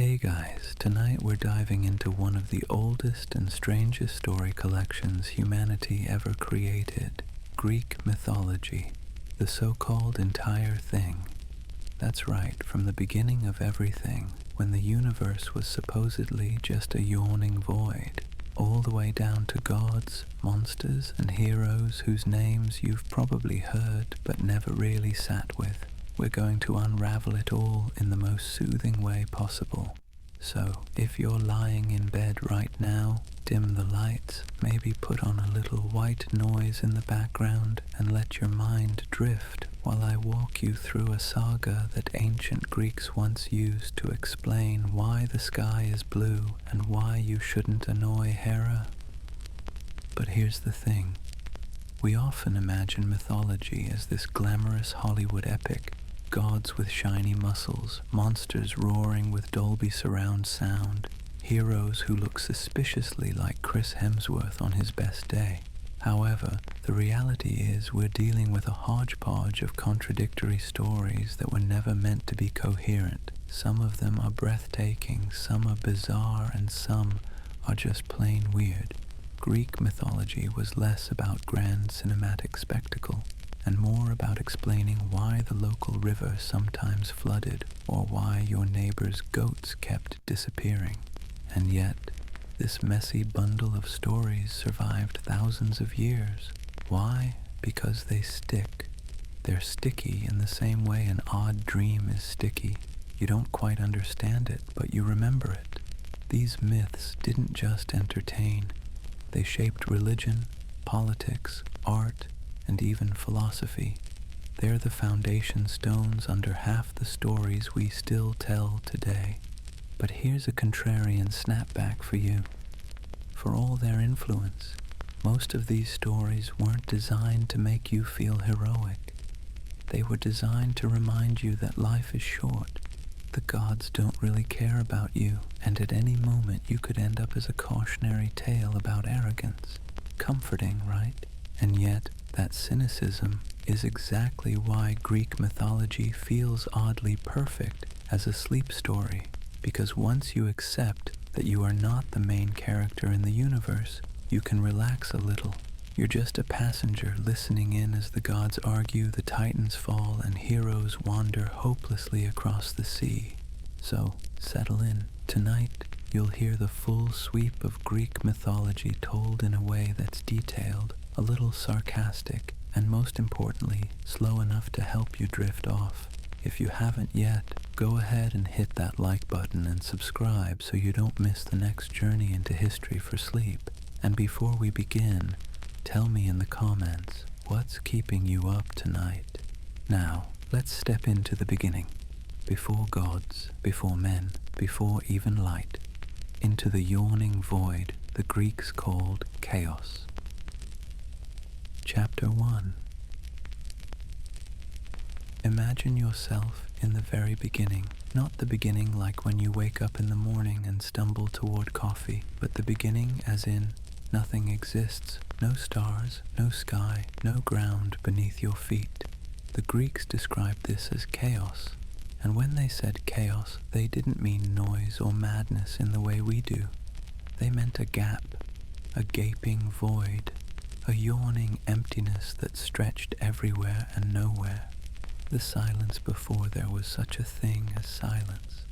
Hey guys, tonight we're diving into one of the oldest and strangest story collections humanity ever created, Greek mythology, the so-called entire thing. That's right, from the beginning of everything, when the universe was supposedly just a yawning void, all the way down to gods, monsters, and heroes whose names you've probably heard but never really sat with. We're going to unravel it all in the most soothing way possible. So, if you're lying in bed right now, dim the lights, maybe put on a little white noise in the background, and let your mind drift while I walk you through a saga that ancient Greeks once used to explain why the sky is blue and why you shouldn't annoy Hera. But here's the thing. We often imagine mythology as this glamorous Hollywood epic, gods with shiny muscles, monsters roaring with Dolby surround sound, heroes who look suspiciously like Chris Hemsworth on his best day. However, the reality is we're dealing with a hodgepodge of contradictory stories that were never meant to be coherent. Some of them are breathtaking, some are bizarre, and some are just plain weird. Greek mythology was less about grand cinematic spectacle and more about explaining why the local river sometimes flooded or why your neighbor's goats kept disappearing. And yet, this messy bundle of stories survived thousands of years. Why? Because they stick. They're sticky in the same way an odd dream is sticky. You don't quite understand it, but you remember it. These myths didn't just entertain. They shaped religion, politics, art, and even philosophy. They're the foundation stones under half the stories we still tell today. But here's a contrarian snapback for you. For all their influence, most of these stories weren't designed to make you feel heroic. They were designed to remind you that life is short. The gods don't really care about you, and at any moment you could end up as a cautionary tale about arrogance. Comforting, right? And yet, that cynicism is exactly why Greek mythology feels oddly perfect as a sleep story, because once you accept that you are not the main character in the universe, you can relax a little. You're just a passenger listening in as the gods argue, the titans fall, and heroes wander hopelessly across the sea. So, settle in. Tonight, you'll hear the full sweep of Greek mythology told in a way that's detailed, a little sarcastic, and most importantly, slow enough to help you drift off. If you haven't yet, go ahead and hit that like button and subscribe so you don't miss the next journey into history for sleep. And before we begin, tell me in the comments, what's keeping you up tonight? Now, let's step into the beginning. Before gods, before men, before even light, into the yawning void the Greeks called chaos. Chapter 1. Imagine yourself in the very beginning, not the beginning like when you wake up in the morning and stumble toward coffee, but the beginning as in nothing exists, no stars, no sky, no ground beneath your feet. The Greeks described this as chaos, and when they said chaos, they didn't mean noise or madness in the way we do. They meant a gap, a gaping void, a yawning emptiness that stretched everywhere and nowhere. The silence before there was such a thing as silence.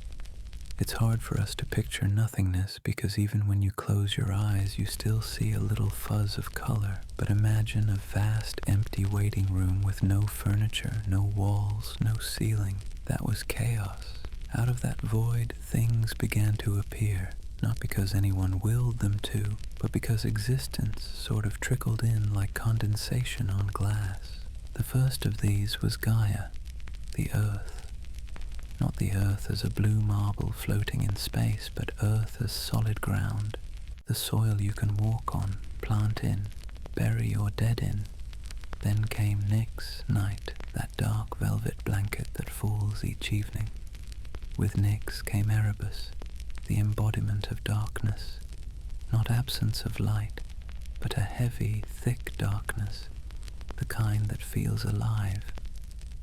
It's hard for us to picture nothingness because even when you close your eyes, you still see a little fuzz of color. But imagine a vast empty waiting room with no furniture, no walls, no ceiling. That was chaos. Out of that void, things began to appear. Not because anyone willed them to, but because existence sort of trickled in like condensation on glass. The first of these was Gaia, the earth. Not the earth as a blue marble floating in space, but earth as solid ground, the soil you can walk on, plant in, bury your dead in. Then came Nyx, night, that dark velvet blanket that falls each evening. With Nyx came Erebus, the embodiment of darkness, not absence of light, but a heavy, thick darkness, the kind that feels alive.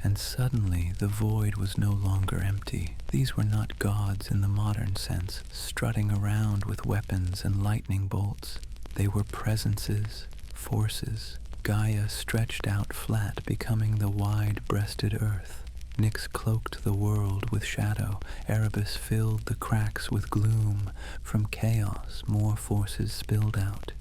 And suddenly the void was no longer empty. These were not gods in the modern sense, strutting around with weapons and lightning bolts. They were presences, forces. Gaia stretched out flat, becoming the wide-breasted earth. Nyx cloaked the world with shadow. Erebus filled the cracks with gloom. From chaos, more forces spilled out.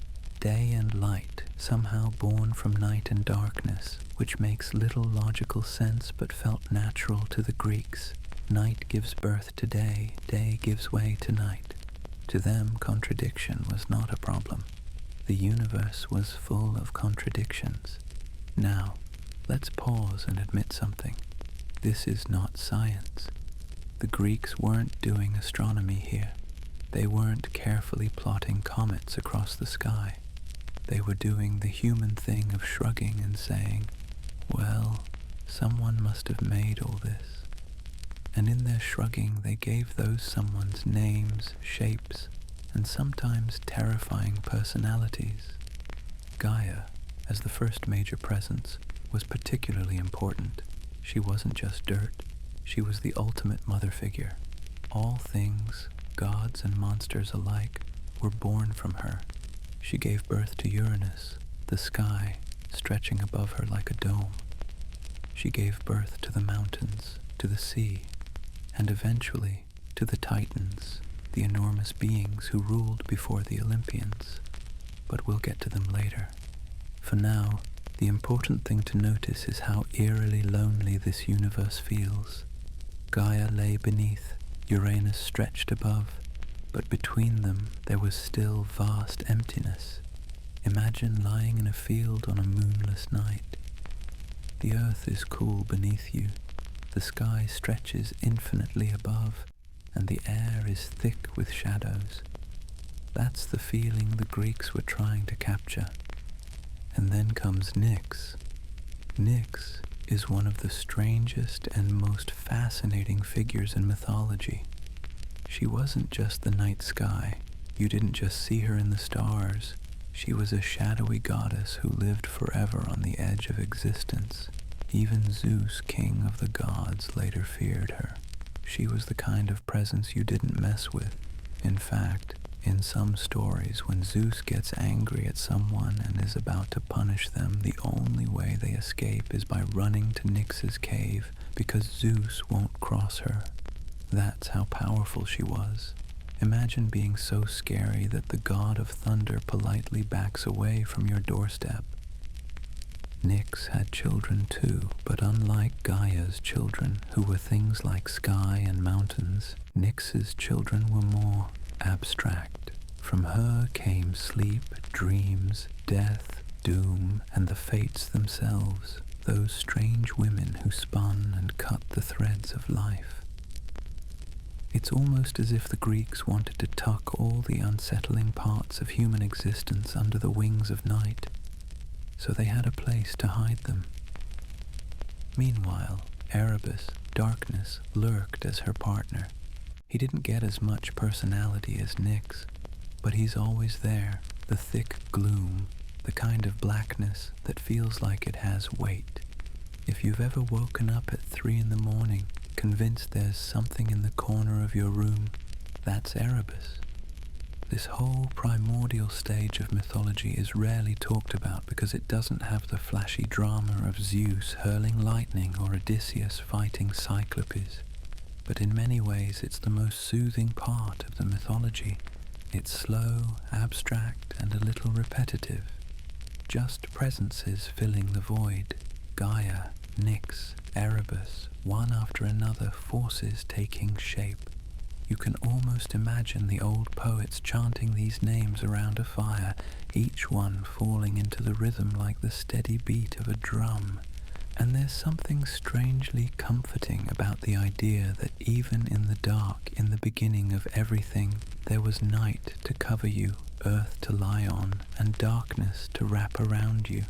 Day and light, somehow born from night and darkness, which makes little logical sense but felt natural to the Greeks. Night gives birth to day, day gives way to night. To them, contradiction was not a problem. The universe was full of contradictions. Now, let's pause and admit something. This is not science. The Greeks weren't doing astronomy here. They weren't carefully plotting comets across the sky. They were doing the human thing of shrugging and saying, well, someone must have made all this. And in their shrugging, they gave those someone's names, shapes, and sometimes terrifying personalities. Gaia, as the first major presence, was particularly important. She wasn't just dirt. She was the ultimate mother figure. All things, gods and monsters alike, were born from her. She gave birth to Uranus, the sky, stretching above her like a dome. She gave birth to the mountains, to the sea, and eventually to the Titans, the enormous beings who ruled before the Olympians. But we'll get to them later. For now, the important thing to notice is how eerily lonely this universe feels. Gaia lay beneath, Uranus stretched above, but between them there was still vast emptiness. Imagine lying in a field on a moonless night. The earth is cool beneath you, the sky stretches infinitely above, and the air is thick with shadows. That's the feeling the Greeks were trying to capture. And then comes Nyx. Nyx is one of the strangest and most fascinating figures in mythology. She wasn't just the night sky. You didn't just see her in the stars. She was a shadowy goddess who lived forever on the edge of existence. Even Zeus, king of the gods, later feared her. She was the kind of presence you didn't mess with. In fact, in some stories, when Zeus gets angry at someone and is about to punish them, the only way they escape is by running to Nyx's cave, because Zeus won't cross her. That's how powerful she was. Imagine being so scary that the god of thunder politely backs away from your doorstep. Nyx had children too, but unlike Gaia's children, who were things like sky and mountains, Nyx's children were more abstract. From her came sleep, dreams, death, doom, and the fates themselves, those strange women who spun and cut the threads of life. It's almost as if the Greeks wanted to tuck all the unsettling parts of human existence under the wings of night, so they had a place to hide them. Meanwhile, Erebus, darkness, lurked as her partner. He didn't get as much personality as Nyx, but he's always there, the thick gloom, the kind of blackness that feels like it has weight. If you've ever woken up at 3 in the morning, convinced there's something in the corner of your room, that's Erebus. This whole primordial stage of mythology is rarely talked about because it doesn't have the flashy drama of Zeus hurling lightning or Odysseus fighting Cyclopes. But in many ways it's the most soothing part of the mythology. It's slow, abstract, and a little repetitive. Just presences filling the void. Gaia, Nyx, Erebus, one after another, forces taking shape. You can almost imagine the old poets chanting these names around a fire, each one falling into the rhythm like the steady beat of a drum. And there's something strangely comforting about the idea that even in the dark, in the beginning of everything, there was night to cover you, earth to lie on, and darkness to wrap around you.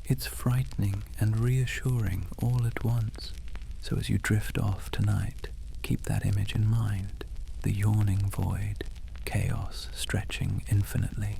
It's frightening and reassuring all at once. So as you drift off tonight, keep that image in mind. The yawning void, chaos stretching infinitely,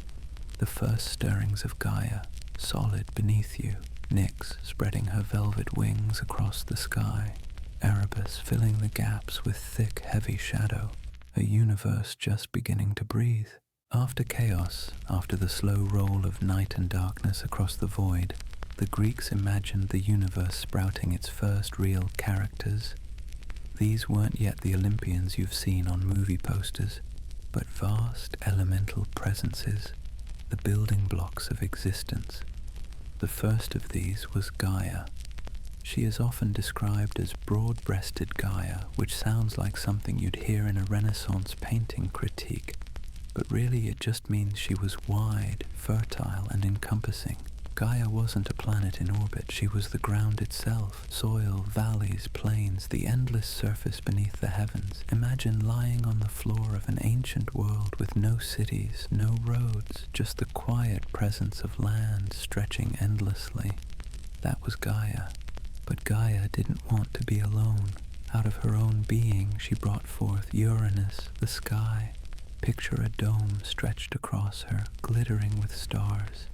the first stirrings of Gaia, solid beneath you, Nyx spreading her velvet wings across the sky, Erebus filling the gaps with thick, heavy shadow, a universe just beginning to breathe. After chaos, after the slow roll of night and darkness across the void, the Greeks imagined the universe sprouting its first real characters. These weren't yet the Olympians you've seen on movie posters, but vast elemental presences, the building blocks of existence. The first of these was Gaia. She is often described as broad-breasted Gaia, which sounds like something you'd hear in a Renaissance painting critique, but really it just means she was wide, fertile, and encompassing. Gaia wasn't a planet in orbit, she was the ground itself. Soil, valleys, plains, the endless surface beneath the heavens. Imagine lying on the floor of an ancient world with no cities, no roads, just the quiet presence of land stretching endlessly. That was Gaia. But Gaia didn't want to be alone. Out of her own being, she brought forth Uranus, the sky. Picture a dome stretched across her, glittering with stars.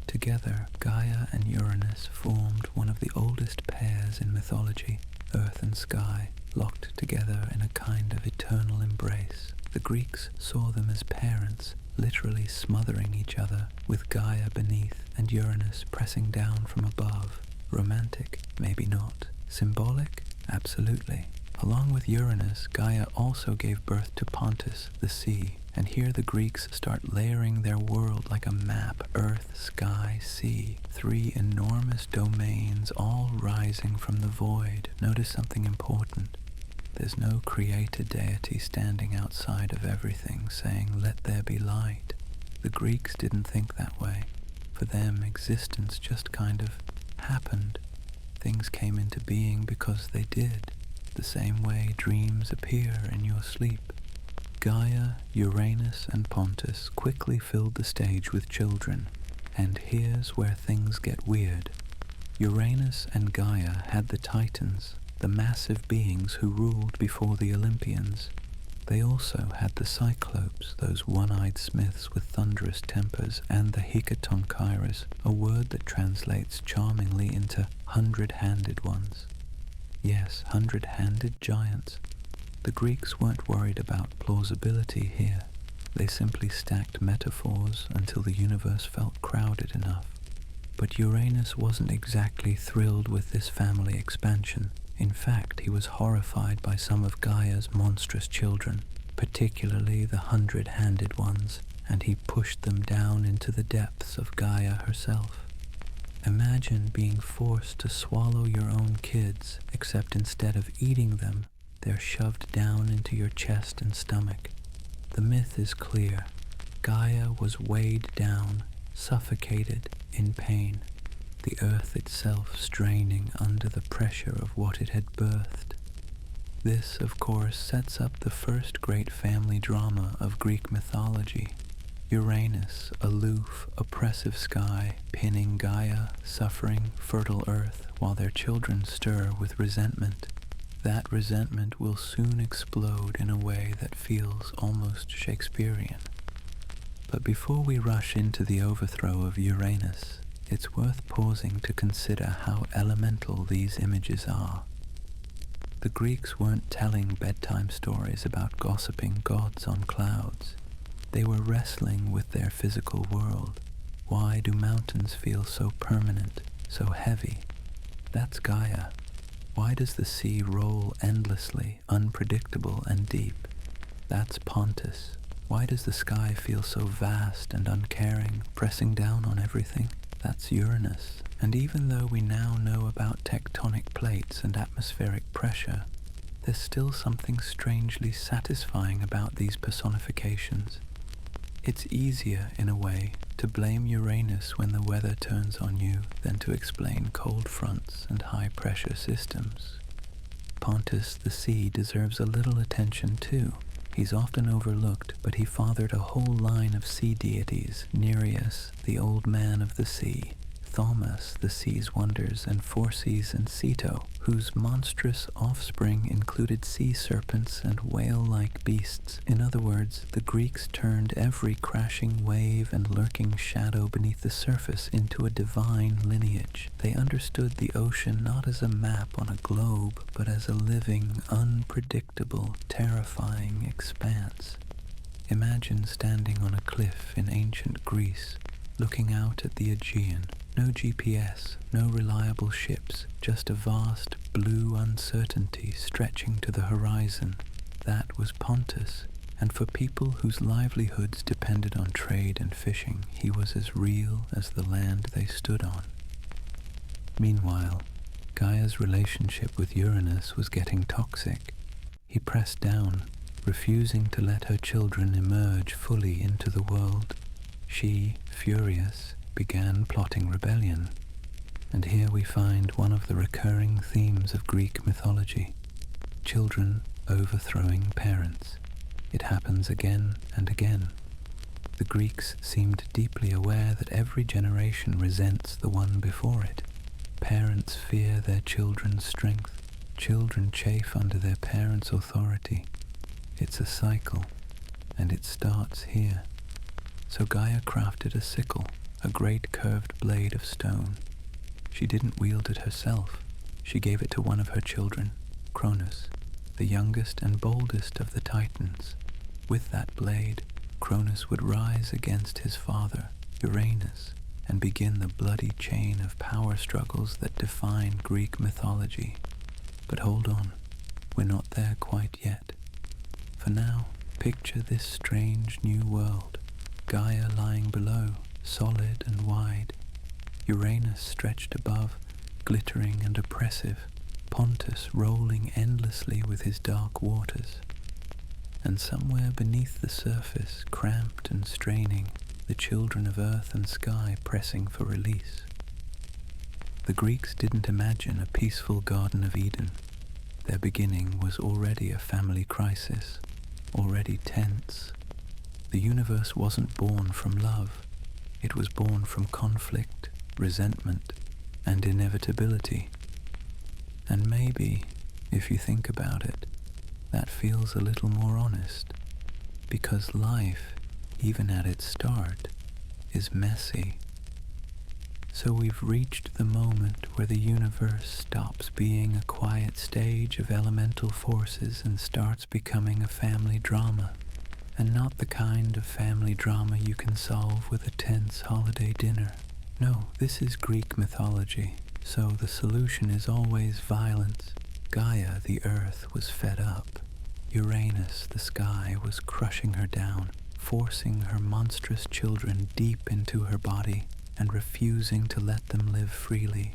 Together, Gaia and Uranus formed one of the oldest pairs in mythology, earth and sky, locked together in a kind of eternal embrace. The Greeks saw them as parents, literally smothering each other, with Gaia beneath and Uranus pressing down from above. Romantic? Maybe not. Symbolic? Absolutely. Along with Uranus, Gaia also gave birth to Pontus, the sea, and here the Greeks start layering their world like a map: earth, sky, sea. Three enormous domains all rising from the void. Notice something important. There's no creator deity standing outside of everything saying, "Let there be light." The Greeks didn't think that way. For them, existence just kind of happened. Things came into being because they did, the same way dreams appear in your sleep. Gaia, Uranus, and Pontus quickly filled the stage with children, and here's where things get weird. Uranus and Gaia had the Titans, the massive beings who ruled before the Olympians. They also had the Cyclopes, those one-eyed smiths with thunderous tempers, and the Hecatonchires, a word that translates charmingly into hundred-handed ones. Yes, hundred-handed giants. The Greeks weren't worried about plausibility here. They simply stacked metaphors until the universe felt crowded enough. But Uranus wasn't exactly thrilled with this family expansion. In fact, he was horrified by some of Gaia's monstrous children, particularly the hundred-handed ones, and he pushed them down into the depths of Gaia herself. Imagine being forced to swallow your own kids, except instead of eating them, they're shoved down into your chest and stomach. The myth is clear. Gaia was weighed down, suffocated, in pain, the earth itself straining under the pressure of what it had birthed. This, of course, sets up the first great family drama of Greek mythology. Uranus, aloof, oppressive sky, pinning Gaia, suffering, fertile earth, while their children stir with resentment. That resentment will soon explode in a way that feels almost Shakespearean. But before we rush into the overthrow of Uranus, it's worth pausing to consider how elemental these images are. The Greeks weren't telling bedtime stories about gossiping gods on clouds. They were wrestling with their physical world. Why do mountains feel so permanent, so heavy? That's Gaia. Why does the sea roll endlessly, unpredictable and deep? That's Pontus. Why does the sky feel so vast and uncaring, pressing down on everything? That's Uranus. And even though we now know about tectonic plates and atmospheric pressure, there's still something strangely satisfying about these personifications. It's easier, in a way, to blame Uranus when the weather turns on you than to explain cold fronts and high-pressure systems. Pontus the sea deserves a little attention too. He's often overlooked, but he fathered a whole line of sea deities: Nereus, the old man of the sea; Thaumas, the sea's wonders, and Phorcys and Ceto, whose monstrous offspring included sea serpents and whale-like beasts. In other words, the Greeks turned every crashing wave and lurking shadow beneath the surface into a divine lineage. They understood the ocean not as a map on a globe, but as a living, unpredictable, terrifying expanse. Imagine standing on a cliff in ancient Greece, looking out at the Aegean. No GPS, no reliable ships, just a vast blue uncertainty stretching to the horizon. That was Pontus, and for people whose livelihoods depended on trade and fishing, he was as real as the land they stood on. Meanwhile, Gaia's relationship with Uranus was getting toxic. He pressed down, refusing to let her children emerge fully into the world. She, furious, began plotting rebellion. And here we find one of the recurring themes of Greek mythology: children overthrowing parents. It happens again and again. The Greeks seemed deeply aware that every generation resents the one before it. Parents fear their children's strength. Children chafe under their parents' authority. It's a cycle, and it starts here. So Gaia crafted a sickle, a great curved blade of stone. She didn't wield it herself. She gave it to one of her children, Cronus, the youngest and boldest of the Titans. With that blade, Cronus would rise against his father, Uranus, and begin the bloody chain of power struggles that define Greek mythology. But hold on, we're not there quite yet. For now, picture this strange new world, Gaia lying below, solid and wide, Uranus stretched above, glittering and oppressive, Pontus rolling endlessly with his dark waters. And somewhere beneath the surface, cramped and straining, the children of earth and sky pressing for release. The Greeks didn't imagine a peaceful Garden of Eden. Their beginning was already a family crisis, already tense. The universe wasn't born from love. It was born from conflict, resentment, and inevitability. And maybe, if you think about it, that feels a little more honest, because life, even at its start, is messy. So we've reached the moment where the universe stops being a quiet stage of elemental forces and starts becoming a family drama. And not the kind of family drama you can solve with a tense holiday dinner. No, this is Greek mythology, so the solution is always violence. Gaia, the earth, was fed up. Uranus, the sky, was crushing her down, forcing her monstrous children deep into her body and refusing to let them live freely.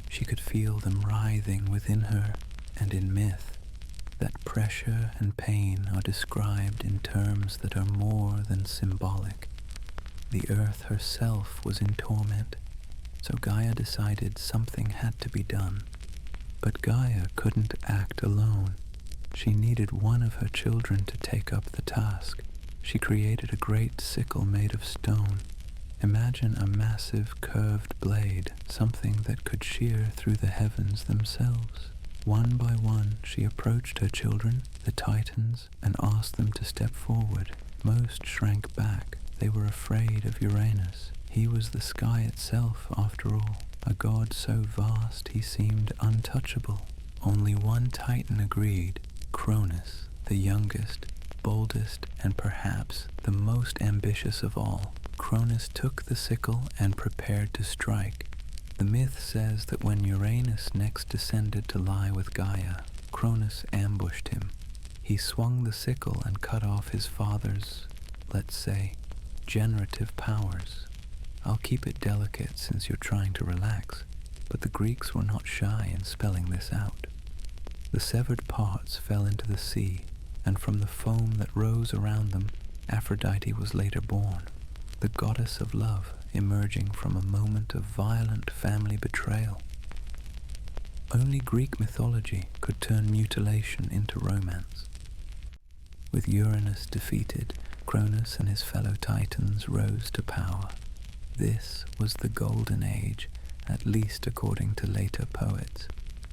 She could feel them writhing within her, and in myth, that pressure and pain are described in terms that are more than symbolic. The earth herself was in torment, so Gaia decided something had to be done. But Gaia couldn't act alone. She needed one of her children to take up the task. She created a great sickle made of stone. Imagine a massive curved blade, something that could shear through the heavens themselves. One by one, she approached her children, the Titans, and asked them to step forward. Most shrank back. They were afraid of Uranus. He was the sky itself, after all, a god so vast he seemed untouchable. Only one Titan agreed, Cronus, the youngest, boldest, and perhaps the most ambitious of all. Cronus took the sickle and prepared to strike. The myth says that when Uranus next descended to lie with Gaia, Cronus ambushed him. He swung the sickle and cut off his father's, let's say, generative powers. I'll keep it delicate since you're trying to relax, but the Greeks were not shy in spelling this out. The severed parts fell into the sea, and from the foam that rose around them, Aphrodite was later born, the goddess of love, emerging from a moment of violent family betrayal. Only Greek mythology could turn mutilation into romance. With Uranus defeated, Cronus and his fellow Titans rose to power. This was the golden age, at least according to later poets.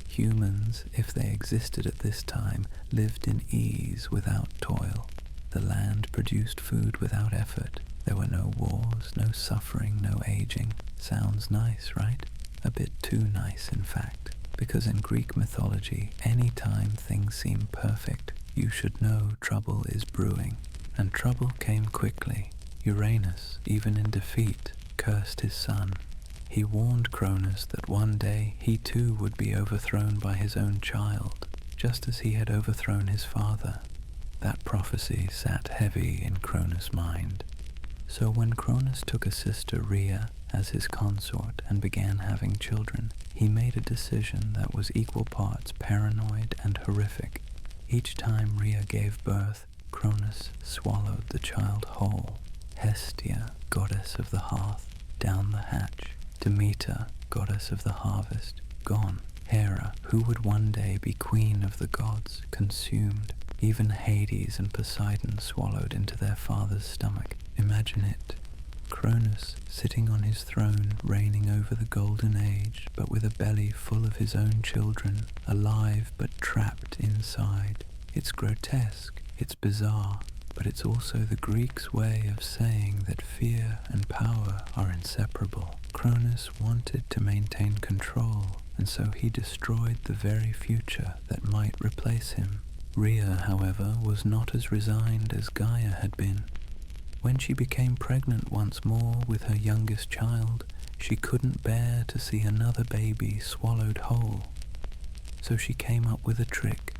Humans, if they existed at this time, lived in ease without toil. The land produced food without effort. There were no wars, no suffering, no aging. Sounds nice, right? A bit too nice, in fact. Because in Greek mythology, any time things seem perfect, you should know trouble is brewing. And trouble came quickly. Uranus, even in defeat, cursed his son. He warned Cronus that one day he too would be overthrown by his own child, just as he had overthrown his father. That prophecy sat heavy in Cronus' mind. So when Cronus took a sister, Rhea, as his consort and began having children, he made a decision that was equal parts paranoid and horrific. Each time Rhea gave birth, Cronus swallowed the child whole. Hestia, goddess of the hearth, down the hatch. Demeter, goddess of the harvest, gone. Hera, who would one day be queen of the gods, consumed. Even Hades and Poseidon swallowed into their father's stomach. Imagine it. Cronus sitting on his throne, reigning over the golden age, but with a belly full of his own children, alive but trapped inside. It's grotesque, it's bizarre, but it's also the Greeks' way of saying that fear and power are inseparable. Cronus wanted to maintain control, and so he destroyed the very future that might replace him. Rhea, however, was not as resigned as Gaia had been. When she became pregnant once more with her youngest child, she couldn't bear to see another baby swallowed whole. So she came up with a trick.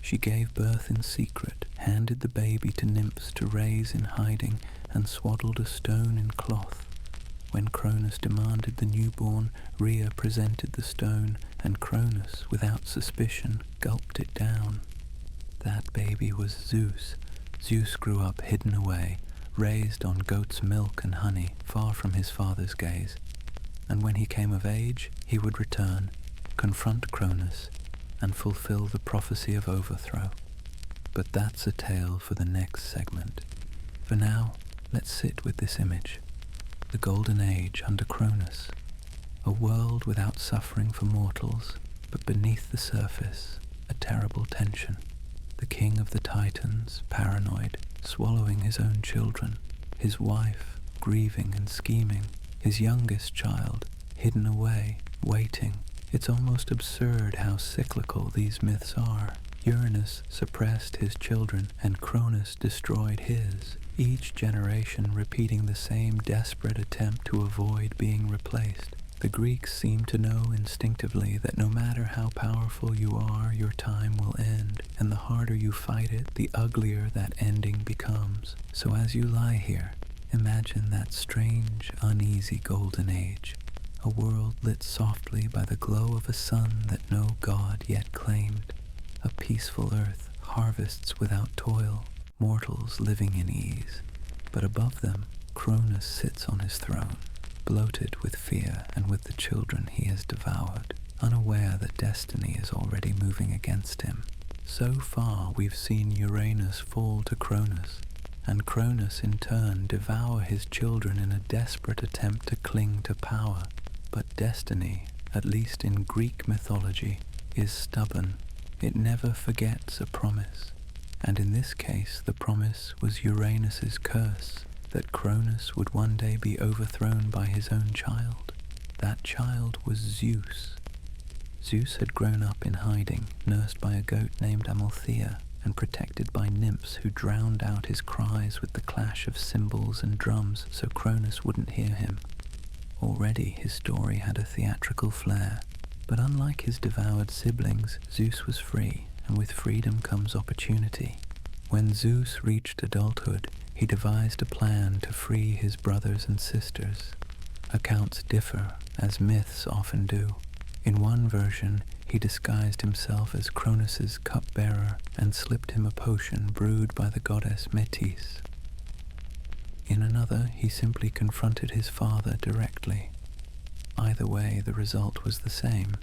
She gave birth in secret, handed the baby to nymphs to raise in hiding, and swaddled a stone in cloth. When Cronus demanded the newborn, Rhea presented the stone, and Cronus, without suspicion, gulped it down. That baby was Zeus. Zeus grew up hidden away, raised on goat's milk and honey, far from his father's gaze. And when he came of age, he would return, confront Cronus, and fulfill the prophecy of overthrow. But that's a tale for the next segment. For now, let's sit with this image. The Golden Age under Cronus. A world without suffering for mortals, but beneath the surface, a terrible tension. The king of the Titans, paranoid, swallowing his own children, his wife, grieving and scheming, his youngest child, hidden away, waiting. It's almost absurd how cyclical these myths are. Uranus suppressed his children, and Cronus destroyed his, each generation repeating the same desperate attempt to avoid being replaced. The Greeks seem to know instinctively that no matter how powerful you are, your time will end, and the harder you fight it, the uglier that ending becomes. So as you lie here, imagine that strange, uneasy golden age, a world lit softly by the glow of a sun that no god yet claimed, a peaceful earth, harvests without toil, mortals living in ease. But above them, Cronus sits on his throne, bloated with fear and with the children he has devoured, unaware that destiny is already moving against him. So far we've seen Uranus fall to Cronus, and Cronus in turn devour his children in a desperate attempt to cling to power. But destiny, at least in Greek mythology, is stubborn. It never forgets a promise, and in this case the promise was Uranus's curse, that Cronus would one day be overthrown by his own child. That child was Zeus. Zeus had grown up in hiding, nursed by a goat named Amalthea, and protected by nymphs who drowned out his cries with the clash of cymbals and drums so Cronus wouldn't hear him. Already his story had a theatrical flair, but unlike his devoured siblings, Zeus was free, and with freedom comes opportunity. When Zeus reached adulthood, he devised a plan to free his brothers and sisters. Accounts differ, as myths often do. In one version, he disguised himself as Cronus's cupbearer and slipped him a potion brewed by the goddess Metis. In another, he simply confronted his father directly. Either way, the result was the same.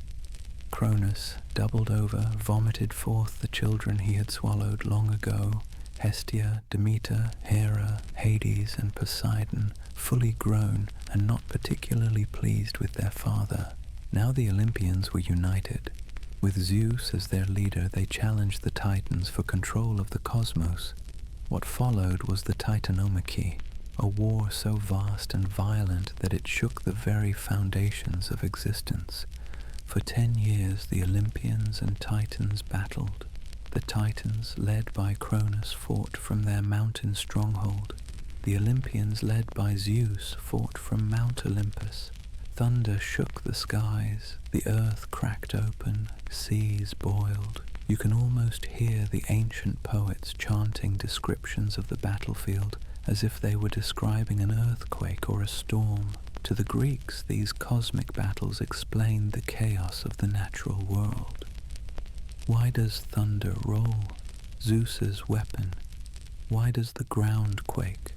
Cronus, doubled over, vomited forth the children he had swallowed long ago, Hestia, Demeter, Hera, Hades, and Poseidon, fully grown and not particularly pleased with their father. Now the Olympians were united. With Zeus as their leader, they challenged the Titans for control of the cosmos. What followed was the Titanomachy, a war so vast and violent that it shook the very foundations of existence. For 10 years the Olympians and Titans battled. The Titans, led by Cronus, fought from their mountain stronghold. The Olympians, led by Zeus, fought from Mount Olympus. Thunder shook the skies, the earth cracked open, seas boiled. You can almost hear the ancient poets chanting descriptions of the battlefield as if they were describing an earthquake or a storm. To the Greeks, these cosmic battles explained the chaos of the natural world. Why does thunder roll, Zeus's weapon? Why does the ground quake?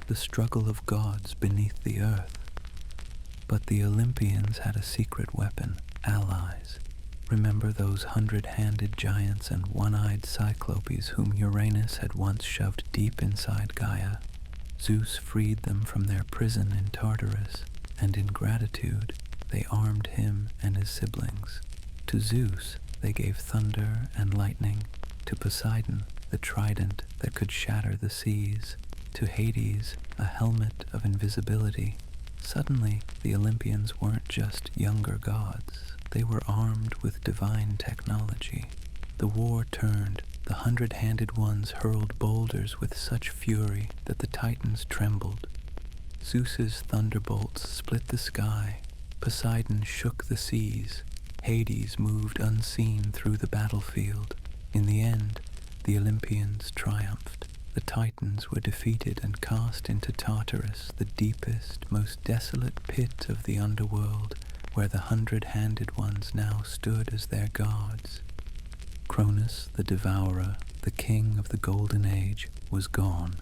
The struggle of gods beneath the earth. But the Olympians had a secret weapon, allies. Remember those 100-handed giants and one-eyed cyclopes whom Uranus had once shoved deep inside Gaia? Zeus freed them from their prison in Tartarus, and in gratitude they armed him and his siblings. To Zeus they gave thunder and lightning, to Poseidon the trident that could shatter the seas, to Hades a helmet of invisibility. Suddenly the Olympians weren't just younger gods, they were armed with divine technology. The war turned. The 100-handed ones hurled boulders with such fury that the Titans trembled. Zeus's thunderbolts split the sky. Poseidon shook the seas. Hades moved unseen through the battlefield. In the end, the Olympians triumphed. The Titans were defeated and cast into Tartarus, the deepest, most desolate pit of the underworld, where the 100-handed ones now stood as their gods. Cronus, the devourer, the king of the golden age, was gone.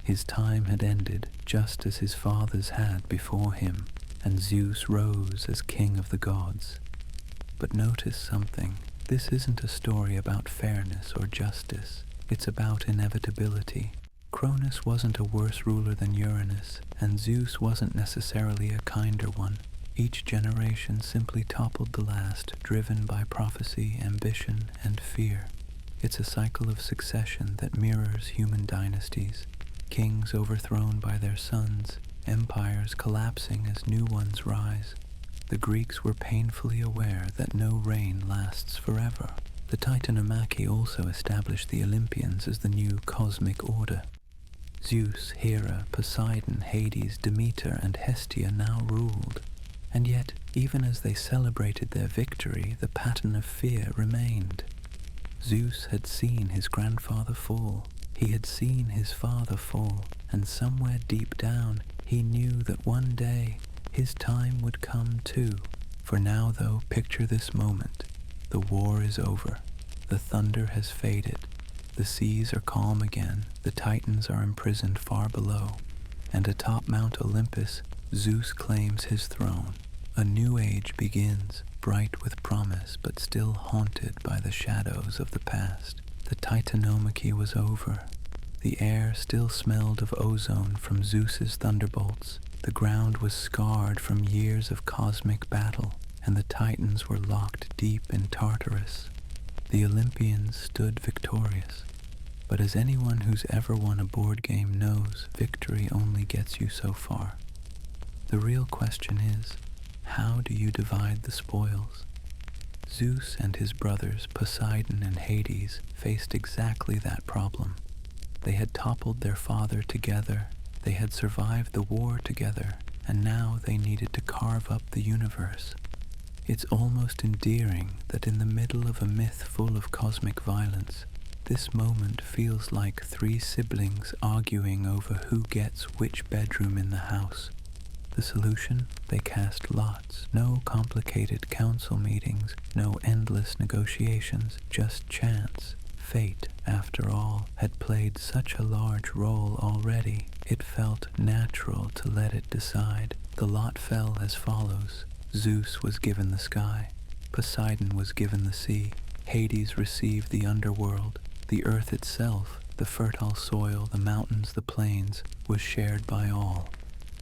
His time had ended, just as his fathers had before him, and Zeus rose as king of the gods. But notice something. This isn't a story about fairness or justice. It's about inevitability. Cronus wasn't a worse ruler than Uranus, and Zeus wasn't necessarily a kinder one. Each generation simply toppled the last, driven by prophecy, ambition, and fear. It's a cycle of succession that mirrors human dynasties. Kings overthrown by their sons, empires collapsing as new ones rise. The Greeks were painfully aware that no reign lasts forever. The Titanomachy also established the Olympians as the new cosmic order. Zeus, Hera, Poseidon, Hades, Demeter, and Hestia now ruled. And yet, even as they celebrated their victory, the pattern of fear remained. Zeus had seen his grandfather fall. He had seen his father fall, and somewhere deep down he knew that one day his time would come too. For now, though, picture this moment. The war is over. The thunder has faded. The seas are calm again. The Titans are imprisoned far below. And atop Mount Olympus, Zeus claims his throne. A new age begins, bright with promise, but still haunted by the shadows of the past. The Titanomachy was over. The air still smelled of ozone from Zeus's thunderbolts. The ground was scarred from years of cosmic battle, and the Titans were locked deep in Tartarus. The Olympians stood victorious. But as anyone who's ever won a board game knows, victory only gets you so far. The real question is, how do you divide the spoils? Zeus and his brothers, Poseidon and Hades, faced exactly that problem. They had toppled their father together, they had survived the war together, and now they needed to carve up the universe. It's almost endearing that in the middle of a myth full of cosmic violence, this moment feels like 3 siblings arguing over who gets which bedroom in the house. The solution? They cast lots. No complicated council meetings, no endless negotiations, just chance. Fate, after all, had played such a large role already. It felt natural to let it decide. The lot fell as follows. Zeus was given the sky. Poseidon was given the sea. Hades received the underworld. The earth itself, The fertile soil, the mountains, the plains, was shared by all.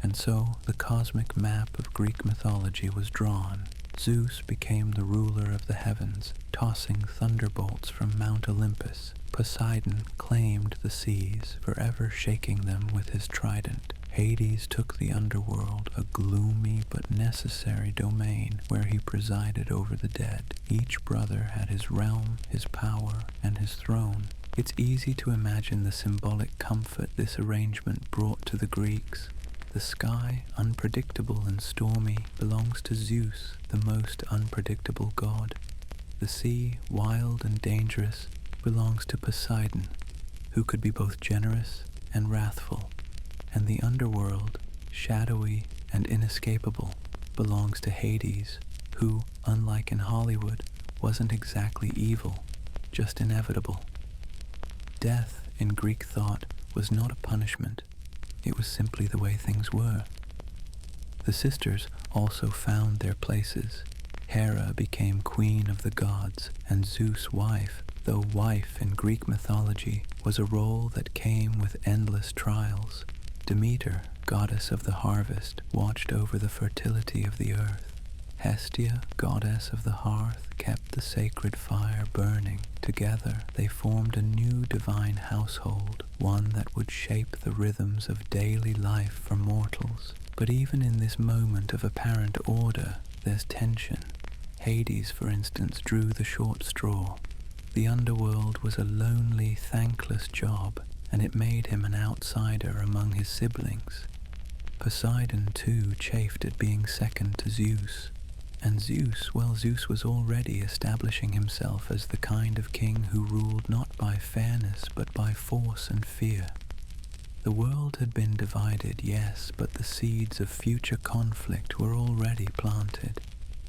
And so the cosmic map of Greek mythology was drawn. Zeus became the ruler of the heavens, tossing thunderbolts from Mount Olympus. Poseidon claimed the seas, forever shaking them with his trident. Hades took the underworld, a gloomy but necessary domain where he presided over the dead. Each brother had his realm, his power, and his throne. It's easy to imagine the symbolic comfort this arrangement brought to the Greeks. The sky, unpredictable and stormy, belongs to Zeus, the most unpredictable god. The sea, wild and dangerous, belongs to Poseidon, who could be both generous and wrathful. And the underworld, shadowy and inescapable, belongs to Hades, who, unlike in Hollywood, wasn't exactly evil, just inevitable. Death, in Greek thought, was not a punishment. It was simply the way things were. The sisters also found their places. Hera became queen of the gods, and Zeus' wife, though wife in Greek mythology, was a role that came with endless trials. Demeter, goddess of the harvest, watched over the fertility of the earth. Hestia, goddess of the hearth, kept the sacred fire burning. Together they formed a new divine household, one that would shape the rhythms of daily life for mortals. But even in this moment of apparent order, there's tension. Hades, for instance, drew the short straw. The underworld was a lonely, thankless job, and it made him an outsider among his siblings. Poseidon, too, chafed at being second to Zeus. And Zeus, well, Zeus was already establishing himself as the kind of king who ruled not by fairness, but by force and fear. The world had been divided, yes, but the seeds of future conflict were already planted.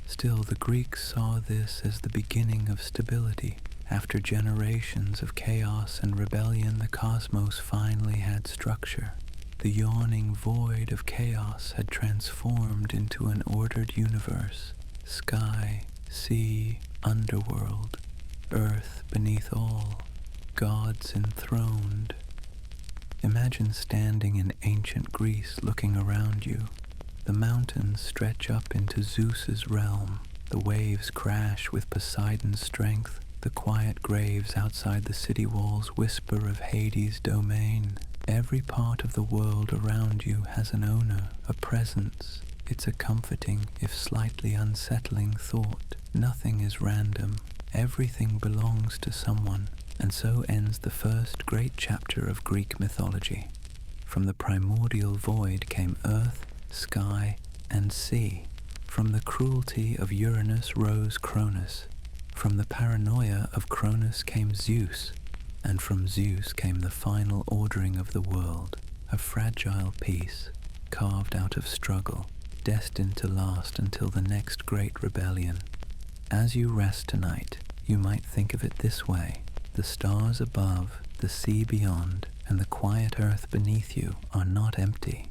Still, the Greeks saw this as the beginning of stability. After generations of chaos and rebellion, the cosmos finally had structure. The yawning void of chaos had transformed into an ordered universe. Sky, sea, underworld, earth beneath all, gods enthroned. Imagine standing in ancient Greece looking around you. The mountains stretch up into Zeus's realm. The waves crash with Poseidon's strength. The quiet graves outside the city walls whisper of Hades' domain. Every part of the world around you has an owner, a presence. It's a comforting, if slightly unsettling thought. Nothing is random. Everything belongs to someone. And so ends the first great chapter of Greek mythology. From the primordial void came earth, sky, and sea. From the cruelty of Uranus rose Cronus. From the paranoia of Cronus came Zeus. And from Zeus came the final ordering of the world, a fragile piece, carved out of struggle, destined to last until the next great rebellion. As you rest tonight, you might think of it this way. The stars above, the sea beyond, and the quiet earth beneath you are not empty.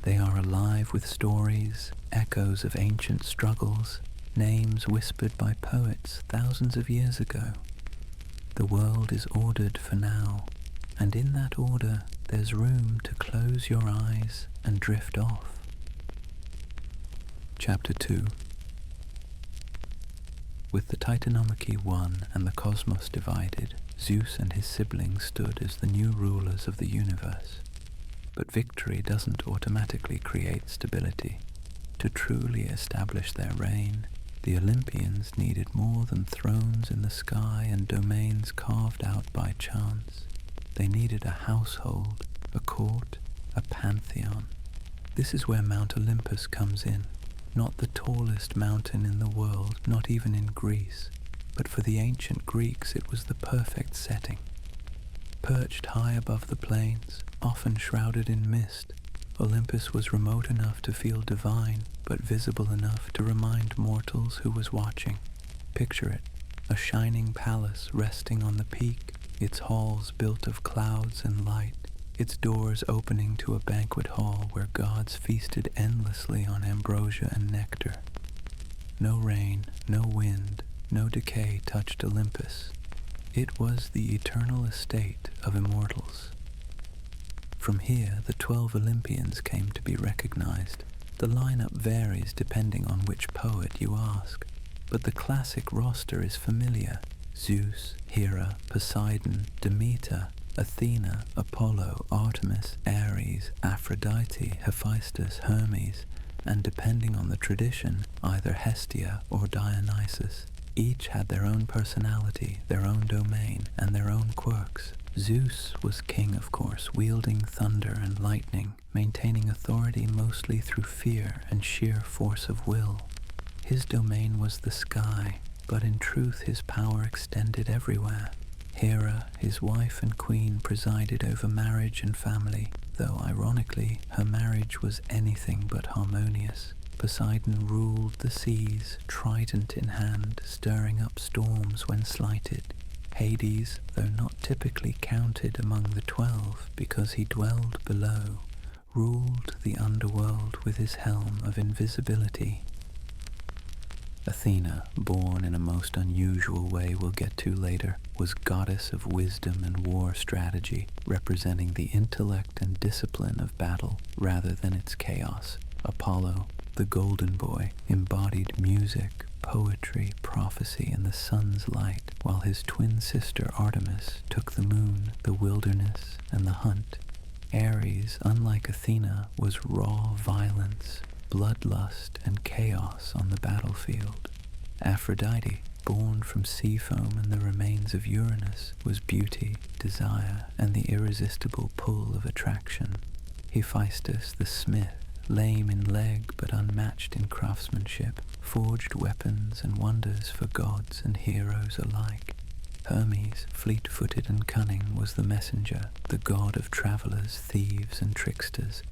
They are alive with stories, echoes of ancient struggles, names whispered by poets thousands of years ago. The world is ordered for now, and in that order there's room to close your eyes and drift off. Chapter 2. With the Titanomachy won and the cosmos divided, Zeus and his siblings stood as the new rulers of the universe. But victory doesn't automatically create stability. To truly establish their reign, the Olympians needed more than thrones in the sky and domains carved out by chance. They needed a household, a court, a pantheon. This is where Mount Olympus comes in. Not the tallest mountain in the world, not even in Greece, but for the ancient Greeks it was the perfect setting. Perched high above the plains, often shrouded in mist, Olympus was remote enough to feel divine, but visible enough to remind mortals who was watching. Picture it, a shining palace resting on the peak, its halls built of clouds and light, its doors opening to a banquet hall where gods feasted endlessly on ambrosia and nectar. No rain, no wind, no decay touched Olympus. It was the eternal estate of immortals. From here, the 12 Olympians came to be recognized. The lineup varies depending on which poet you ask, but the classic roster is familiar. Zeus, Hera, Poseidon, Demeter, Athena, Apollo, Artemis, Ares, Aphrodite, Hephaestus, Hermes, and depending on the tradition, either Hestia or Dionysus. Each had their own personality, their own domain, and their own quirks. Zeus was king, of course, wielding thunder and lightning, maintaining authority mostly through fear and sheer force of will. His domain was the sky, but in truth his power extended everywhere. Hera, his wife and queen, presided over marriage and family, though ironically her marriage was anything but harmonious. Poseidon ruled the seas, trident in hand, stirring up storms when slighted. Hades, though not typically counted among the 12 because he dwelled below, ruled the underworld with his helm of invisibility. Athena, born in a most unusual way we'll get to later, was goddess of wisdom and war strategy, representing the intellect and discipline of battle rather than its chaos. Apollo, the golden boy, embodied music, poetry, prophecy, and the sun's light, while his twin sister Artemis took the moon, the wilderness, and the hunt. Ares, unlike Athena, was raw violence, bloodlust, and chaos on the battlefield. Aphrodite, born from sea foam and the remains of Uranus, was beauty, desire, and the irresistible pull of attraction. Hephaestus, the smith, lame in leg but unmatched in craftsmanship, forged weapons and wonders for gods and heroes alike. Hermes, fleet-footed and cunning, was the messenger, the god of travelers, thieves, and tricksters.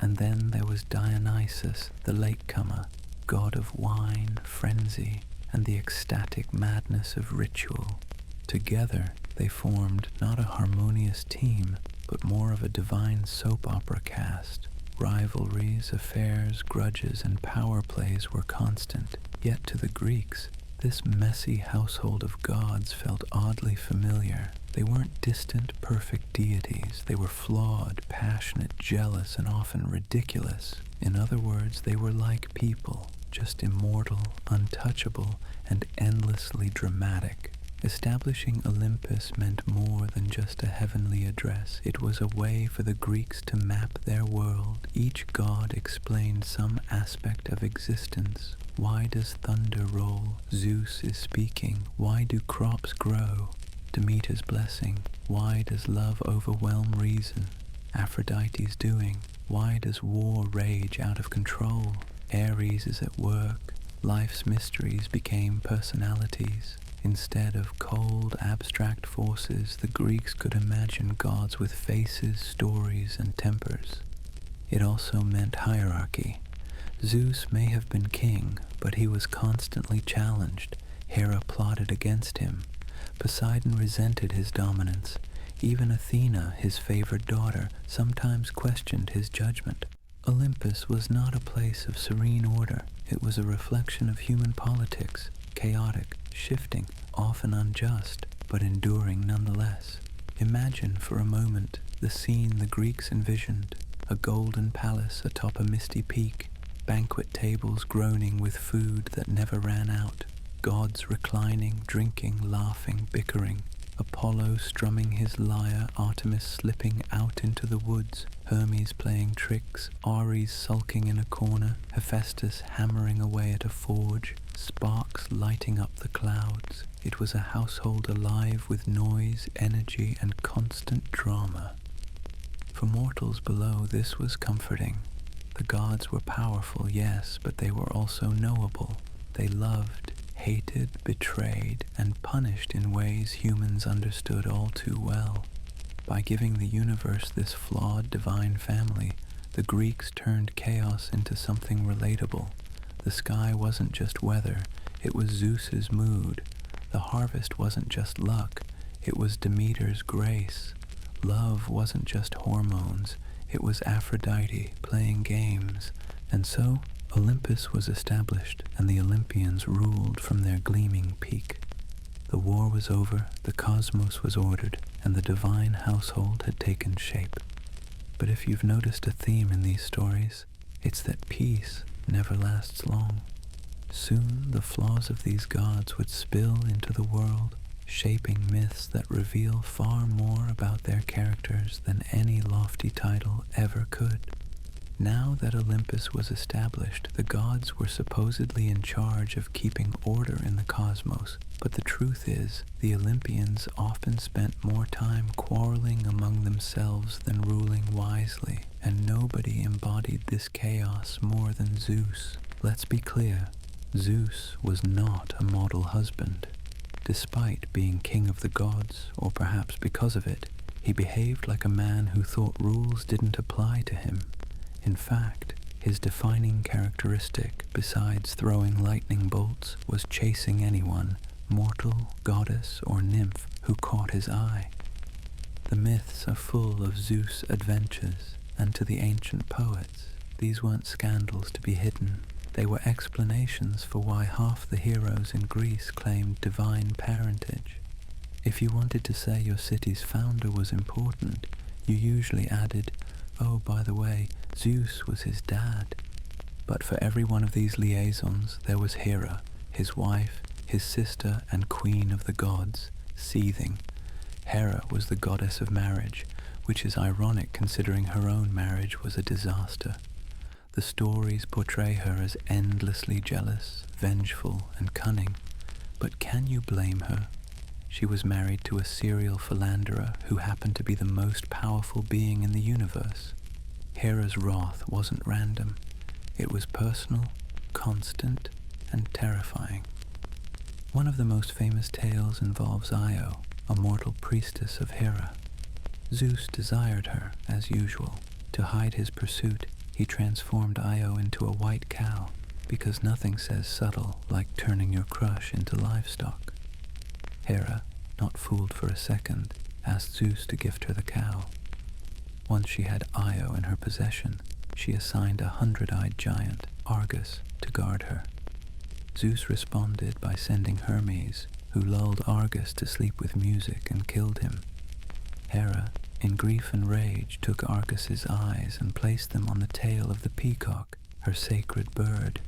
And then there was Dionysus, the latecomer, god of wine, frenzy, and the ecstatic madness of ritual. Together they formed not a harmonious team, but more of a divine soap opera cast. Rivalries, affairs, grudges, and power plays were constant, yet to the Greeks, this messy household of gods felt oddly familiar. They weren't distant, perfect deities. They were flawed, passionate, jealous, and often ridiculous. In other words, they were like people, just immortal, untouchable, and endlessly dramatic. Establishing Olympus meant more than just a heavenly address. It was a way for the Greeks to map their world. Each god explained some aspect of existence. Why does thunder roll? Zeus is speaking. Why do crops grow? Demeter's blessing. Why does love overwhelm reason? Aphrodite's doing. Why does war rage out of control? Ares is at work. Life's mysteries became personalities. Instead of cold, abstract forces, the Greeks could imagine gods with faces, stories, and tempers. It also meant hierarchy. Zeus may have been king, but he was constantly challenged. Hera plotted against him. Poseidon resented his dominance. Even Athena, his favored daughter, sometimes questioned his judgment. Olympus was not a place of serene order. It was a reflection of human politics, chaotic, shifting, often unjust, but enduring nonetheless. Imagine for a moment the scene the Greeks envisioned: a golden palace atop a misty peak, banquet tables groaning with food that never ran out, gods reclining, drinking, laughing, bickering, Apollo strumming his lyre, Artemis slipping out into the woods, Hermes playing tricks, Ares sulking in a corner, Hephaestus hammering away at a forge, sparks lighting up the clouds. It was a household alive with noise, energy, and constant drama. For mortals below, this was comforting. The gods were powerful, yes, but they were also knowable. They loved, hated, betrayed, and punished in ways humans understood all too well. By giving the universe this flawed divine family, the Greeks turned chaos into something relatable. The sky wasn't just weather, it was Zeus's mood. The harvest wasn't just luck, it was Demeter's grace. Love wasn't just hormones, it was Aphrodite playing games. And so, Olympus was established, and the Olympians ruled from their gleaming peak. The war was over, the cosmos was ordered, and the divine household had taken shape. But if you've noticed a theme in these stories, it's that peace never lasts long. Soon the flaws of these gods would spill into the world, shaping myths that reveal far more about their characters than any lofty title ever could. Now that Olympus was established, the gods were supposedly in charge of keeping order in the cosmos, but the truth is, the Olympians often spent more time quarreling among themselves than ruling wisely, and nobody embodied this chaos more than Zeus. Let's be clear, Zeus was not a model husband. Despite being king of the gods, or perhaps because of it, he behaved like a man who thought rules didn't apply to him. In fact, his defining characteristic, besides throwing lightning bolts, was chasing anyone, mortal, goddess, or nymph, who caught his eye. The myths are full of Zeus' adventures, and to the ancient poets, these weren't scandals to be hidden. They were explanations for why half the heroes in Greece claimed divine parentage. If you wanted to say your city's founder was important, you usually added, "Oh, by the way, Zeus was his dad." But for every one of these liaisons, there was Hera, his wife, his sister and queen of the gods, seething. Hera was the goddess of marriage, which is ironic considering her own marriage was a disaster. The stories portray her as endlessly jealous, vengeful, and cunning. But can you blame her? She was married to a serial philanderer who happened to be the most powerful being in the universe. Hera's wrath wasn't random. It was personal, constant, and terrifying. One of the most famous tales involves Io, a mortal priestess of Hera. Zeus desired her, as usual. To hide his pursuit, he transformed Io into a white cow, because nothing says subtle like turning your crush into livestock. Hera, not fooled for a second, asked Zeus to gift her the cow. Once she had Io in her possession, she assigned a 100-eyed giant, Argus, to guard her. Zeus responded by sending Hermes, who lulled Argus to sleep with music and killed him. Hera, in grief and rage, took Argus's eyes and placed them on the tail of the peacock, her sacred bird.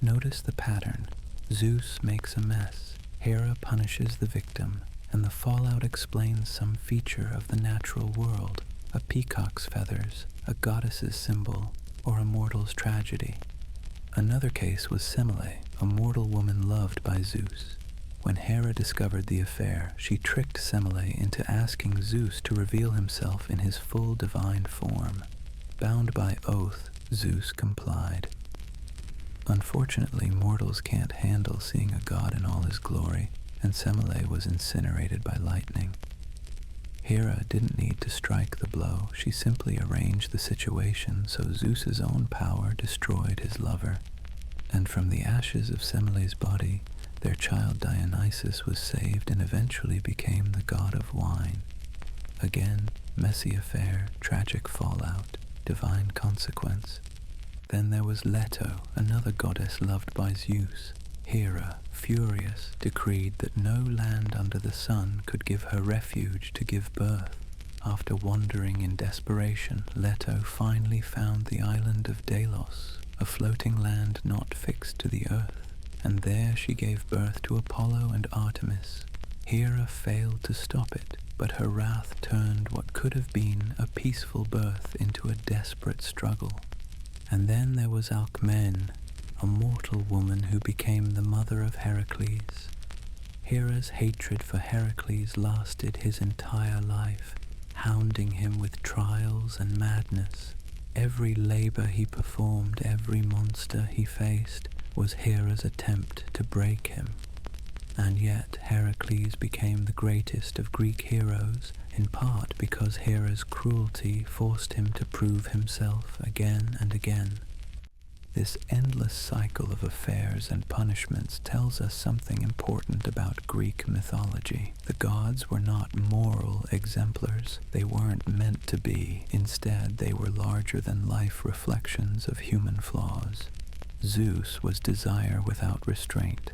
Notice the pattern. Zeus makes a mess, Hera punishes the victim, and the fallout explains some feature of the natural world, a peacock's feathers, a goddess's symbol, or a mortal's tragedy. Another case was Semele, a mortal woman loved by Zeus. When Hera discovered the affair, she tricked Semele into asking Zeus to reveal himself in his full divine form. Bound by oath, Zeus complied. Unfortunately, mortals can't handle seeing a god in all his glory, and Semele was incinerated by lightning. Hera didn't need to strike the blow, she simply arranged the situation so Zeus's own power destroyed his lover. And from the ashes of Semele's body, their child Dionysus was saved and eventually became the god of wine. Again, messy affair, tragic fallout, divine consequence. Then there was Leto, another goddess loved by Zeus. Hera, furious, decreed that no land under the sun could give her refuge to give birth. After wandering in desperation, Leto finally found the island of Delos, a floating land not fixed to the earth, and there she gave birth to Apollo and Artemis. Hera failed to stop it, but her wrath turned what could have been a peaceful birth into a desperate struggle. And then there was Alcmene, a mortal woman who became the mother of Heracles. Hera's hatred for Heracles lasted his entire life, hounding him with trials and madness. Every labor he performed, every monster he faced, was Hera's attempt to break him. And yet Heracles became the greatest of Greek heroes, in part because Hera's cruelty forced him to prove himself again and again. This endless cycle of affairs and punishments tells us something important about Greek mythology. The gods were not moral exemplars. They weren't meant to be. Instead, they were larger-than-life reflections of human flaws. Zeus was desire without restraint.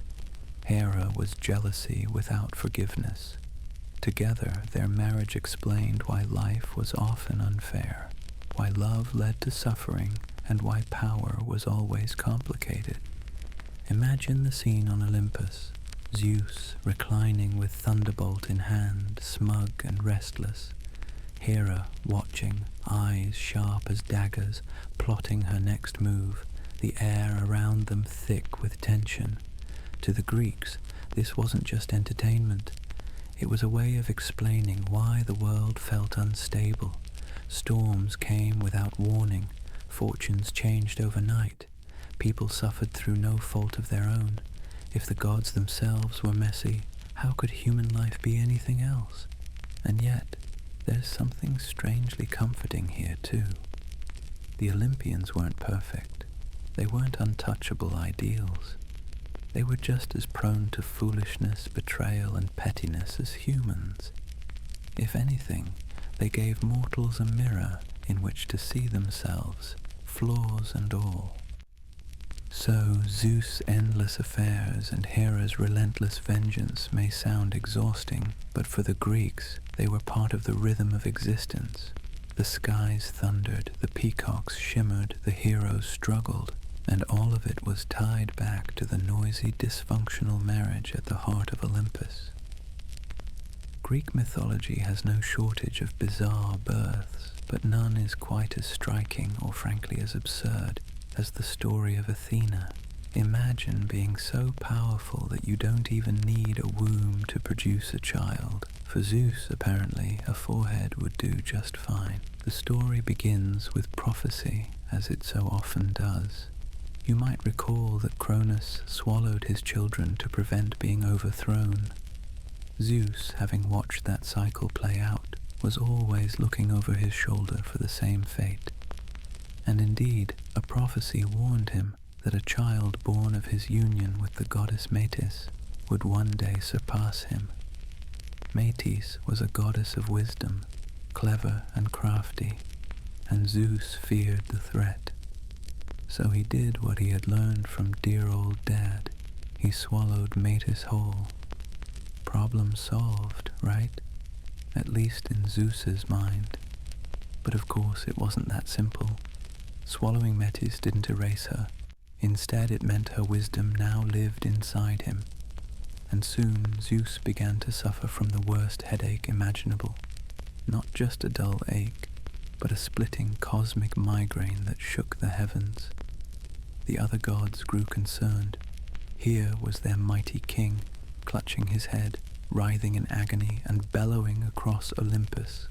Hera was jealousy without forgiveness. Together, their marriage explained why life was often unfair, why love led to suffering, and why power was always complicated. Imagine the scene on Olympus, Zeus reclining with thunderbolt in hand, smug and restless, Hera watching, eyes sharp as daggers, plotting her next move, the air around them thick with tension. To the Greeks, this wasn't just entertainment. It was a way of explaining why the world felt unstable. Storms came without warning, fortunes changed overnight, people suffered through no fault of their own. If the gods themselves were messy, how could human life be anything else? And yet, there's something strangely comforting here too. The Olympians weren't perfect. They weren't untouchable ideals. They were just as prone to foolishness, betrayal, and pettiness as humans. If anything, they gave mortals a mirror in which to see themselves, flaws and all. So Zeus' endless affairs and Hera's relentless vengeance may sound exhausting, but for the Greeks, they were part of the rhythm of existence. The skies thundered, the peacocks shimmered, the heroes struggled, and all of it was tied back to the noisy, dysfunctional marriage at the heart of Olympus. Greek mythology has no shortage of bizarre births, but none is quite as striking or frankly as absurd as the story of Athena. Imagine being so powerful that you don't even need a womb to produce a child. For Zeus, apparently, a forehead would do just fine. The story begins with prophecy, as it so often does. You might recall that Cronus swallowed his children to prevent being overthrown. Zeus, having watched that cycle play out, was always looking over his shoulder for the same fate. And indeed, a prophecy warned him that a child born of his union with the goddess Metis would one day surpass him. Metis was a goddess of wisdom, clever and crafty, and Zeus feared the threat. So he did what he had learned from dear old Dad. He swallowed Metis whole. Problem solved, right? At least in Zeus's mind. But of course it wasn't that simple. Swallowing Metis didn't erase her. Instead, it meant her wisdom now lived inside him. And soon Zeus began to suffer from the worst headache imaginable. Not just a dull ache, but a splitting cosmic migraine that shook the heavens. The other gods grew concerned. Here was their mighty king, clutching his head, writhing in agony and bellowing across Olympus.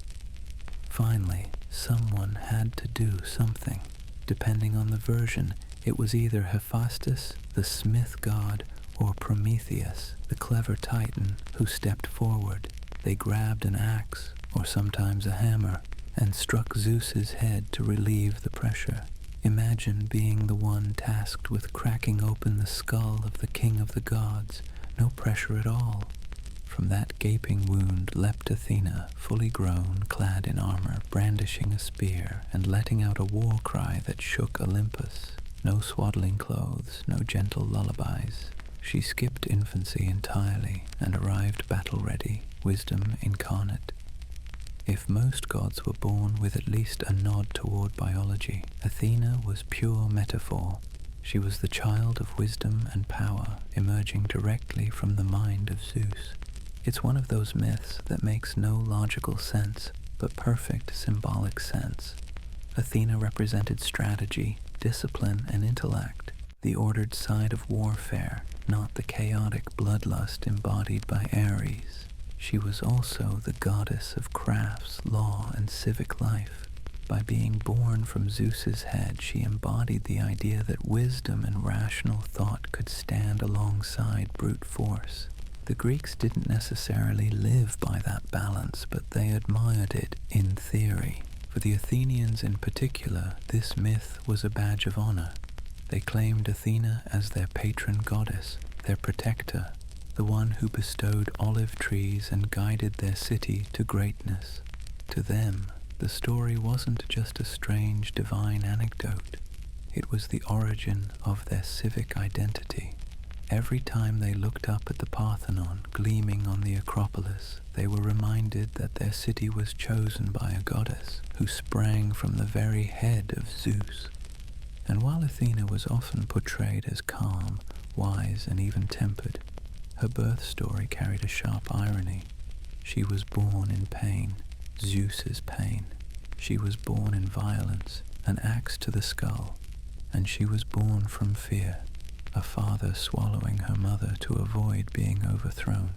Finally, someone had to do something. Depending on the version, it was either Hephaestus, the smith god, or Prometheus, the clever titan, who stepped forward. They grabbed an axe, or sometimes a hammer, and struck Zeus's head to relieve the pressure. Imagine being the one tasked with cracking open the skull of the king of the gods. No pressure at all. From that gaping wound leapt Athena, fully grown, clad in armor, brandishing a spear, and letting out a war cry that shook Olympus. No swaddling clothes, no gentle lullabies. She skipped infancy entirely and arrived battle-ready, wisdom incarnate. If most gods were born with at least a nod toward biology, Athena was pure metaphor. She was the child of wisdom and power, emerging directly from the mind of Zeus. It's one of those myths that makes no logical sense, but perfect symbolic sense. Athena represented strategy, discipline, and intellect, the ordered side of warfare, not the chaotic bloodlust embodied by Ares. She was also the goddess of crafts, law, and civic life. By being born from Zeus's head, she embodied the idea that wisdom and rational thought could stand alongside brute force. The Greeks didn't necessarily live by that balance, but they admired it in theory. For the Athenians in particular, this myth was a badge of honor. They claimed Athena as their patron goddess, their protector, the one who bestowed olive trees and guided their city to greatness. To them, the story wasn't just a strange divine anecdote. It was the origin of their civic identity. Every time they looked up at the Parthenon gleaming on the Acropolis, they were reminded that their city was chosen by a goddess who sprang from the very head of Zeus. And while Athena was often portrayed as calm, wise, and even-tempered, her birth story carried a sharp irony. She was born in pain, Zeus's pain. She was born in violence, an axe to the skull, and she was born from fear, a father swallowing her mother to avoid being overthrown.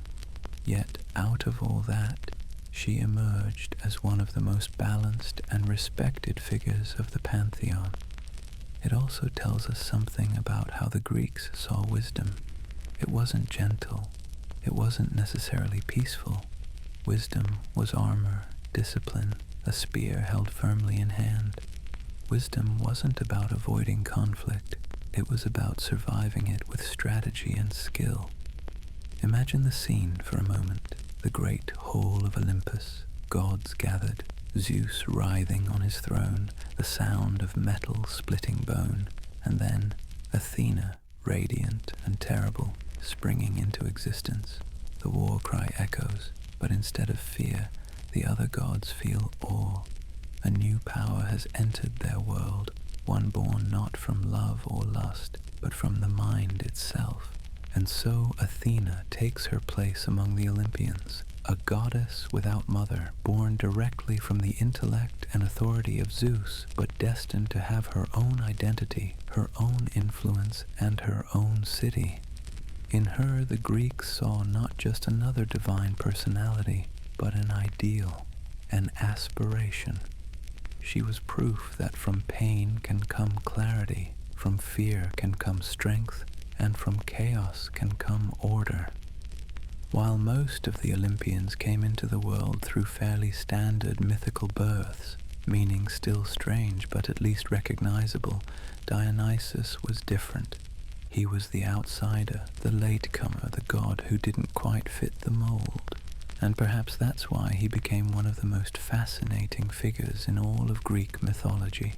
Yet out of all that, she emerged as one of the most balanced and respected figures of the pantheon. It also tells us something about how the Greeks saw wisdom. It wasn't gentle. It wasn't necessarily peaceful. Wisdom was armor, discipline, a spear held firmly in hand. Wisdom wasn't about avoiding conflict. It was about surviving it with strategy and skill. Imagine the scene for a moment. The great hall of Olympus, gods gathered, Zeus writhing on his throne, the sound of metal splitting bone, and then Athena, radiant and terrible, springing into existence. The war cry echoes, but instead of fear, the other gods feel awe. A new power has entered their world, one born not from love or lust, but from the mind itself. And so Athena takes her place among the Olympians, a goddess without mother, born directly from the intellect and authority of Zeus, but destined to have her own identity, her own influence, and her own city. In her, the Greeks saw not just another divine personality, but an ideal, an aspiration. She was proof that from pain can come clarity, from fear can come strength, and from chaos can come order. While most of the Olympians came into the world through fairly standard mythical births, meaning still strange but at least recognizable, Dionysus was different. He was the outsider, the latecomer, the god who didn't quite fit the mold. And perhaps that's why he became one of the most fascinating figures in all of Greek mythology.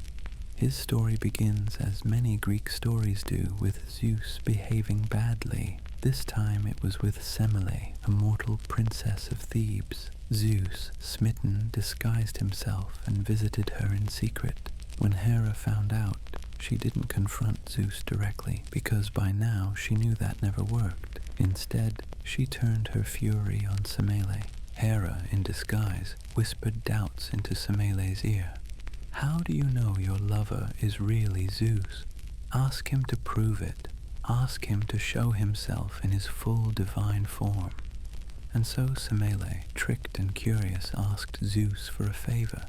His story begins, as many Greek stories do, with Zeus behaving badly. This time it was with Semele, a mortal princess of Thebes. Zeus, smitten, disguised himself and visited her in secret. When Hera found out, she didn't confront Zeus directly, because by now she knew that never worked. Instead, she turned her fury on Semele. Hera, in disguise, whispered doubts into Semele's ear. How do you know your lover is really Zeus? Ask him to prove it. Ask him to show himself in his full divine form. And so Semele, tricked and curious, asked Zeus for a favor.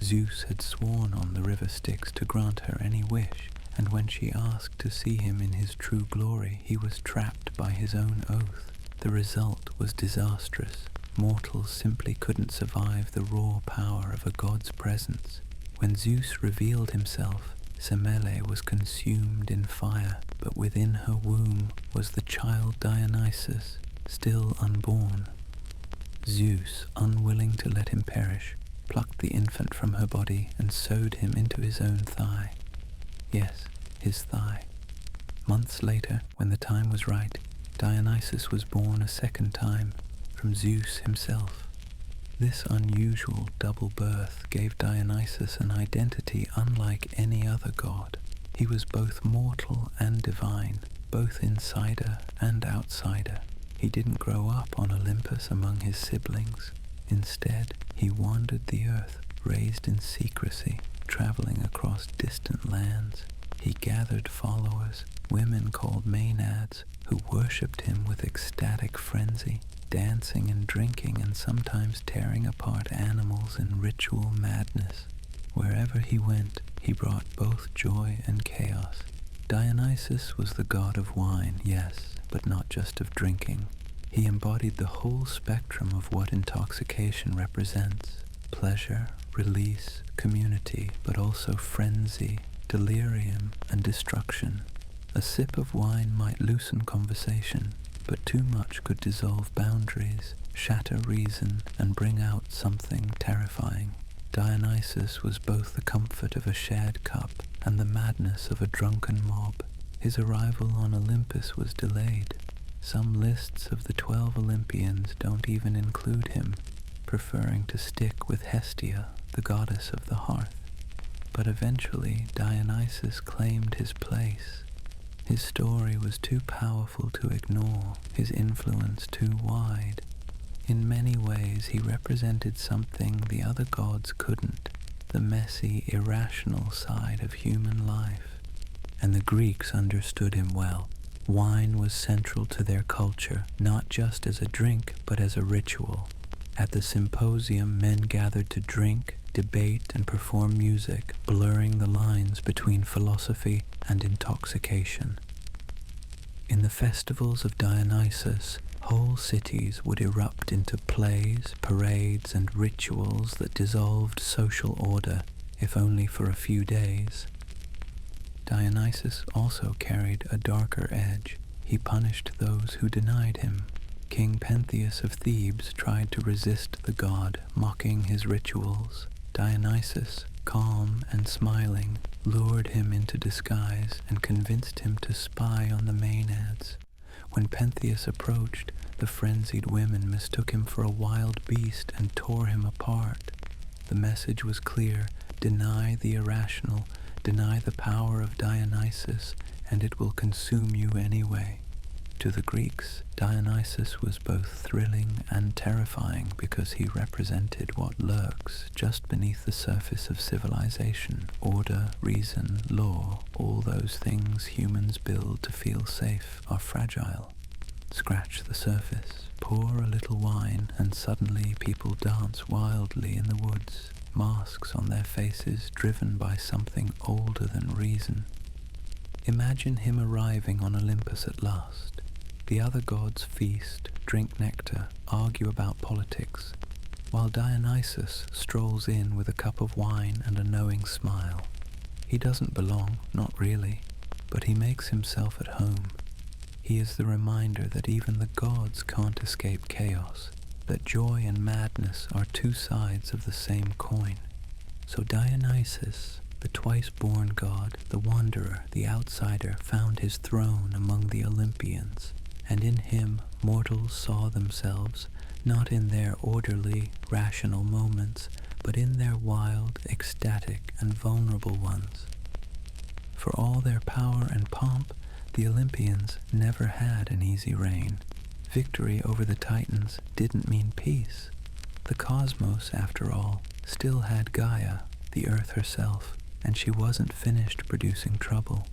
Zeus had sworn on the river Styx to grant her any wish, and when she asked to see him in his true glory, he was trapped by his own oath. The result was disastrous. Mortals simply couldn't survive the raw power of a god's presence. When Zeus revealed himself, Semele was consumed in fire, but within her womb was the child Dionysus, still unborn. Zeus, unwilling to let him perish, plucked the infant from her body and sewed him into his own thigh. Yes, his thigh. Months later, when the time was right, Dionysus was born a second time, from Zeus himself. This unusual double birth gave Dionysus an identity unlike any other god. He was both mortal and divine, both insider and outsider. He didn't grow up on Olympus among his siblings. Instead, he wandered the earth, raised in secrecy, traveling across distant lands. He gathered followers, women called Maenads, who worshipped him with ecstatic frenzy, dancing and drinking and sometimes tearing apart animals in ritual madness. Wherever he went, he brought both joy and chaos. Dionysus was the god of wine, yes, but not just of drinking. He embodied the whole spectrum of what intoxication represents: pleasure, release, community, but also frenzy, delirium, and destruction. A sip of wine might loosen conversation, but too much could dissolve boundaries, shatter reason, and bring out something terrifying. Dionysus was both the comfort of a shared cup and the madness of a drunken mob. His arrival on Olympus was delayed. Some lists of the 12 Olympians don't even include him, preferring to stick with Hestia, the goddess of the hearth. But eventually Dionysus claimed his place. His story was too powerful to ignore, his influence too wide. In many ways he represented something the other gods couldn't, the messy, irrational side of human life. And the Greeks understood him well. Wine was central to their culture, not just as a drink, but as a ritual. At the symposium, men gathered to drink, debate, and perform music, blurring the lines between philosophy and intoxication. In the festivals of Dionysus, whole cities would erupt into plays, parades, and rituals that dissolved social order, if only for a few days. Dionysus also carried a darker edge. He punished those who denied him. King Pentheus of Thebes tried to resist the god, mocking his rituals. Dionysus, calm and smiling, lured him into disguise and convinced him to spy on the Maenads. When Pentheus approached, the frenzied women mistook him for a wild beast and tore him apart. The message was clear: deny the irrational, deny the power of Dionysus, and it will consume you anyway. To the Greeks, Dionysus was both thrilling and terrifying because he represented what lurks just beneath the surface of civilization: order, reason, law. All those things humans build to feel safe are fragile. Scratch the surface, pour a little wine, and suddenly people dance wildly in the woods, masks on their faces, driven by something older than reason. Imagine him arriving on Olympus at last. The other gods feast, drink nectar, argue about politics, while Dionysus strolls in with a cup of wine and a knowing smile. He doesn't belong, not really, but he makes himself at home. He is the reminder that even the gods can't escape chaos, that joy and madness are two sides of the same coin. So Dionysus, the twice-born god, the wanderer, the outsider, found his throne among the Olympians, and in him mortals saw themselves, not in their orderly, rational moments, but in their wild, ecstatic, and vulnerable ones. For all their power and pomp, the Olympians never had an easy reign. Victory over the Titans didn't mean peace. The cosmos, after all, still had Gaia, the earth herself, and she wasn't finished producing trouble.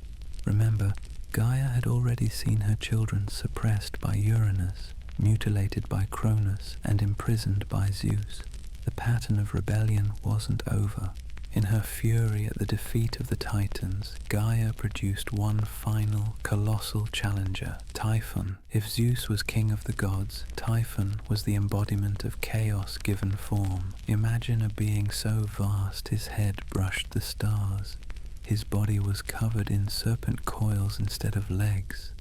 Remember, Gaia had already seen her children suppressed by Uranus, mutilated by Cronus, and imprisoned by Zeus. The pattern of rebellion wasn't over. In her fury at the defeat of the Titans, Gaia produced one final, colossal challenger, Typhon. If Zeus was king of the gods, Typhon was the embodiment of chaos given form. Imagine a being so vast his head brushed the stars. His body was covered in serpent coils instead of legs.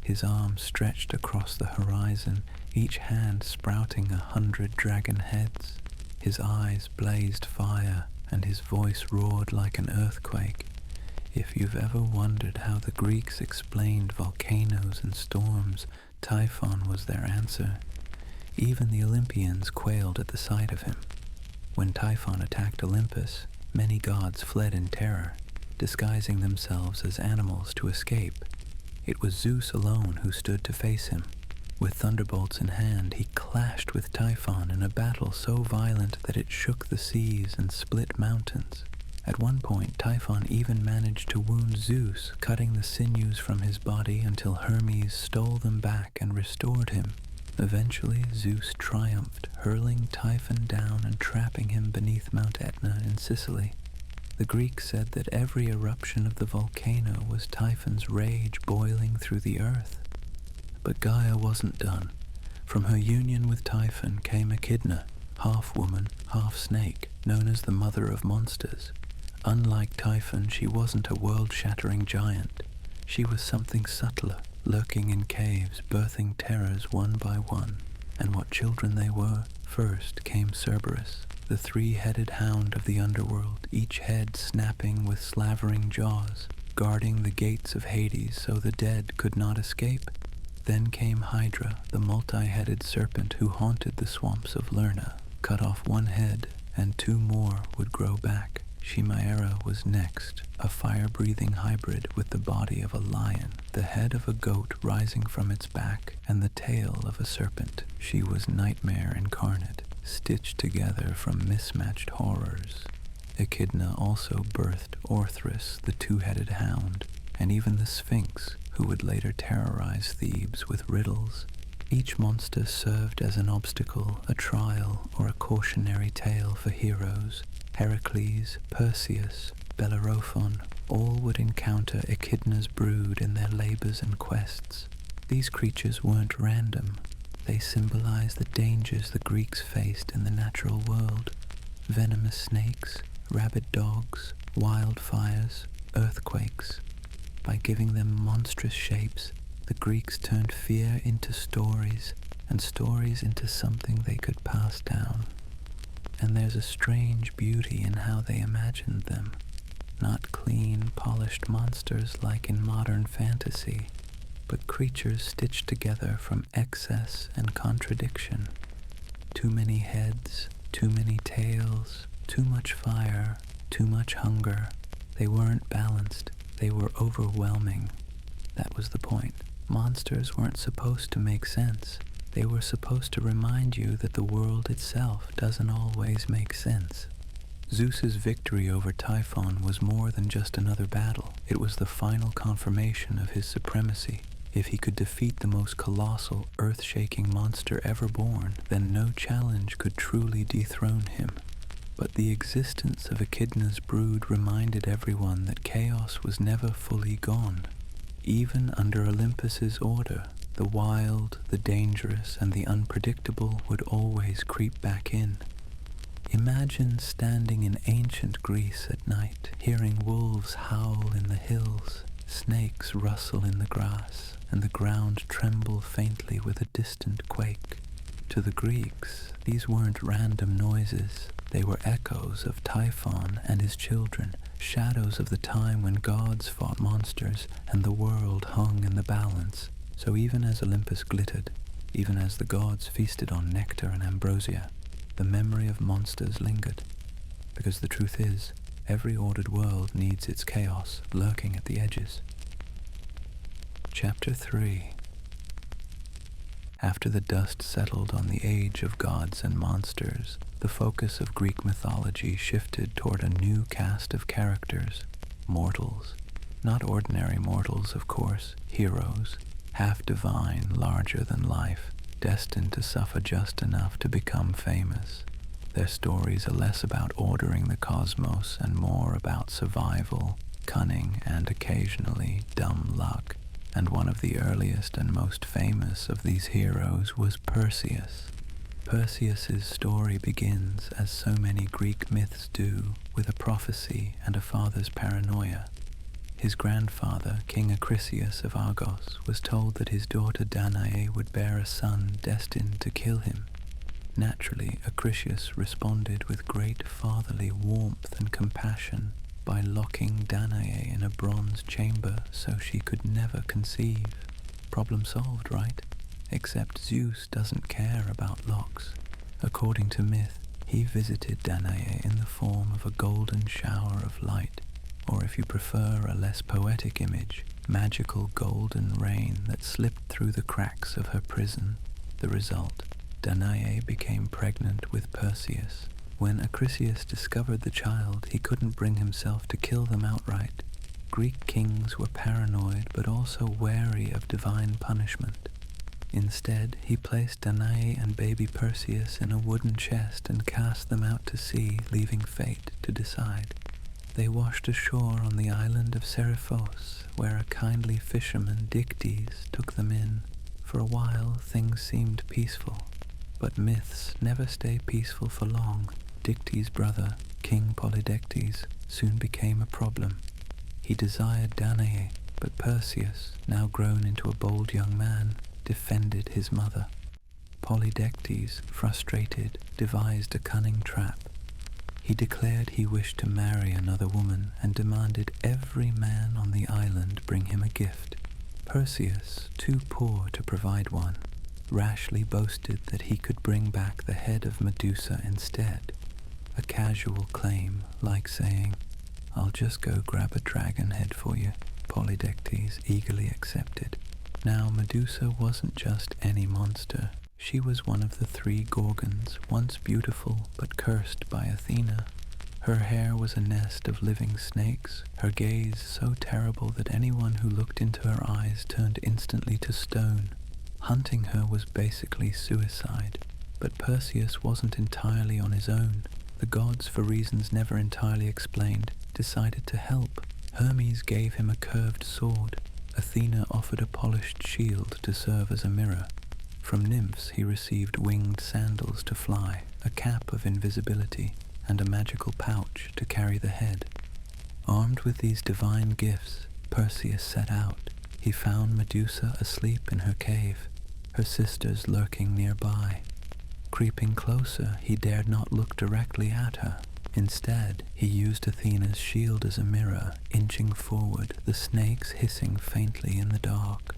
His arms stretched across the horizon, each hand sprouting 100 dragon heads. His eyes blazed fire, and his voice roared like an earthquake. If you've ever wondered how the Greeks explained volcanoes and storms, Typhon was their answer. Even the Olympians quailed at the sight of him. When Typhon attacked Olympus, many gods fled in terror, disguising themselves as animals to escape. It was Zeus alone who stood to face him. With thunderbolts in hand, he clashed with Typhon in a battle so violent that it shook the seas and split mountains. At one point, Typhon even managed to wound Zeus, cutting the sinews from his body until Hermes stole them back and restored him. Eventually, Zeus triumphed, hurling Typhon down and trapping him beneath Mount Etna in Sicily. The Greeks said that every eruption of the volcano was Typhon's rage boiling through the earth. But Gaia wasn't done. From her union with Typhon came Echidna, half woman, half snake, known as the mother of monsters. Unlike Typhon, she wasn't a world-shattering giant. She was something subtler, lurking in caves, birthing terrors one by one. And what children they were! First came Cerberus, the three-headed hound of the underworld, each head snapping with slavering jaws. guarding the gates of Hades so the dead could not escape. Then came Hydra, the multi-headed serpent who haunted the swamps of Lerna, cut off one head, and 2 more would grow back. Chimera was next, a fire-breathing hybrid with the body of a lion, the head of a goat rising from its back, and the tail of a serpent. She was nightmare incarnate, stitched together from mismatched horrors. Echidna also birthed Orthrus, the 2-headed hound, and even the Sphinx, who would later terrorize Thebes with riddles. Each monster served as an obstacle, a trial, or a cautionary tale for heroes. Heracles, Perseus, Bellerophon, all would encounter Echidna's brood in their labors and quests. These creatures weren't random. They symbolized the dangers the Greeks faced in the natural world. Venomous snakes, rabid dogs, wildfires, earthquakes. By giving them monstrous shapes, the Greeks turned fear into stories, and stories into something they could pass down. And there's a strange beauty in how they imagined them. Not clean, polished monsters like in modern fantasy, but creatures stitched together from excess and contradiction. Too many heads, too many tails, too much fire, too much hunger. They weren't balanced, they were overwhelming. That was the point. Monsters weren't supposed to make sense. They were supposed to remind you that the world itself doesn't always make sense. Zeus's victory over Typhon was more than just another battle. It was the final confirmation of his supremacy. If he could defeat the most colossal, earth-shaking monster ever born, then no challenge could truly dethrone him. But the existence of Echidna's brood reminded everyone that chaos was never fully gone. Even under Olympus's order, the wild, the dangerous, and the unpredictable would always creep back in. Imagine standing in ancient Greece at night, hearing wolves howl in the hills, snakes rustle in the grass, and the ground tremble faintly with a distant quake. To the Greeks, these weren't random noises. They were echoes of Typhon and his children, shadows of the time when gods fought monsters and the world hung in the balance. So even as Olympus glittered, even as the gods feasted on nectar and ambrosia, the memory of monsters lingered. Because the truth is, every ordered world needs its chaos lurking at the edges. Chapter 3. After the dust settled on the age of gods and monsters, the focus of Greek mythology shifted toward a new cast of characters, mortals. Not ordinary mortals, of course, heroes, half divine, larger than life, destined to suffer just enough to become famous. Their stories are less about ordering the cosmos and more about survival, cunning, and occasionally dumb luck. And one of the earliest and most famous of these heroes was Perseus. Perseus's story begins, as so many Greek myths do, with a prophecy and a father's paranoia. His grandfather, King Acrisius of Argos, was told that his daughter Danae would bear a son destined to kill him. Naturally, Acrisius responded with great fatherly warmth and compassion by locking Danae in a bronze chamber so she could never conceive. Problem solved, right? Except Zeus doesn't care about locks. According to myth, he visited Danae in the form of a golden shower of light, or if you prefer a less poetic image, magical golden rain that slipped through the cracks of her prison. The result, Danae became pregnant with Perseus. When Acrisius discovered the child, he couldn't bring himself to kill them outright. Greek kings were paranoid but also wary of divine punishment. Instead, he placed Danae and baby Perseus in a wooden chest and cast them out to sea, leaving fate to decide. They washed ashore on the island of Cerberus, where a kindly fisherman, Dictys, took them in. For a while, things seemed peaceful. But myths never stay peaceful for long. Dictys' brother, King Polydectes, soon became a problem. He desired Danae, but Perseus, now grown into a bold young man, defended his mother. Polydectes, frustrated, devised a cunning trap. He declared he wished to marry another woman and demanded every man on the island bring him a gift. Perseus, too poor to provide one, rashly boasted that he could bring back the head of Medusa instead, a casual claim like saying, "I'll just go grab a dragon head for you." Polydectes eagerly accepted. Now Medusa wasn't just any monster. She was one of the 3 Gorgons, once beautiful but cursed by Athena. Her hair was a nest of living snakes, her gaze so terrible that anyone who looked into her eyes turned instantly to stone. Hunting her was basically suicide. But Perseus wasn't entirely on his own. The gods, for reasons never entirely explained, decided to help. Hermes gave him a curved sword. Athena offered a polished shield to serve as a mirror. From nymphs he received winged sandals to fly, a cap of invisibility, and a magical pouch to carry the head. Armed with these divine gifts, Perseus set out. He found Medusa asleep in her cave, her sisters lurking nearby. Creeping closer, he dared not look directly at her. Instead, he used Athena's shield as a mirror, inching forward, the snakes hissing faintly in the dark.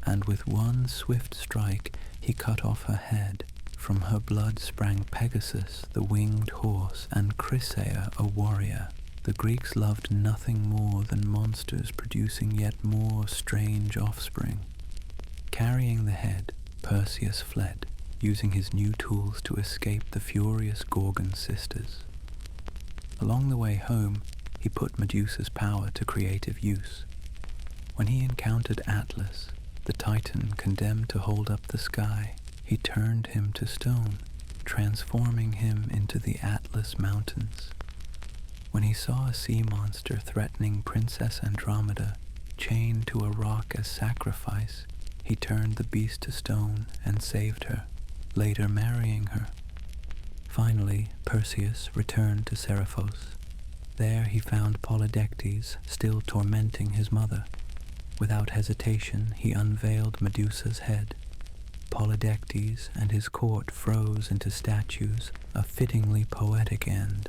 And with one swift strike, he cut off her head. From her blood sprang Pegasus, the winged horse, and Chrysaor, a warrior. The Greeks loved nothing more than monsters producing yet more strange offspring. Carrying the head, Perseus fled, using his new tools to escape the furious Gorgon sisters. Along the way home, he put Medusa's power to creative use. When he encountered Atlas, the Titan condemned to hold up the sky, he turned him to stone, transforming him into the Atlas Mountains. When he saw a sea monster threatening Princess Andromeda, chained to a rock as sacrifice, he turned the beast to stone and saved her, later marrying her. Finally, Perseus returned to Seriphos. There he found Polydectes still tormenting his mother. Without hesitation, he unveiled Medusa's head. Polydectes and his court froze into statues, a fittingly poetic end.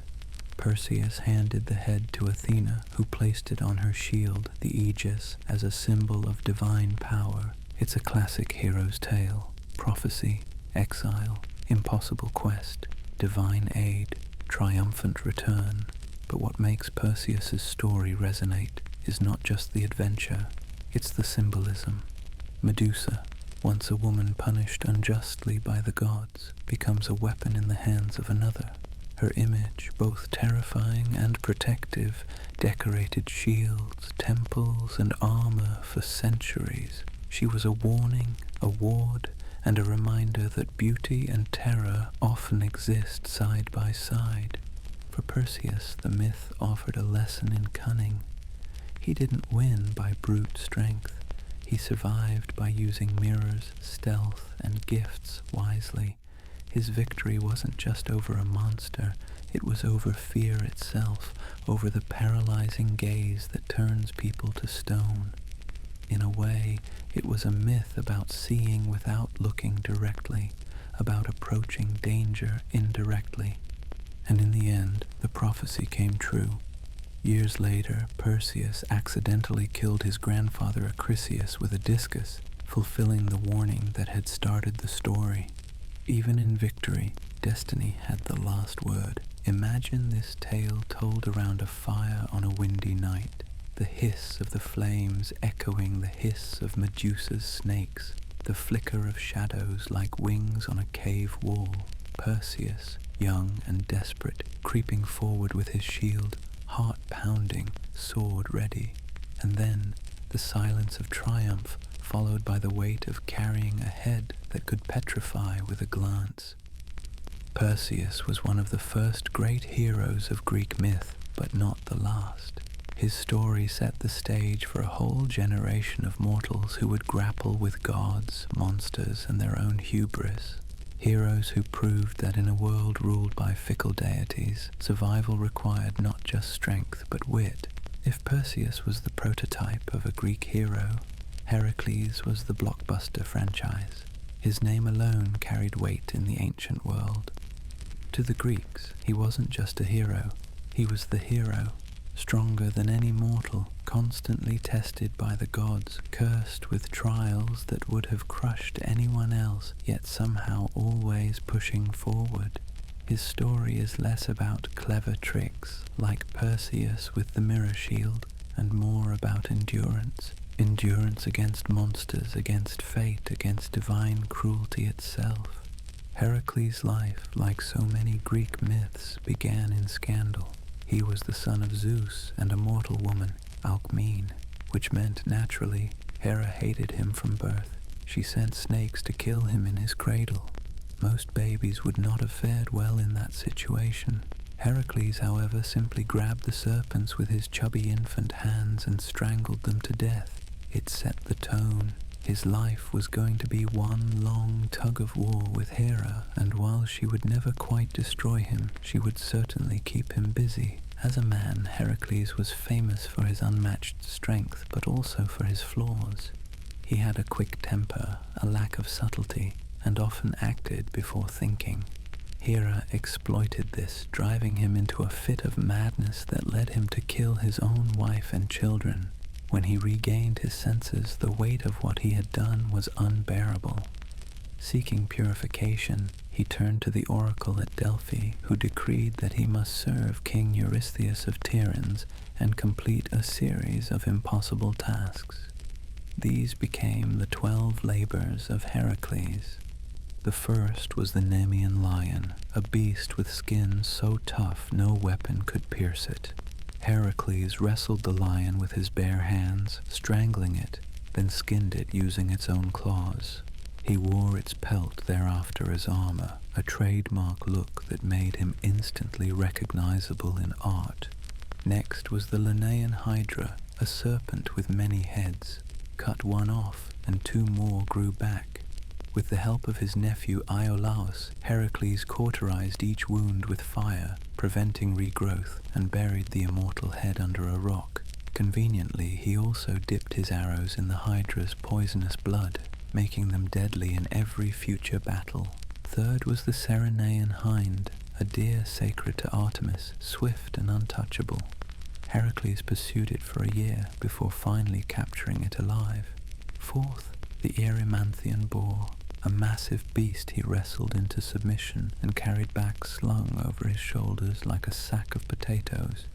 Perseus handed the head to Athena, who placed it on her shield, the Aegis, as a symbol of divine power. It's a classic hero's tale: prophecy, exile, impossible quest, divine aid, triumphant return. But what makes Perseus's story resonate is not just the adventure, it's the symbolism. Medusa, once a woman punished unjustly by the gods, becomes a weapon in the hands of another. Her image, both terrifying and protective, decorated shields, temples, and armor for centuries. She was a warning, a ward, and a reminder that beauty and terror often exist side by side. For Perseus, the myth offered a lesson in cunning. He didn't win by brute strength. He survived by using mirrors, stealth, and gifts wisely. His victory wasn't just over a monster, it was over fear itself, over the paralyzing gaze that turns people to stone. In a way, it was a myth about seeing without looking directly, about approaching danger indirectly. And in the end, the prophecy came true. Years later, Perseus accidentally killed his grandfather Acrisius with a discus, fulfilling the warning that had started the story. Even in victory, destiny had the last word. Imagine this tale told around a fire on a windy night, the hiss of the flames echoing the hiss of Medusa's snakes, the flicker of shadows like wings on a cave wall. Perseus, young and desperate, creeping forward with his shield, heart pounding, sword ready. And then the silence of triumph, followed by the weight of carrying a head that could petrify with a glance. Perseus was one of the first great heroes of Greek myth, but not the last. His story set the stage for a whole generation of mortals who would grapple with gods, monsters, and their own hubris. Heroes who proved that in a world ruled by fickle deities, survival required not just strength but wit. If Perseus was the prototype of a Greek hero, Heracles was the blockbuster franchise. His name alone carried weight in the ancient world. To the Greeks, he wasn't just a hero, he was the hero, stronger than any mortal, constantly tested by the gods, cursed with trials that would have crushed anyone else, yet somehow always pushing forward. His story is less about clever tricks, like Perseus with the mirror shield, and more about endurance. Endurance against monsters, against fate, against divine cruelty itself. Heracles' life, like so many Greek myths, began in scandal. He was the son of Zeus and a mortal woman, Alcmene, which meant, naturally, Hera hated him from birth. She sent snakes to kill him in his cradle. Most babies would not have fared well in that situation. Heracles, however, simply grabbed the serpents with his chubby infant hands and strangled them to death. It set the tone. His life was going to be one long tug-of-war with Hera, and while she would never quite destroy him, she would certainly keep him busy. As a man, Heracles was famous for his unmatched strength, but also for his flaws. He had a quick temper, a lack of subtlety, and often acted before thinking. Hera exploited this, driving him into a fit of madness that led him to kill his own wife and children. When he regained his senses, the weight of what he had done was unbearable. Seeking purification, he turned to the oracle at Delphi, who decreed that he must serve King Eurystheus of Tiryns and complete a series of impossible tasks. These became the 12 labors of Heracles. The first was the Nemean lion, a beast with skin so tough no weapon could pierce it. Heracles wrestled the lion with his bare hands, strangling it, then skinned it using its own claws. He wore its pelt thereafter as armor, a trademark look that made him instantly recognizable in art. Next was the Linnaean Hydra, a serpent with many heads. Cut one off, and 2 more grew back. With the help of his nephew Iolaus, Heracles cauterized each wound with fire, preventing regrowth, and buried the immortal head under a rock. Conveniently, he also dipped his arrows in the Hydra's poisonous blood, making them deadly in every future battle. Third was the Cernaean hind, a deer sacred to Artemis, swift and untouchable. Heracles pursued it for a year before finally capturing it alive. Fourth, the Erymanthian boar, a massive beast he wrestled into submission and carried back slung over his shoulders like a sack of potatoes.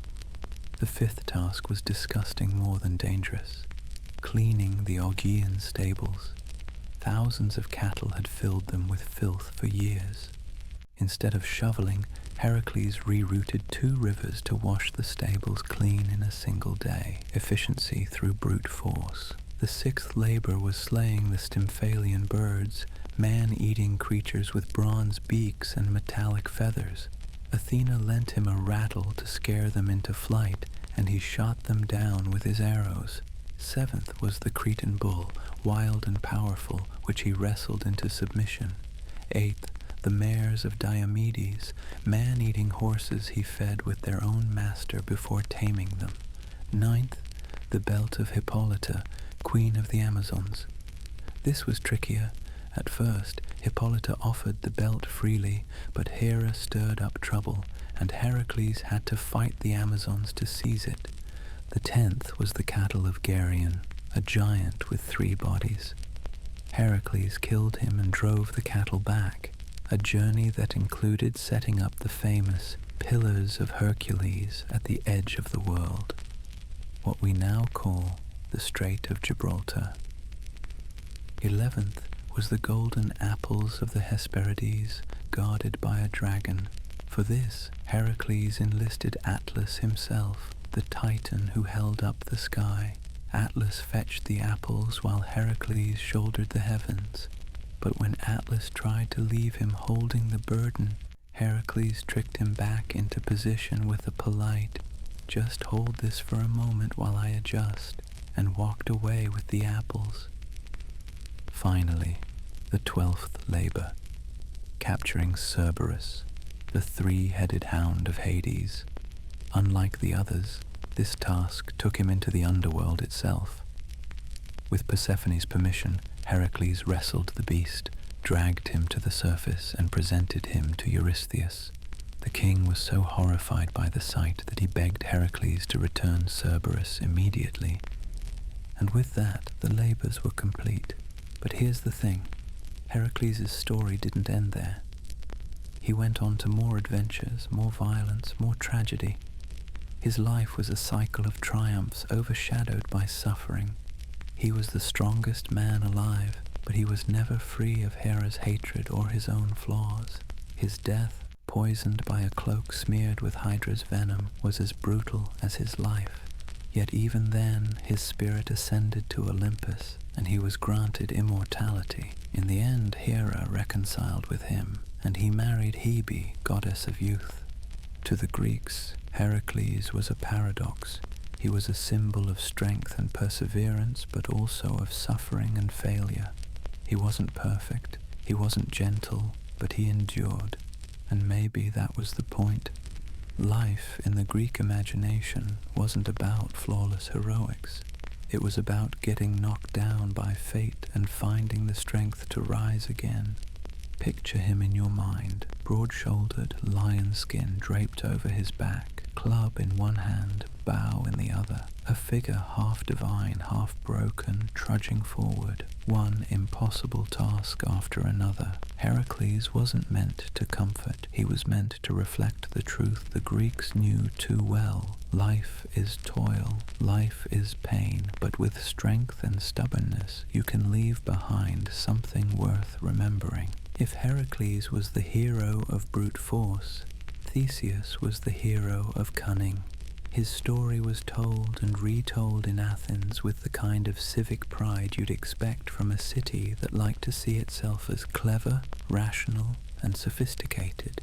The fifth task was disgusting more than dangerous, cleaning the Augean stables. Thousands of cattle had filled them with filth for years. Instead of shoveling, Heracles rerouted 2 rivers to wash the stables clean in a single day, efficiency through brute force. The 6th labor was slaying the Stymphalian birds, man-eating creatures with bronze beaks and metallic feathers. Athena lent him a rattle to scare them into flight, and he shot them down with his arrows. 7th was the Cretan bull, wild and powerful, which he wrestled into submission. 8th, the mares of Diomedes, man-eating horses he fed with their own master before taming them. 9th, the belt of Hippolyta, queen of the Amazons. This was trickier. At first, Hippolyta offered the belt freely, but Hera stirred up trouble, and Heracles had to fight the Amazons to seize it. The 10th was the cattle of Geryon, a giant with 3 bodies. Heracles killed him and drove the cattle back, a journey that included setting up the famous Pillars of Hercules at the edge of the world, what we now call the Strait of Gibraltar. 11th was the golden apples of the Hesperides, guarded by a dragon. For this, Heracles enlisted Atlas himself, the Titan who held up the sky. Atlas fetched the apples while Heracles shouldered the heavens. But when Atlas tried to leave him holding the burden, Heracles tricked him back into position with a polite, "Just hold this for a moment while I adjust," and walked away with the apples. Finally, the 12th labor, capturing Cerberus, the 3-headed hound of Hades. Unlike the others, this task took him into the underworld itself. With Persephone's permission, Heracles wrestled the beast, dragged him to the surface, and presented him to Eurystheus. The king was so horrified by the sight that he begged Heracles to return Cerberus immediately, and with that the labours were complete. But here's the thing, Heracles' story didn't end there. He went on to more adventures, more violence, more tragedy. His life was a cycle of triumphs overshadowed by suffering. He was the strongest man alive, but he was never free of Hera's hatred or his own flaws. His death, poisoned by a cloak smeared with Hydra's venom, was as brutal as his life. Yet even then, his spirit ascended to Olympus, and he was granted immortality. In the end, Hera reconciled with him, and he married Hebe, goddess of youth. To the Greeks, Heracles was a paradox. He was a symbol of strength and perseverance, but also of suffering and failure. He wasn't perfect, he wasn't gentle, but he endured. And maybe that was the point. Life in the Greek imagination wasn't about flawless heroics. It was about getting knocked down by fate and finding the strength to rise again. Picture him in your mind, broad-shouldered, lion skin draped over his back, club in one hand, bow in the other, a figure half divine, half broken, trudging forward, one impossible task after another. Heracles wasn't meant to comfort, he was meant to reflect the truth the Greeks knew too well. Life is toil, life is pain, but with strength and stubbornness you can leave behind something worth remembering. If Heracles was the hero of brute force, Theseus was the hero of cunning. His story was told and retold in Athens with the kind of civic pride you'd expect from a city that liked to see itself as clever, rational, and sophisticated.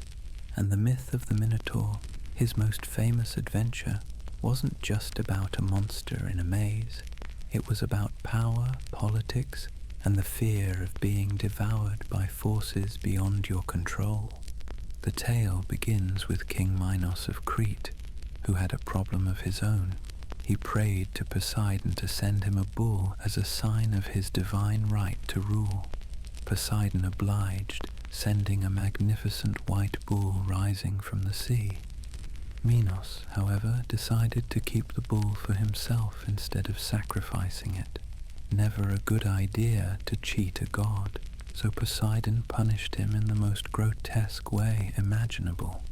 And the myth of the Minotaur, his most famous adventure, wasn't just about a monster in a maze. It was about power, politics, and the fear of being devoured by forces beyond your control. The tale begins with King Minos of Crete, who had a problem of his own. He prayed to Poseidon to send him a bull as a sign of his divine right to rule. Poseidon obliged, sending a magnificent white bull rising from the sea. Minos, however, decided to keep the bull for himself instead of sacrificing it. Never a good idea to cheat a god, so Poseidon punished him in the most grotesque way imaginable.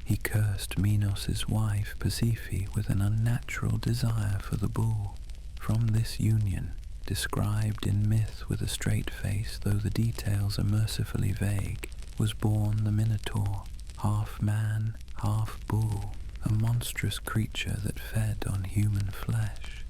He cursed Minos' wife Persephone with an unnatural desire for the bull. From this union, described in myth with a straight face though the details are mercifully vague, was born the Minotaur, half man, half bull, a monstrous creature that fed on human flesh.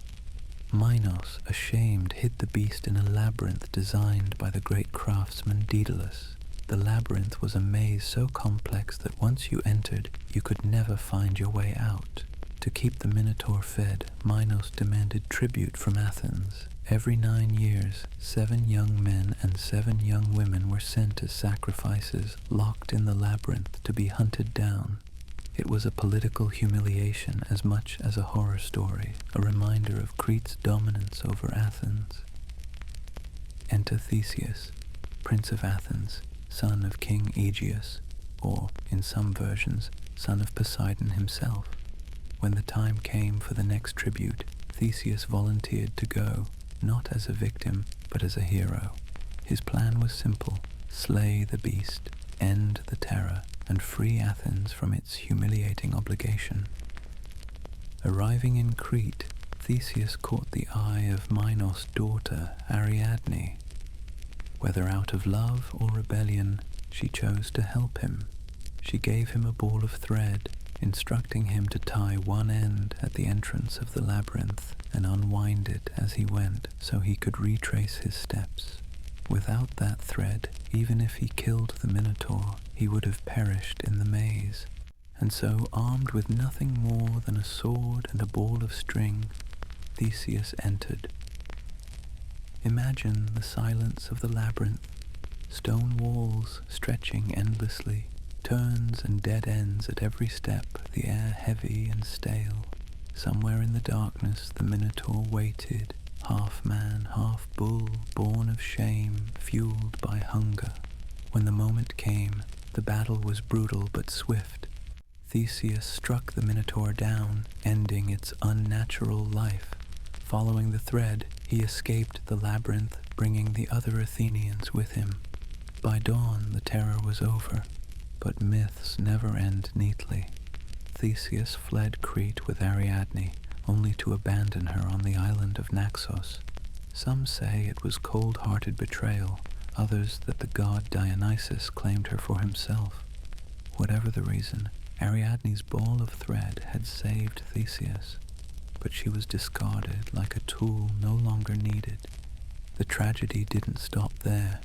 Minos, ashamed, hid the beast in a labyrinth designed by the great craftsman Daedalus. The labyrinth was a maze so complex that once you entered, you could never find your way out. To keep the Minotaur fed, Minos demanded tribute from Athens. Every 9 years, 7 young men and 7 young women were sent as sacrifices, locked in the labyrinth to be hunted down. It was a political humiliation as much as a horror story, a reminder of Crete's dominance over Athens. Enter Theseus, Prince of Athens, son of King Aegeus, or, in some versions, son of Poseidon himself. When the time came for the next tribute, Theseus volunteered to go, not as a victim, but as a hero. His plan was simple: slay the beast, end the terror, and free Athens from its humiliating obligation. Arriving in Crete, Theseus caught the eye of Minos' daughter, Ariadne. Whether out of love or rebellion, she chose to help him. She gave him a ball of thread, instructing him to tie one end at the entrance of the labyrinth and unwind it as he went so he could retrace his steps. Without that thread, even if he killed the Minotaur, he would have perished in the maze. And so, armed with nothing more than a sword and a ball of string, Theseus entered. Imagine the silence of the labyrinth, stone walls stretching endlessly, turns and dead ends at every step, the air heavy and stale. Somewhere in the darkness the Minotaur waited, half man, half bull, born of shame, fueled by hunger. When the moment came, the battle was brutal but swift. Theseus struck the Minotaur down, ending its unnatural life. Following the thread, he escaped the labyrinth, bringing the other Athenians with him. By dawn, the terror was over, but myths never end neatly. Theseus fled Crete with Ariadne, only to abandon her on the island of Naxos. Some say it was cold-hearted betrayal, others that the god Dionysus claimed her for himself. Whatever the reason, Ariadne's ball of thread had saved Theseus, but she was discarded like a tool no longer needed. The tragedy didn't stop there.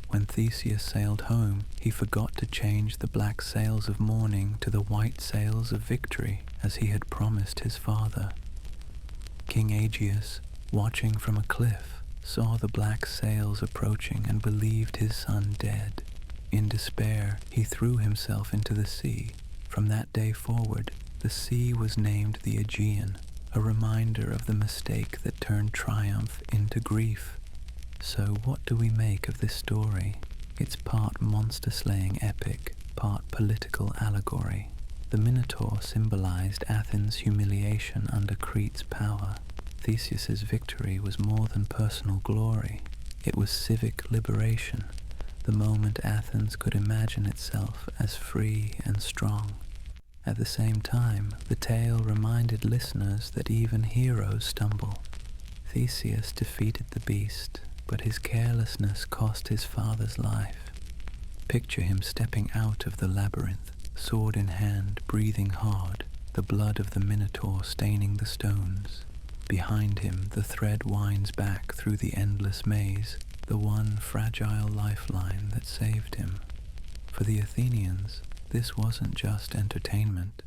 When Theseus sailed home, he forgot to change the black sails of mourning to the white sails of victory, as he had promised his father. King Aegeus, watching from a cliff, saw the black sails approaching and believed his son dead. In despair, he threw himself into the sea. From that day forward, the sea was named the Aegean, a reminder of the mistake that turned triumph into grief. So what do we make of this story? It's part monster-slaying epic, part political allegory. The Minotaur symbolized Athens' humiliation under Crete's power. Theseus's victory was more than personal glory. It was civic liberation, the moment Athens could imagine itself as free and strong. At the same time, the tale reminded listeners that even heroes stumble. Theseus defeated the beast, but his carelessness cost his father's life. Picture him stepping out of the labyrinth, sword in hand, breathing hard, the blood of the Minotaur staining the stones. Behind him, the thread winds back through the endless maze, the one fragile lifeline that saved him. For the Athenians, this wasn't just entertainment.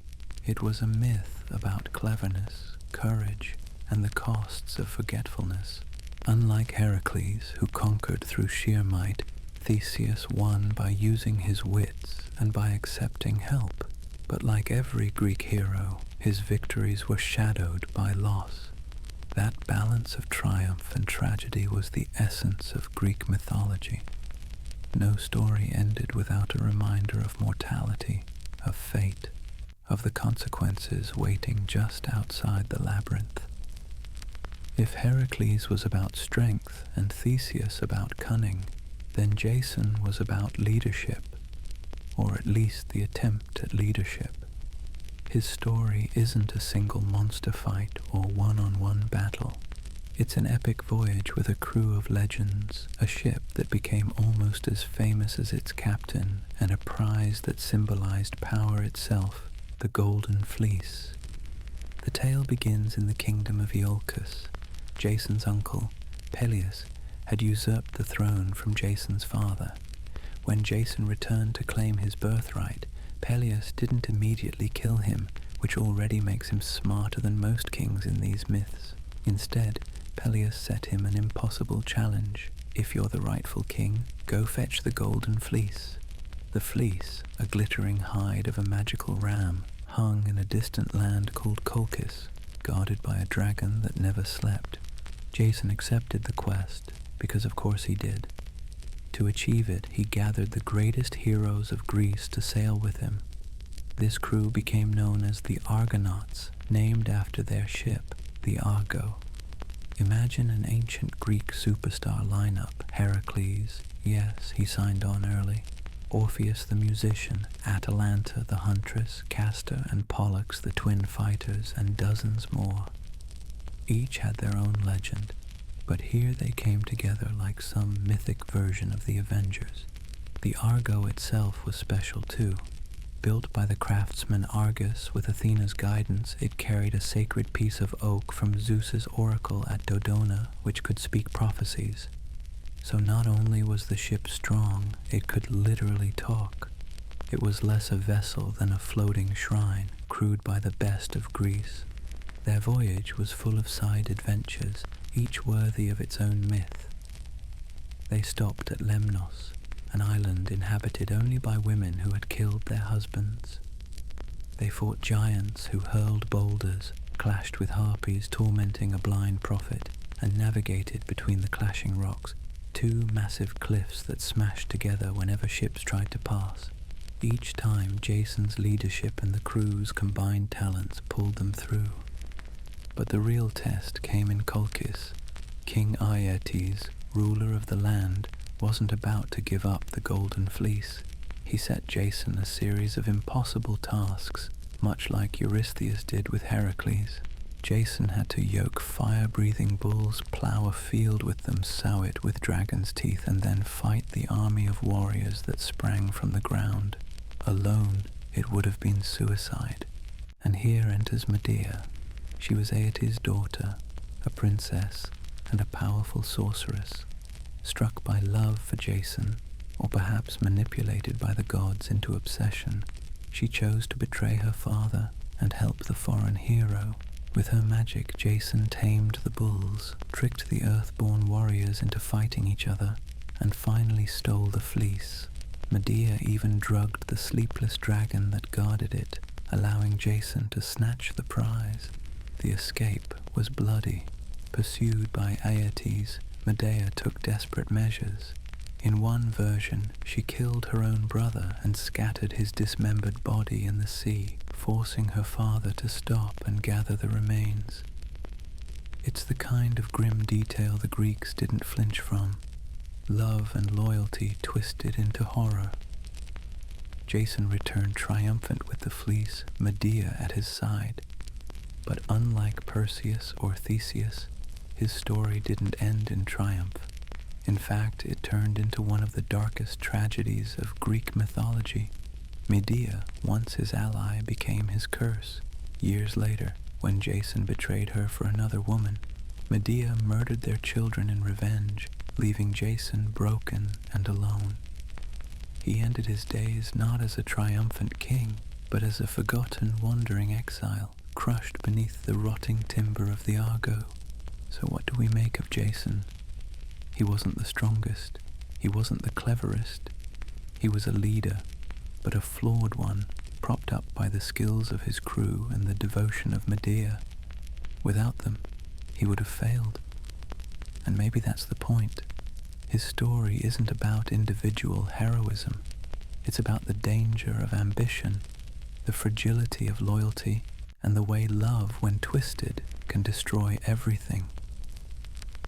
It was a myth about cleverness, courage, and the costs of forgetfulness. Unlike Heracles, who conquered through sheer might, Theseus won by using his wits and by accepting help. But like every Greek hero, his victories were shadowed by loss. That balance of triumph and tragedy was the essence of Greek mythology. No story ended without a reminder of mortality, of fate, of the consequences waiting just outside the labyrinth. If Heracles was about strength and Theseus about cunning, then Jason was about leadership, or at least the attempt at leadership. His story isn't a single monster fight or one-on-one battle. It's an epic voyage with a crew of legends, a ship that became almost as famous as its captain, and a prize that symbolized power itself, the Golden Fleece. The tale begins in the kingdom of Iolcus. Jason's uncle, Peleus, had usurped the throne from Jason's father. When Jason returned to claim his birthright, Peleus didn't immediately kill him, which already makes him smarter than most kings in these myths. Instead, Peleus set him an impossible challenge. If you're the rightful king, go fetch the Golden Fleece. The fleece, a glittering hide of a magical ram, hung in a distant land called Colchis, guarded by a dragon that never slept. Jason accepted the quest, because of course he did. To achieve it, he gathered the greatest heroes of Greece to sail with him. This crew became known as the Argonauts, named after their ship, the Argo. Imagine an ancient Greek superstar lineup: Heracles, yes, he signed on early, Orpheus the musician, Atalanta the huntress, Castor and Pollux the twin fighters, and dozens more. Each had their own legend, but here they came together like some mythic version of the Avengers. The Argo itself was special too. Built by the craftsman Argus with Athena's guidance, it carried a sacred piece of oak from Zeus's oracle at Dodona, which could speak prophecies. So not only was the ship strong, it could literally talk. It was less a vessel than a floating shrine, crewed by the best of Greece. Their voyage was full of side adventures, each worthy of its own myth. They stopped at Lemnos, an island inhabited only by women who had killed their husbands. They fought giants who hurled boulders, clashed with harpies tormenting a blind prophet, and navigated between the clashing rocks, two massive cliffs that smashed together whenever ships tried to pass. Each time Jason's leadership and the crew's combined talents pulled them through. But the real test came in Colchis. King Aeetes, ruler of the land, wasn't about to give up the golden fleece. He set Jason a series of impossible tasks, much like Eurystheus did with Heracles. Jason had to yoke fire-breathing bulls, plow a field with them, sow it with dragon's teeth, and then fight the army of warriors that sprang from the ground. Alone, it would have been suicide. And here enters Medea. She was Aeetes' daughter, a princess, and a powerful sorceress. Struck by love for Jason, or perhaps manipulated by the gods into obsession, she chose to betray her father and help the foreign hero. With her magic, Jason tamed the bulls, tricked the earthborn warriors into fighting each other, and finally stole the fleece. Medea even drugged the sleepless dragon that guarded it, allowing Jason to snatch the prize. The escape was bloody. Pursued by Aeetes, Medea took desperate measures. In one version, she killed her own brother and scattered his dismembered body in the sea, forcing her father to stop and gather the remains. It's the kind of grim detail the Greeks didn't flinch from. Love and loyalty twisted into horror. Jason returned triumphant with the fleece, Medea at his side. But unlike Perseus or Theseus, his story didn't end in triumph. In fact, it turned into one of the darkest tragedies of Greek mythology. Medea, once his ally, became his curse. Years later, when Jason betrayed her for another woman, Medea murdered their children in revenge, leaving Jason broken and alone. He ended his days not as a triumphant king, but as a forgotten, wandering exile, crushed beneath the rotting timber of the Argo. So what do we make of Jason? He wasn't the strongest. He wasn't the cleverest. He was a leader, but a flawed one, propped up by the skills of his crew and the devotion of Medea. Without them, he would have failed. And maybe that's the point. His story isn't about individual heroism. It's about the danger of ambition, the fragility of loyalty, and the way love, when twisted, can destroy everything.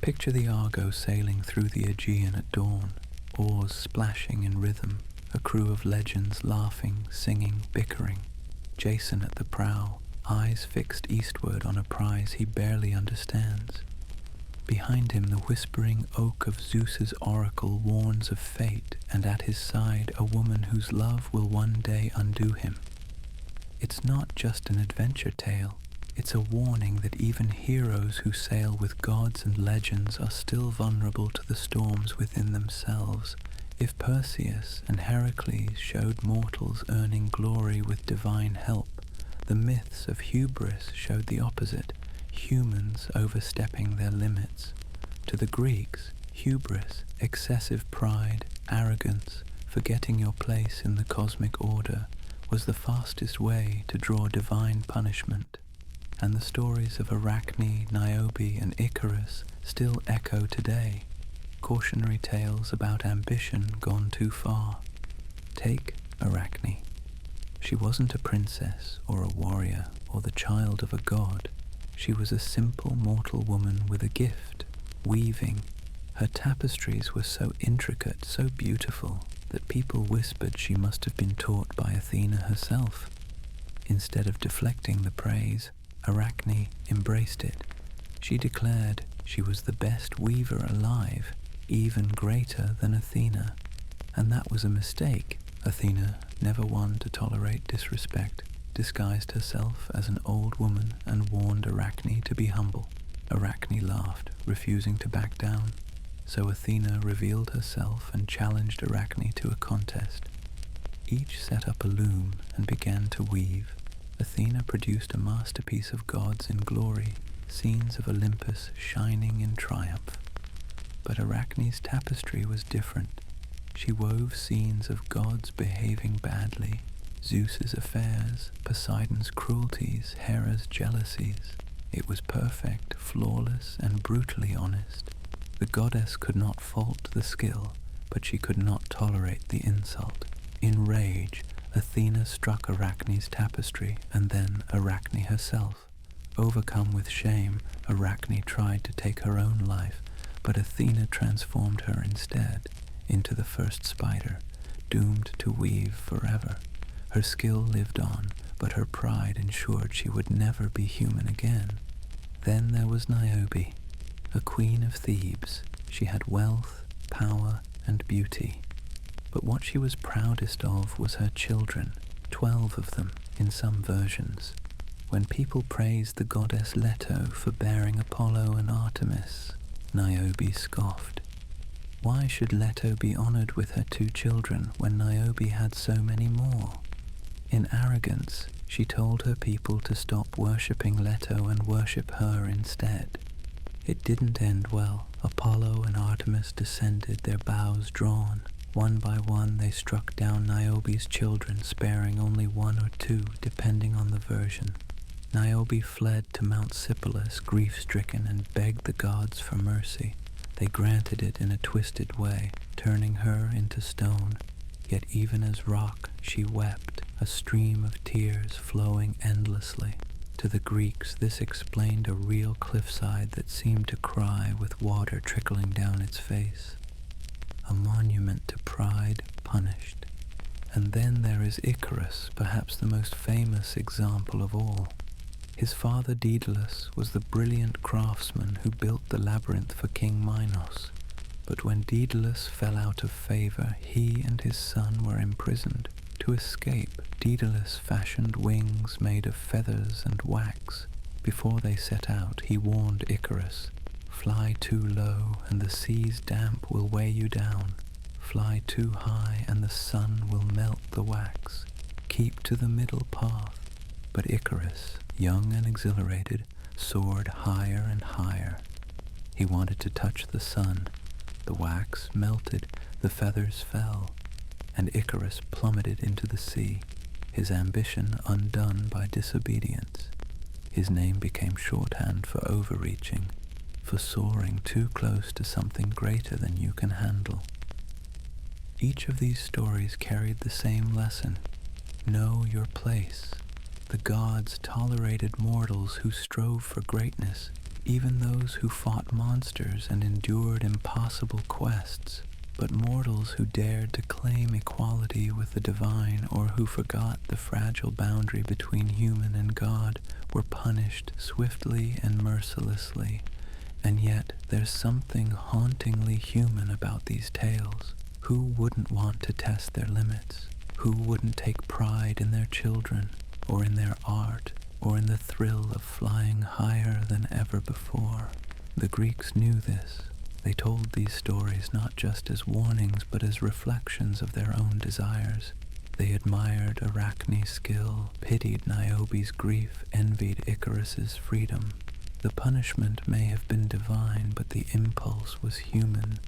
Picture the Argo sailing through the Aegean at dawn, oars splashing in rhythm, a crew of legends laughing, singing, bickering. Jason at the prow, eyes fixed eastward on a prize he barely understands. Behind him, the whispering oak of Zeus's oracle warns of fate, and at his side, a woman whose love will one day undo him. It's not just an adventure tale. It's a warning that even heroes who sail with gods and legends are still vulnerable to the storms within themselves. If Perseus and Heracles showed mortals earning glory with divine help, the myths of hubris showed the opposite, humans overstepping their limits. To the Greeks, hubris, excessive pride, arrogance, forgetting your place in the cosmic order, was the fastest way to draw divine punishment. And the stories of Arachne, Niobe, and Icarus still echo today, cautionary tales about ambition gone too far. Take Arachne. She wasn't a princess or a warrior or the child of a god. She was a simple mortal woman with a gift, weaving. Her tapestries were so intricate, so beautiful, that people whispered she must have been taught by Athena herself. Instead of deflecting the praise, Arachne embraced it. She declared she was the best weaver alive, even greater than Athena. And that was a mistake. Athena, never one to tolerate disrespect, disguised herself as an old woman and warned Arachne to be humble. Arachne laughed, refusing to back down. So Athena revealed herself and challenged Arachne to a contest. Each set up a loom and began to weave. Athena produced a masterpiece of gods in glory, scenes of Olympus shining in triumph. But Arachne's tapestry was different. She wove scenes of gods behaving badly, Zeus's affairs, Poseidon's cruelties, Hera's jealousies. It was perfect, flawless, and brutally honest. The goddess could not fault the skill, but she could not tolerate the insult. In rage, Athena struck Arachne's tapestry, and then Arachne herself. Overcome with shame, Arachne tried to take her own life, but Athena transformed her instead into the first spider, doomed to weave forever. Her skill lived on, but her pride ensured she would never be human again. Then there was Niobe, a queen of Thebes. She had wealth, power, and beauty. But what she was proudest of was her children, 12 of them in some versions. When people praised the goddess Leto for bearing Apollo and Artemis, Niobe scoffed. Why should Leto be honored with her 2 children when Niobe had so many more? In arrogance, she told her people to stop worshipping Leto and worship her instead. It didn't end well. Apollo and Artemis descended, their bows drawn. One by one they struck down Niobe's children, sparing only 1 or 2, depending on the version. Niobe fled to Mount Sipylus, grief-stricken, and begged the gods for mercy. They granted it in a twisted way, turning her into stone. Yet even as rock, she wept, a stream of tears flowing endlessly. To the Greeks, this explained a real cliffside that seemed to cry with water trickling down its face. A monument to pride punished. And then there is Icarus, perhaps the most famous example of all. His father Daedalus was the brilliant craftsman who built the labyrinth for King Minos. But when Daedalus fell out of favor, he and his son were imprisoned. To escape, Daedalus fashioned wings made of feathers and wax. Before they set out, he warned Icarus, "Fly too low, and the sea's damp will weigh you down. Fly too high, and the sun will melt the wax. Keep to the middle path." But Icarus, young and exhilarated, soared higher and higher. He wanted to touch the sun. The wax melted, the feathers fell, and Icarus plummeted into the sea, his ambition undone by disobedience. His name became shorthand for overreaching, for soaring too close to something greater than you can handle. Each of these stories carried the same lesson: know your place. The gods tolerated mortals who strove for greatness, even those who fought monsters and endured impossible quests. But mortals who dared to claim equality with the divine, or who forgot the fragile boundary between human and God, were punished swiftly and mercilessly. And yet there's something hauntingly human about these tales. Who wouldn't want to test their limits? Who wouldn't take pride in their children, or in their art, or in the thrill of flying higher than ever before? The Greeks knew this. They told these stories not just as warnings, but as reflections of their own desires. They admired Arachne's skill, pitied Niobe's grief, envied Icarus's freedom. The punishment may have been divine, but the impulse was human.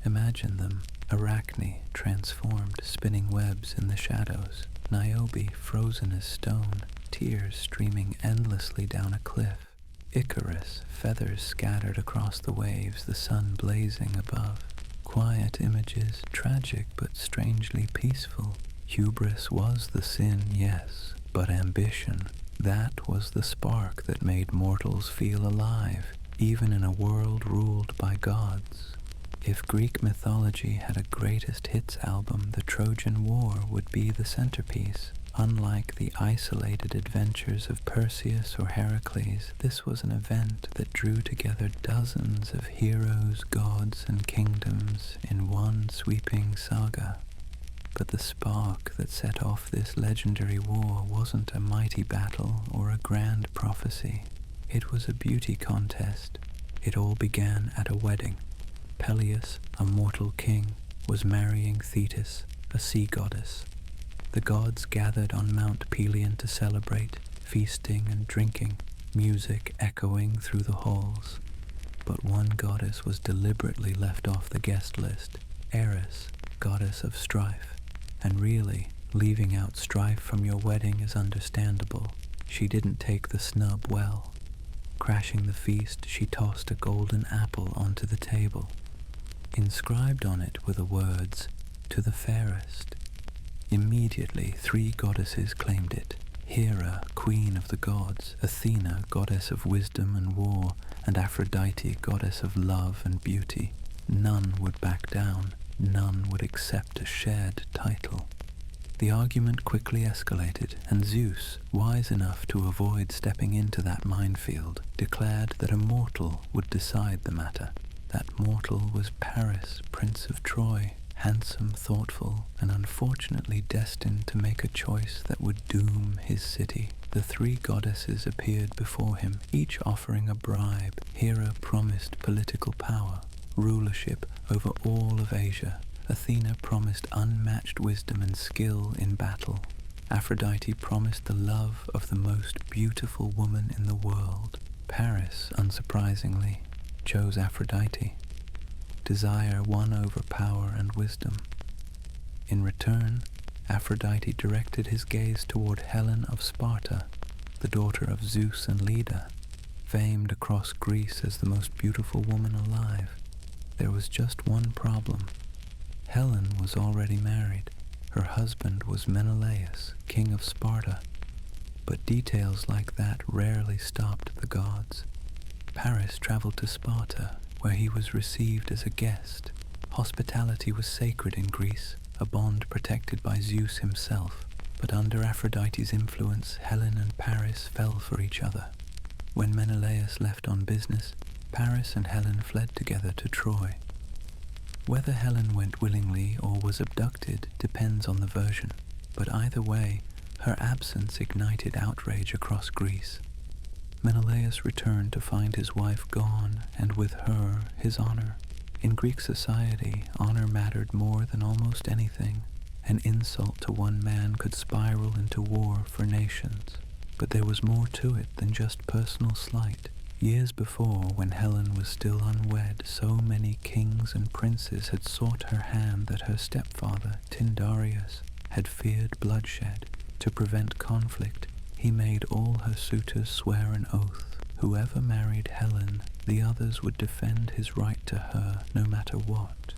Imagine them: Arachne transformed, spinning webs in the shadows; Niobe frozen as stone, tears streaming endlessly down a cliff; Icarus, feathers scattered across the waves, the sun blazing above. Quiet images, tragic but strangely peaceful. Hubris was the sin, yes, but ambition, that was the spark that made mortals feel alive, even in a world ruled by gods. If Greek mythology had a greatest hits album, the Trojan War would be the centerpiece. Unlike the isolated adventures of Perseus or Heracles, this was an event that drew together dozens of heroes, gods, and kingdoms in one sweeping saga. But the spark that set off this legendary war wasn't a mighty battle or a grand prophecy. It was a beauty contest. It all began at a wedding. Peleus, a mortal king, was marrying Thetis, a sea goddess. The gods gathered on Mount Pelion to celebrate, feasting and drinking, music echoing through the halls. But one goddess was deliberately left off the guest list: Eris, goddess of strife. And really, leaving out strife from your wedding is understandable. She didn't take the snub well. Crashing the feast, she tossed a golden apple onto the table. Inscribed on it were the words, "To the fairest." Immediately 3 goddesses claimed it. Hera, queen of the gods, Athena, goddess of wisdom and war, and Aphrodite, goddess of love and beauty. None would back down. None would accept a shared title. The argument quickly escalated, and Zeus, wise enough to avoid stepping into that minefield, declared that a mortal would decide the matter. That mortal was Paris, Prince of Troy, handsome, thoughtful, and unfortunately destined to make a choice that would doom his city. The 3 goddesses appeared before him, each offering a bribe. Hera promised political power, rulership over all of Asia. Athena promised unmatched wisdom and skill in battle. Aphrodite promised the love of the most beautiful woman in the world. Paris, unsurprisingly, chose Aphrodite. Desire won over power and wisdom. In return, Aphrodite directed his gaze toward Helen of Sparta, the daughter of Zeus and Leda, famed across Greece as the most beautiful woman alive. There was just one problem. Helen was already married. Her husband was Menelaus, king of Sparta. But details like that rarely stopped the gods. Paris traveled to Sparta, where he was received as a guest. Hospitality was sacred in Greece, a bond protected by Zeus himself. But under Aphrodite's influence, Helen and Paris fell for each other. When Menelaus left on business, Paris and Helen fled together to Troy. Whether Helen went willingly or was abducted depends on the version, but either way, her absence ignited outrage across Greece. Menelaus returned to find his wife gone, and with her, his honor. In Greek society, honor mattered more than almost anything. An insult to one man could spiral into war for nations. But there was more to it than just personal slight. Years before, when Helen was still unwed, so many kings and princes had sought her hand that her stepfather, Tyndareus, had feared bloodshed. To prevent conflict, he made all her suitors swear an oath. Whoever married Helen, the others would defend his right to her no matter what.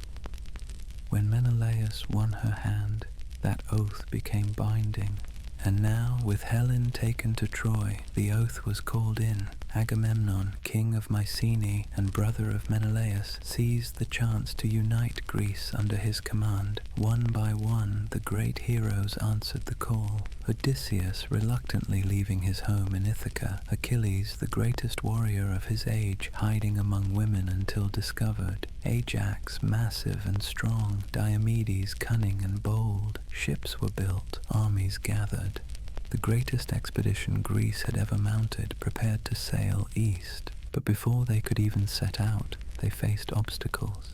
When Menelaus won her hand, that oath became binding. And now, with Helen taken to Troy, the oath was called in. Agamemnon, king of Mycenae and brother of Menelaus, seized the chance to unite Greece under his command. One by one, the great heroes answered the call. Odysseus reluctantly leaving his home in Ithaca, Achilles, the greatest warrior of his age, hiding among women until discovered, Ajax, massive and strong, Diomedes, cunning and bold. Ships were built, armies gathered. The greatest expedition Greece had ever mounted prepared to sail east, but before they could even set out, they faced obstacles.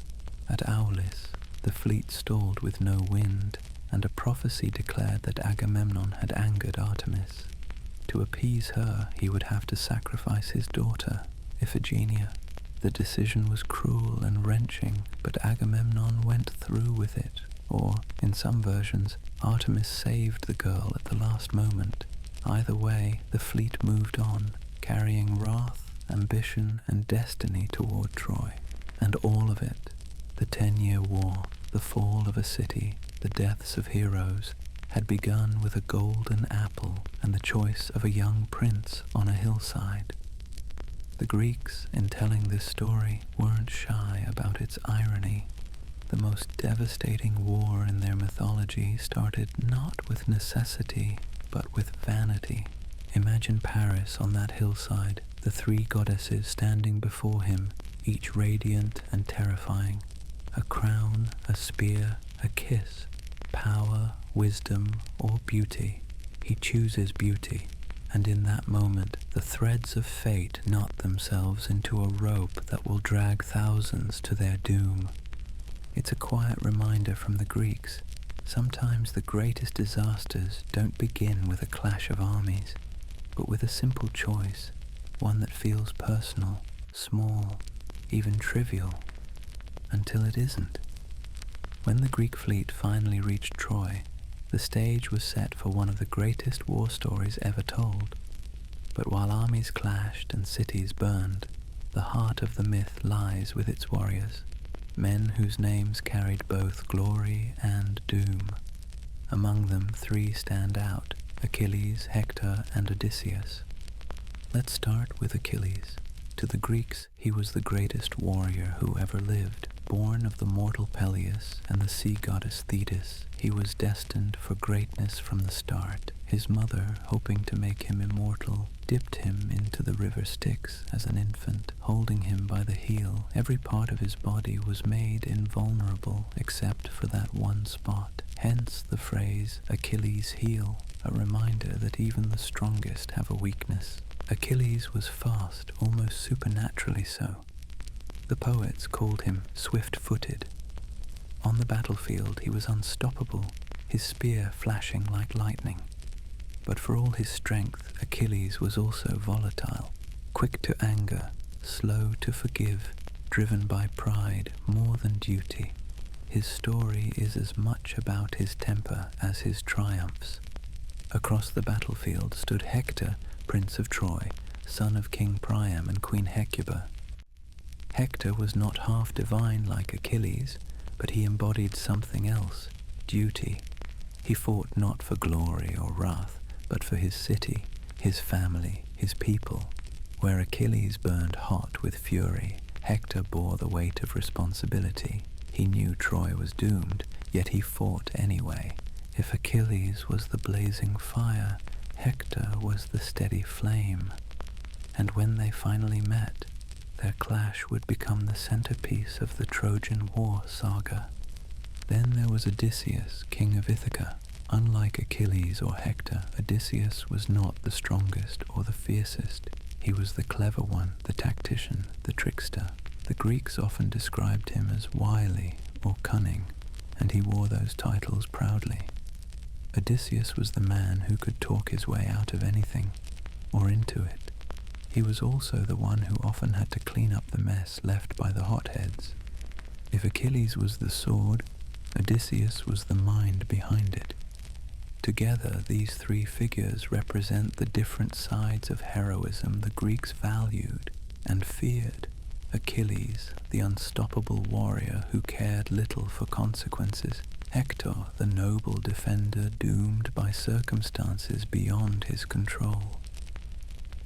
At Aulis, the fleet stalled with no wind, and a prophecy declared that Agamemnon had angered Artemis. To appease her, he would have to sacrifice his daughter, Iphigenia. The decision was cruel and wrenching, but Agamemnon went through with it. Or, in some versions, Artemis saved the girl at the last moment. Either way, the fleet moved on, carrying wrath, ambition, and destiny toward Troy. And all of it, the 10-year war, the fall of a city, the deaths of heroes, had begun with a golden apple and the choice of a young prince on a hillside. The Greeks, in telling this story, weren't shy about its irony. The most devastating war in their mythology started not with necessity, but with vanity. Imagine Paris on that hillside, the 3 goddesses standing before him, each radiant and terrifying. A crown, a spear, a kiss, power, wisdom, or beauty. He chooses beauty, and in that moment, the threads of fate knot themselves into a rope that will drag thousands to their doom. It's a quiet reminder from the Greeks. Sometimes the greatest disasters don't begin with a clash of armies, but with a simple choice, one that feels personal, small, even trivial, until it isn't. When the Greek fleet finally reached Troy, the stage was set for one of the greatest war stories ever told. But while armies clashed and cities burned, the heart of the myth lies with its warriors. Men whose names carried both glory and doom. Among them, three stand out: Achilles, Hector, and Odysseus. Let's start with Achilles. To the Greeks, he was the greatest warrior who ever lived. Born of the mortal Peleus and the sea goddess Thetis, he was destined for greatness from the start. His mother, hoping to make him immortal, dipped him into the river Styx as an infant, holding him by the heel. Every part of his body was made invulnerable except for that one spot. Hence the phrase Achilles' heel, a reminder that even the strongest have a weakness. Achilles was fast, almost supernaturally so. The poets called him swift-footed. On the battlefield he was unstoppable, his spear flashing like lightning. But for all his strength, Achilles was also volatile, quick to anger, slow to forgive, driven by pride more than duty. His story is as much about his temper as his triumphs. Across the battlefield stood Hector, Prince of Troy, son of King Priam and Queen Hecuba. Hector was not half divine like Achilles, but he embodied something else, duty. He fought not for glory or wrath, but for his city, his family, his people. Where Achilles burned hot with fury, Hector bore the weight of responsibility. He knew Troy was doomed, yet he fought anyway. If Achilles was the blazing fire, Hector was the steady flame. And when they finally met, their clash would become the centerpiece of the Trojan War saga. Then there was Odysseus, king of Ithaca. Unlike Achilles or Hector, Odysseus was not the strongest or the fiercest. He was the clever one, the tactician, the trickster. The Greeks often described him as wily or cunning, and he wore those titles proudly. Odysseus was the man who could talk his way out of anything, or into it. He was also the one who often had to clean up the mess left by the hotheads. If Achilles was the sword, Odysseus was the mind behind it. Together, these three figures represent the different sides of heroism the Greeks valued and feared. Achilles, the unstoppable warrior who cared little for consequences. Hector, the noble defender doomed by circumstances beyond his control.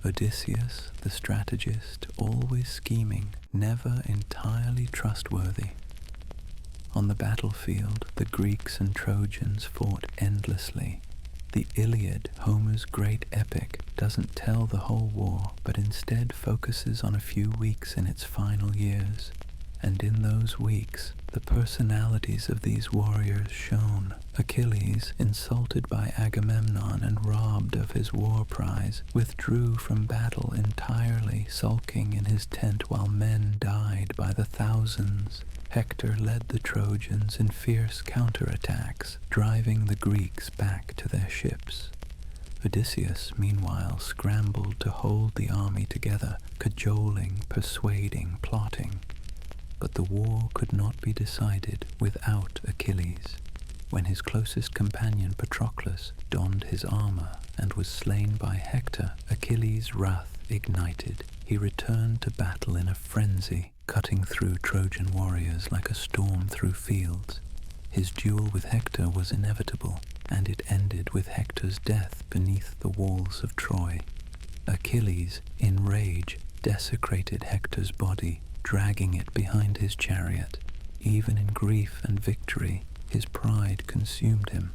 Odysseus, the strategist, always scheming, never entirely trustworthy. On the battlefield, the Greeks and Trojans fought endlessly. The Iliad, Homer's great epic, doesn't tell the whole war, but instead focuses on a few weeks in its final years. And in those weeks, the personalities of these warriors shone. Achilles, insulted by Agamemnon and robbed of his war prize, withdrew from battle entirely, sulking in his tent while men died by the thousands. Hector led the Trojans in fierce counterattacks, driving the Greeks back to their ships. Odysseus, meanwhile, scrambled to hold the army together, cajoling, persuading, plotting. But the war could not be decided without Achilles. When his closest companion Patroclus donned his armor and was slain by Hector, Achilles' wrath ignited. He returned to battle in a frenzy, cutting through Trojan warriors like a storm through fields. His duel with Hector was inevitable, and it ended with Hector's death beneath the walls of Troy. Achilles, in rage, desecrated Hector's body, dragging it behind his chariot. Even in grief and victory, his pride consumed him.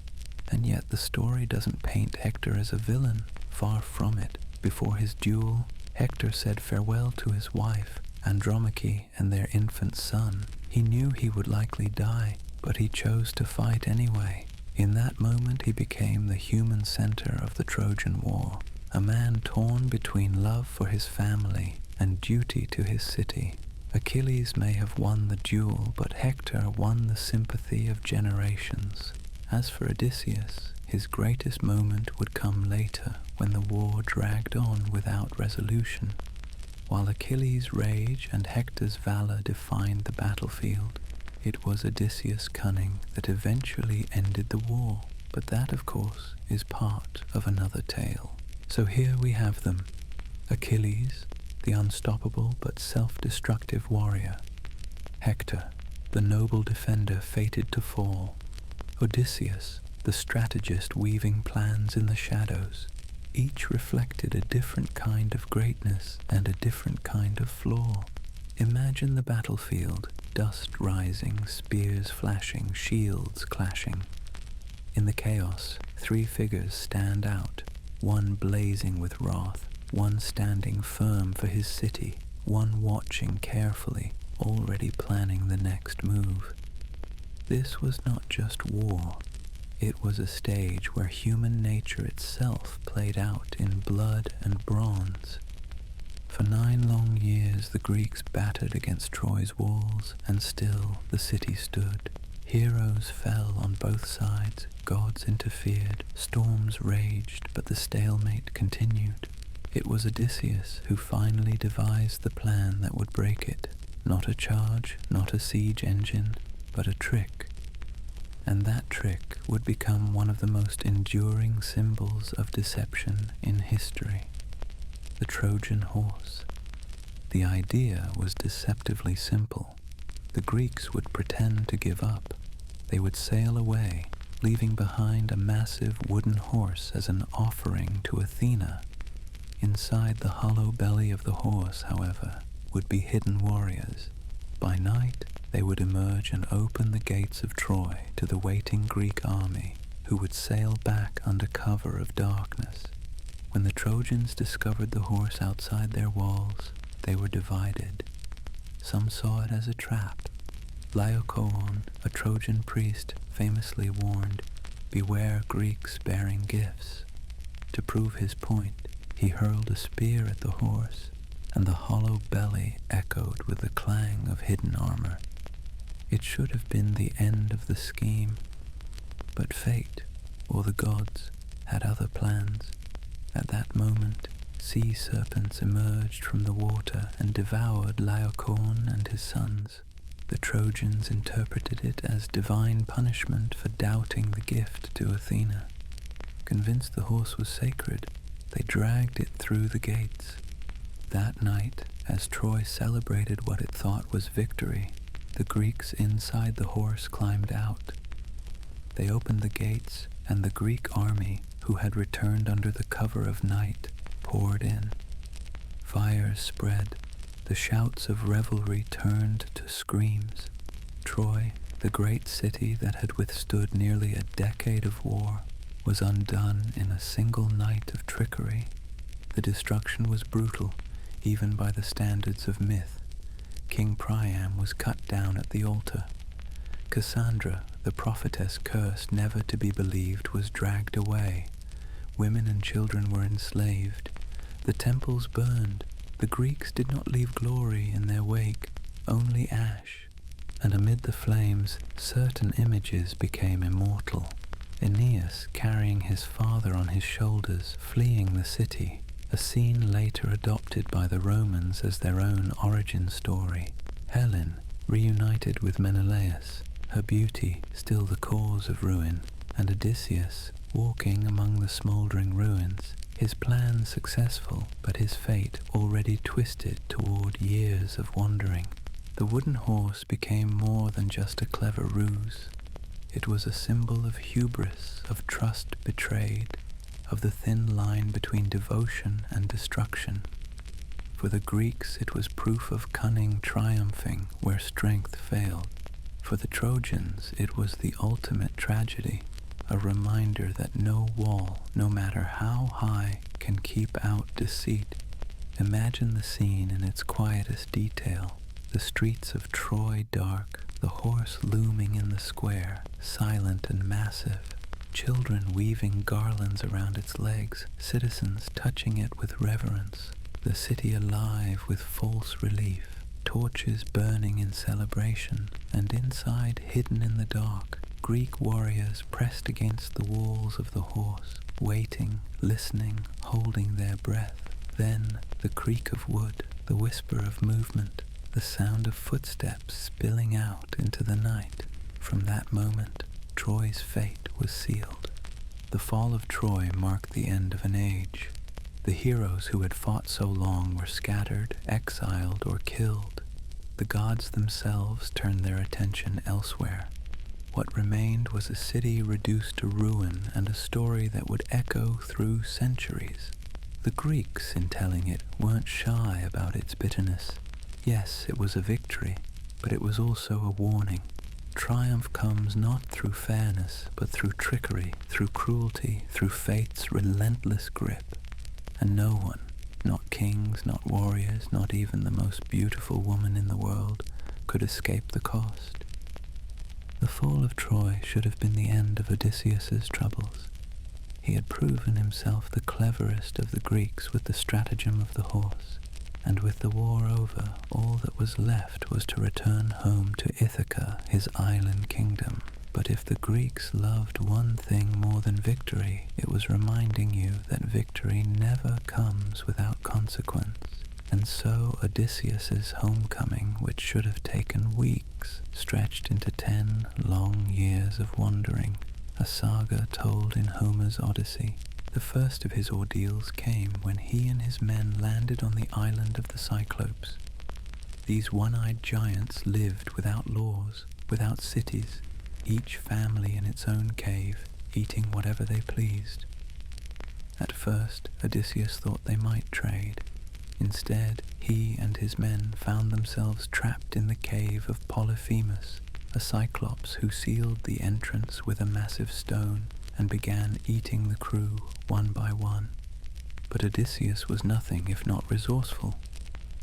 And yet the story doesn't paint Hector as a villain. Far from it. Before his duel, Hector said farewell to his wife, Andromache, and their infant son. He knew he would likely die, but he chose to fight anyway. In that moment he became the human center of the Trojan War, a man torn between love for his family and duty to his city. Achilles may have won the duel, but Hector won the sympathy of generations. As for Odysseus, his greatest moment would come later, when the war dragged on without resolution. While Achilles' rage and Hector's valor defined the battlefield, it was Odysseus' cunning that eventually ended the war. But that, of course, is part of another tale. So here we have them. Achilles, the unstoppable but self-destructive warrior. Hector, the noble defender fated to fall. Odysseus, the strategist weaving plans in the shadows. Each reflected a different kind of greatness and a different kind of flaw. Imagine the battlefield, dust rising, spears flashing, shields clashing. In the chaos, three figures stand out, one blazing with wrath, one standing firm for his city, one watching carefully, already planning the next move. This was not just war. It was a stage where human nature itself played out in blood and bronze. For 9 long years the Greeks battered against Troy's walls, and still the city stood. Heroes fell on both sides, gods interfered, storms raged, but the stalemate continued. It was Odysseus who finally devised the plan that would break it. Not a charge, not a siege engine, but a trick. And that trick would become one of the most enduring symbols of deception in history. The Trojan horse. The idea was deceptively simple. The Greeks would pretend to give up. They would sail away, leaving behind a massive wooden horse as an offering to Athena. Inside the hollow belly of the horse, however, would be hidden warriors. By night, they would emerge and open the gates of Troy to the waiting Greek army, who would sail back under cover of darkness. When the Trojans discovered the horse outside their walls, they were divided. Some saw it as a trap. Laocoon, a Trojan priest, famously warned, "Beware Greeks bearing gifts." To prove his point, he hurled a spear at the horse, and the hollow belly echoed with the clang of hidden armor. It should have been the end of the scheme, but fate, or the gods, had other plans. At that moment, sea serpents emerged from the water and devoured Laocoon and his sons. The Trojans interpreted it as divine punishment for doubting the gift to Athena. Convinced the horse was sacred, they dragged it through the gates. That night, as Troy celebrated what it thought was victory, the Greeks inside the horse climbed out. They opened the gates, and the Greek army, who had returned under the cover of night, poured in. Fires spread. The shouts of revelry turned to screams. Troy, the great city that had withstood nearly a decade of war, was undone in a single night of trickery. The destruction was brutal, even by the standards of myth. King Priam was cut down at the altar. Cassandra, the prophetess cursed never to be believed, was dragged away. Women and children were enslaved. The temples burned. The Greeks did not leave glory in their wake, only ash. And amid the flames, certain images became immortal. Aeneas carrying his father on his shoulders, fleeing the city, a scene later adopted by the Romans as their own origin story. Helen, reunited with Menelaus, her beauty still the cause of ruin, and Odysseus, walking among the smouldering ruins, his plan successful, but his fate already twisted toward years of wandering. The wooden horse became more than just a clever ruse. It was a symbol of hubris, of trust betrayed, of the thin line between devotion and destruction. For the Greeks it was proof of cunning triumphing where strength failed. For the Trojans it was the ultimate tragedy, a reminder that no wall, no matter how high, can keep out deceit. Imagine the scene in its quietest detail. The streets of Troy dark, the horse looming in the square, silent and massive, children weaving garlands around its legs, citizens touching it with reverence, the city alive with false relief, torches burning in celebration, and inside, hidden in the dark, Greek warriors pressed against the walls of the horse, waiting, listening, holding their breath. Then the creak of wood, the whisper of movement, the sound of footsteps spilling out into the night. From that moment, Troy's fate was sealed. The fall of Troy marked the end of an age. The heroes who had fought so long were scattered, exiled, or killed. The gods themselves turned their attention elsewhere. What remained was a city reduced to ruin and a story that would echo through centuries. The Greeks, in telling it, weren't shy about its bitterness. Yes, it was a victory, but it was also a warning. Triumph comes not through fairness, but through trickery, through cruelty, through fate's relentless grip. And no one, not kings, not warriors, not even the most beautiful woman in the world, could escape the cost. The fall of Troy should have been the end of Odysseus's troubles. He had proven himself the cleverest of the Greeks with the stratagem of the horse, and with the war over, all that was left was to return home to Ithaca, his island kingdom. But if the Greeks loved one thing more than victory, it was reminding you that victory never comes without consequence. And so Odysseus's homecoming, which should have taken weeks, stretched into 10 long years of wandering, a saga told in Homer's Odyssey. The first of his ordeals came when he and his men landed on the island of the Cyclopes. These one-eyed giants lived without laws, without cities, each family in its own cave, eating whatever they pleased. At first, Odysseus thought they might trade. Instead, he and his men found themselves trapped in the cave of Polyphemus, a cyclops who sealed the entrance with a massive stone and began eating the crew one by one. But Odysseus was nothing if not resourceful.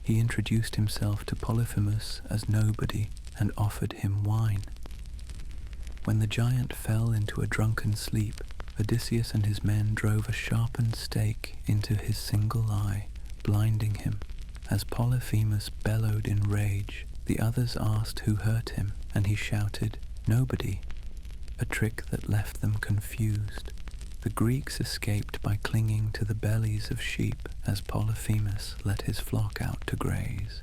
He introduced himself to Polyphemus as nobody and offered him wine. When the giant fell into a drunken sleep, Odysseus and his men drove a sharpened stake into his single eye, blinding him. As Polyphemus bellowed in rage, the others asked who hurt him, and he shouted, "Nobody," a trick that left them confused. The Greeks escaped by clinging to the bellies of sheep as Polyphemus let his flock out to graze.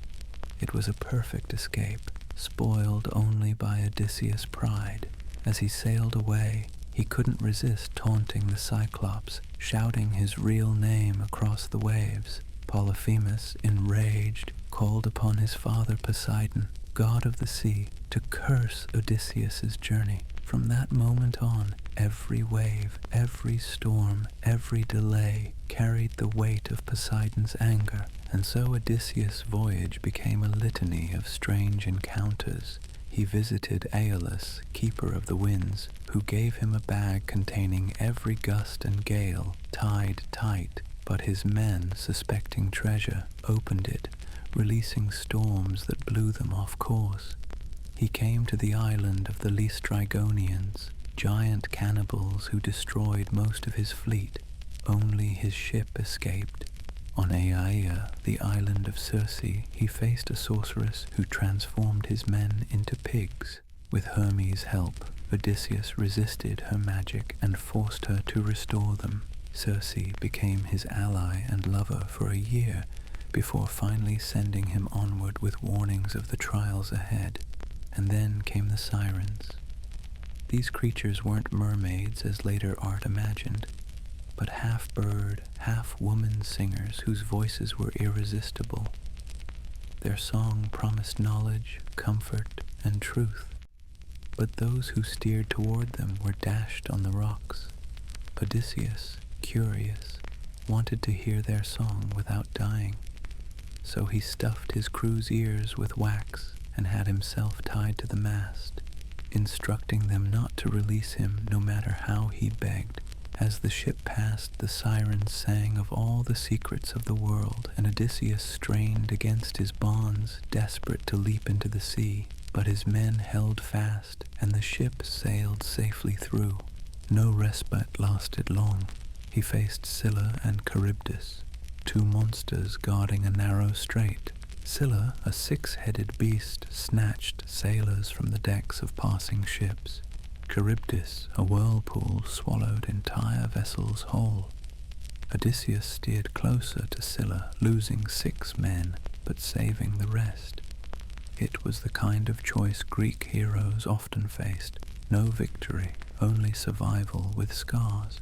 It was a perfect escape, spoiled only by Odysseus' pride. As he sailed away, he couldn't resist taunting the Cyclops, shouting his real name across the waves. Polyphemus, enraged, called upon his father Poseidon, god of the sea, to curse Odysseus's journey. From that moment on, every wave, every storm, every delay carried the weight of Poseidon's anger, and so Odysseus' voyage became a litany of strange encounters. He visited Aeolus, keeper of the winds, who gave him a bag containing every gust and gale, tied tight. But his men, suspecting treasure, opened it, releasing storms that blew them off course. He came to the island of the Laestrygonians, giant cannibals who destroyed most of his fleet. Only his ship escaped. On Aiaia, the island of Circe, he faced a sorceress who transformed his men into pigs. With Hermes' help, Odysseus resisted her magic and forced her to restore them. Circe became his ally and lover for a year before finally sending him onward with warnings of the trials ahead. And then came the sirens. These creatures weren't mermaids as later art imagined, but half-bird, half-woman singers whose voices were irresistible. Their song promised knowledge, comfort, and truth, but those who steered toward them were dashed on the rocks. Odysseus, curious, wanted to hear their song without dying, so he stuffed his crew's ears with wax and had himself tied to the mast, instructing them not to release him no matter how he begged. As the ship passed, the sirens sang of all the secrets of the world, and Odysseus strained against his bonds, desperate to leap into the sea. But his men held fast, and the ship sailed safely through. No respite lasted long. He faced Scylla and Charybdis, two monsters guarding a narrow strait. Scylla, a six-headed beast, snatched sailors from the decks of passing ships. Charybdis, a whirlpool, swallowed entire vessels whole. Odysseus steered closer to Scylla, losing 6 men, but saving the rest. It was the kind of choice Greek heroes often faced. No victory, only survival with scars.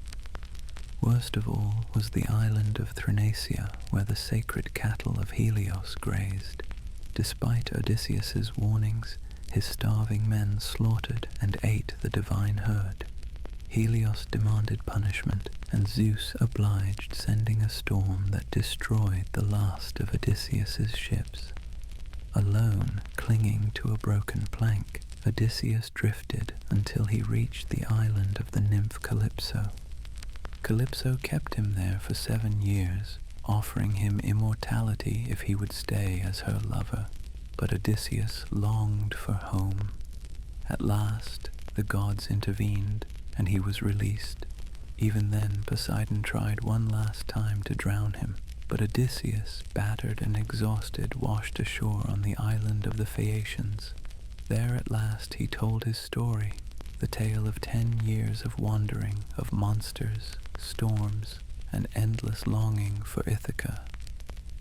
Worst of all was the island of Thrinacia, where the sacred cattle of Helios grazed. Despite Odysseus's warnings, his starving men slaughtered and ate the divine herd. Helios demanded punishment, and Zeus obliged, sending a storm that destroyed the last of Odysseus's ships. Alone, clinging to a broken plank, Odysseus drifted until he reached the island of the nymph Calypso. Calypso kept him there for 7 years, offering him immortality if he would stay as her lover. But Odysseus longed for home. At last, the gods intervened, and he was released. Even then, Poseidon tried one last time to drown him, but Odysseus, battered and exhausted, washed ashore on the island of the Phaeacians. There at last he told his story, the tale of 10 years of wandering, of monsters, storms, and endless longing for Ithaca.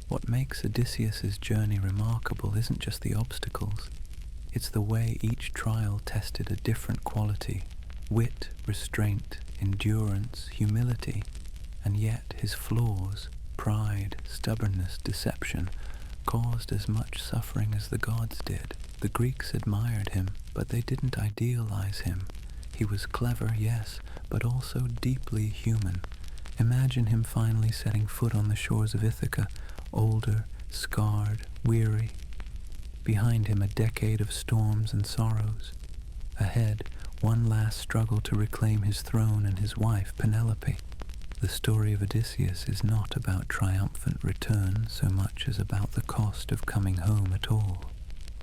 What makes Odysseus's journey remarkable isn't just the obstacles, it's the way each trial tested a different quality: wit, restraint, endurance, humility, and yet his flaws, pride, stubbornness, deception, caused as much suffering as the gods did. The Greeks admired him, but they didn't idealize him. He was clever, yes, but also deeply human. Imagine him finally setting foot on the shores of Ithaca, older, scarred, weary. Behind him a decade of storms and sorrows. Ahead, one last struggle to reclaim his throne and his wife, Penelope. The story of Odysseus is not about triumphant return so much as about the cost of coming home at all.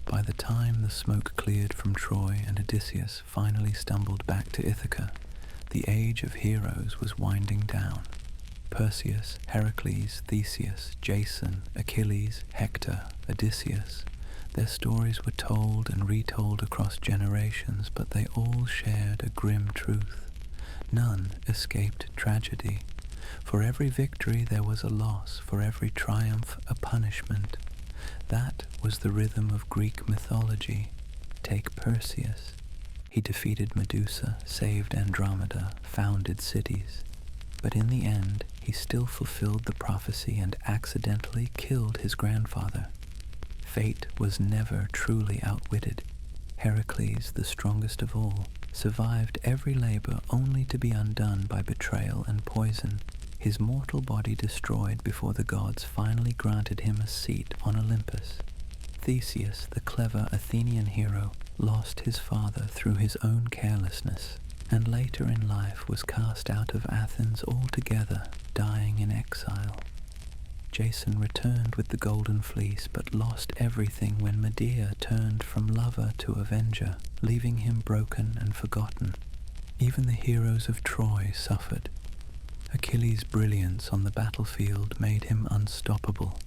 By the time the smoke cleared from Troy and Odysseus finally stumbled back to Ithaca, the age of heroes was winding down. Perseus, Heracles, Theseus, Jason, Achilles, Hector, Odysseus. Their stories were told and retold across generations, but they all shared a grim truth. None escaped tragedy. For every victory there was a loss, for every triumph a punishment. That was the rhythm of Greek mythology. Take Perseus. He defeated Medusa, saved Andromeda, founded cities. But in the end, he still fulfilled the prophecy and accidentally killed his grandfather. Fate was never truly outwitted. Heracles, the strongest of all, survived every labor only to be undone by betrayal and poison, his mortal body destroyed before the gods finally granted him a seat on Olympus. Theseus, the clever Athenian hero, lost his father through his own carelessness, and later in life was cast out of Athens altogether, dying in exile. Jason returned with the Golden Fleece, but lost everything when Medea turned from lover to avenger, leaving him broken and forgotten. Even the heroes of Troy suffered. Achilles' brilliance on the battlefield made him unstoppable,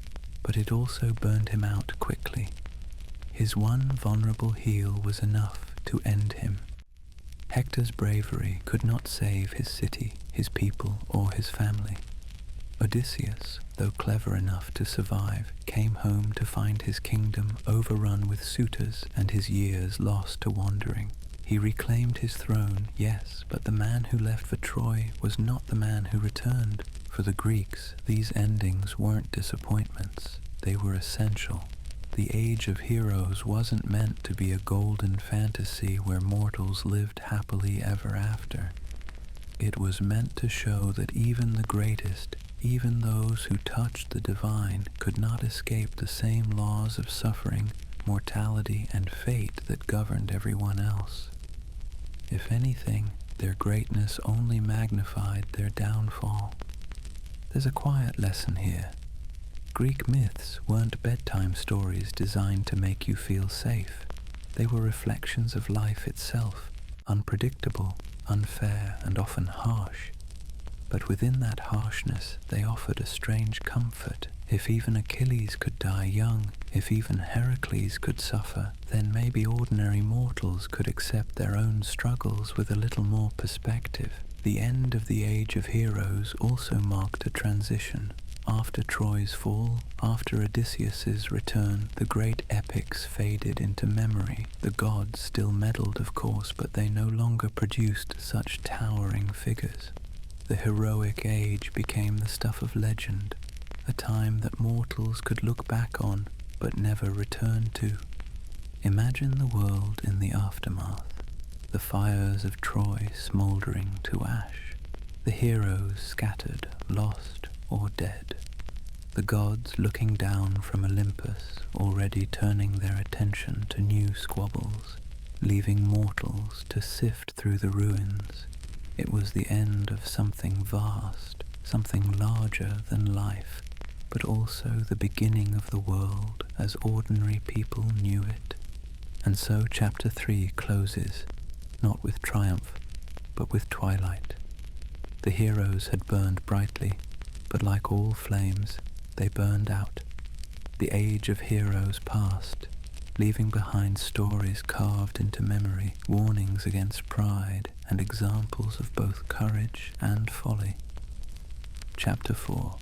but it also burned him out quickly. His one vulnerable heel was enough to end him. Hector's bravery could not save his city, his people, or his family. Odysseus, though clever enough to survive, came home to find his kingdom overrun with suitors and his years lost to wandering. He reclaimed his throne, yes, but the man who left for Troy was not the man who returned. For the Greeks, these endings weren't disappointments. They were essential. The age of heroes wasn't meant to be a golden fantasy where mortals lived happily ever after. It was meant to show that even the greatest, even those who touched the divine, could not escape the same laws of suffering, mortality, and fate that governed everyone else. If anything, their greatness only magnified their downfall. There's a quiet lesson here. Greek myths weren't bedtime stories designed to make you feel safe. They were reflections of life itself, unpredictable, unfair, and often harsh. But within that harshness, they offered a strange comfort. If even Achilles could die young, if even Heracles could suffer, then maybe ordinary mortals could accept their own struggles with a little more perspective. The end of the age of heroes also marked a transition. After Troy's fall, after Odysseus's return, the great epics faded into memory. The gods still meddled, of course, but they no longer produced such towering figures. The heroic age became the stuff of legend, a time that mortals could look back on but never return to. Imagine the world in the aftermath, the fires of Troy smouldering to ash, the heroes scattered, lost or dead, the gods looking down from Olympus, already turning their attention to new squabbles, leaving mortals to sift through the ruins. It was the end of something vast, something larger than life, but also the beginning of the world as ordinary people knew it. And so chapter 3 closes, not with triumph, but with twilight. The heroes had burned brightly, but like all flames, they burned out. The age of heroes passed, leaving behind stories carved into memory, warnings against pride, and examples of both courage and folly. Chapter 4.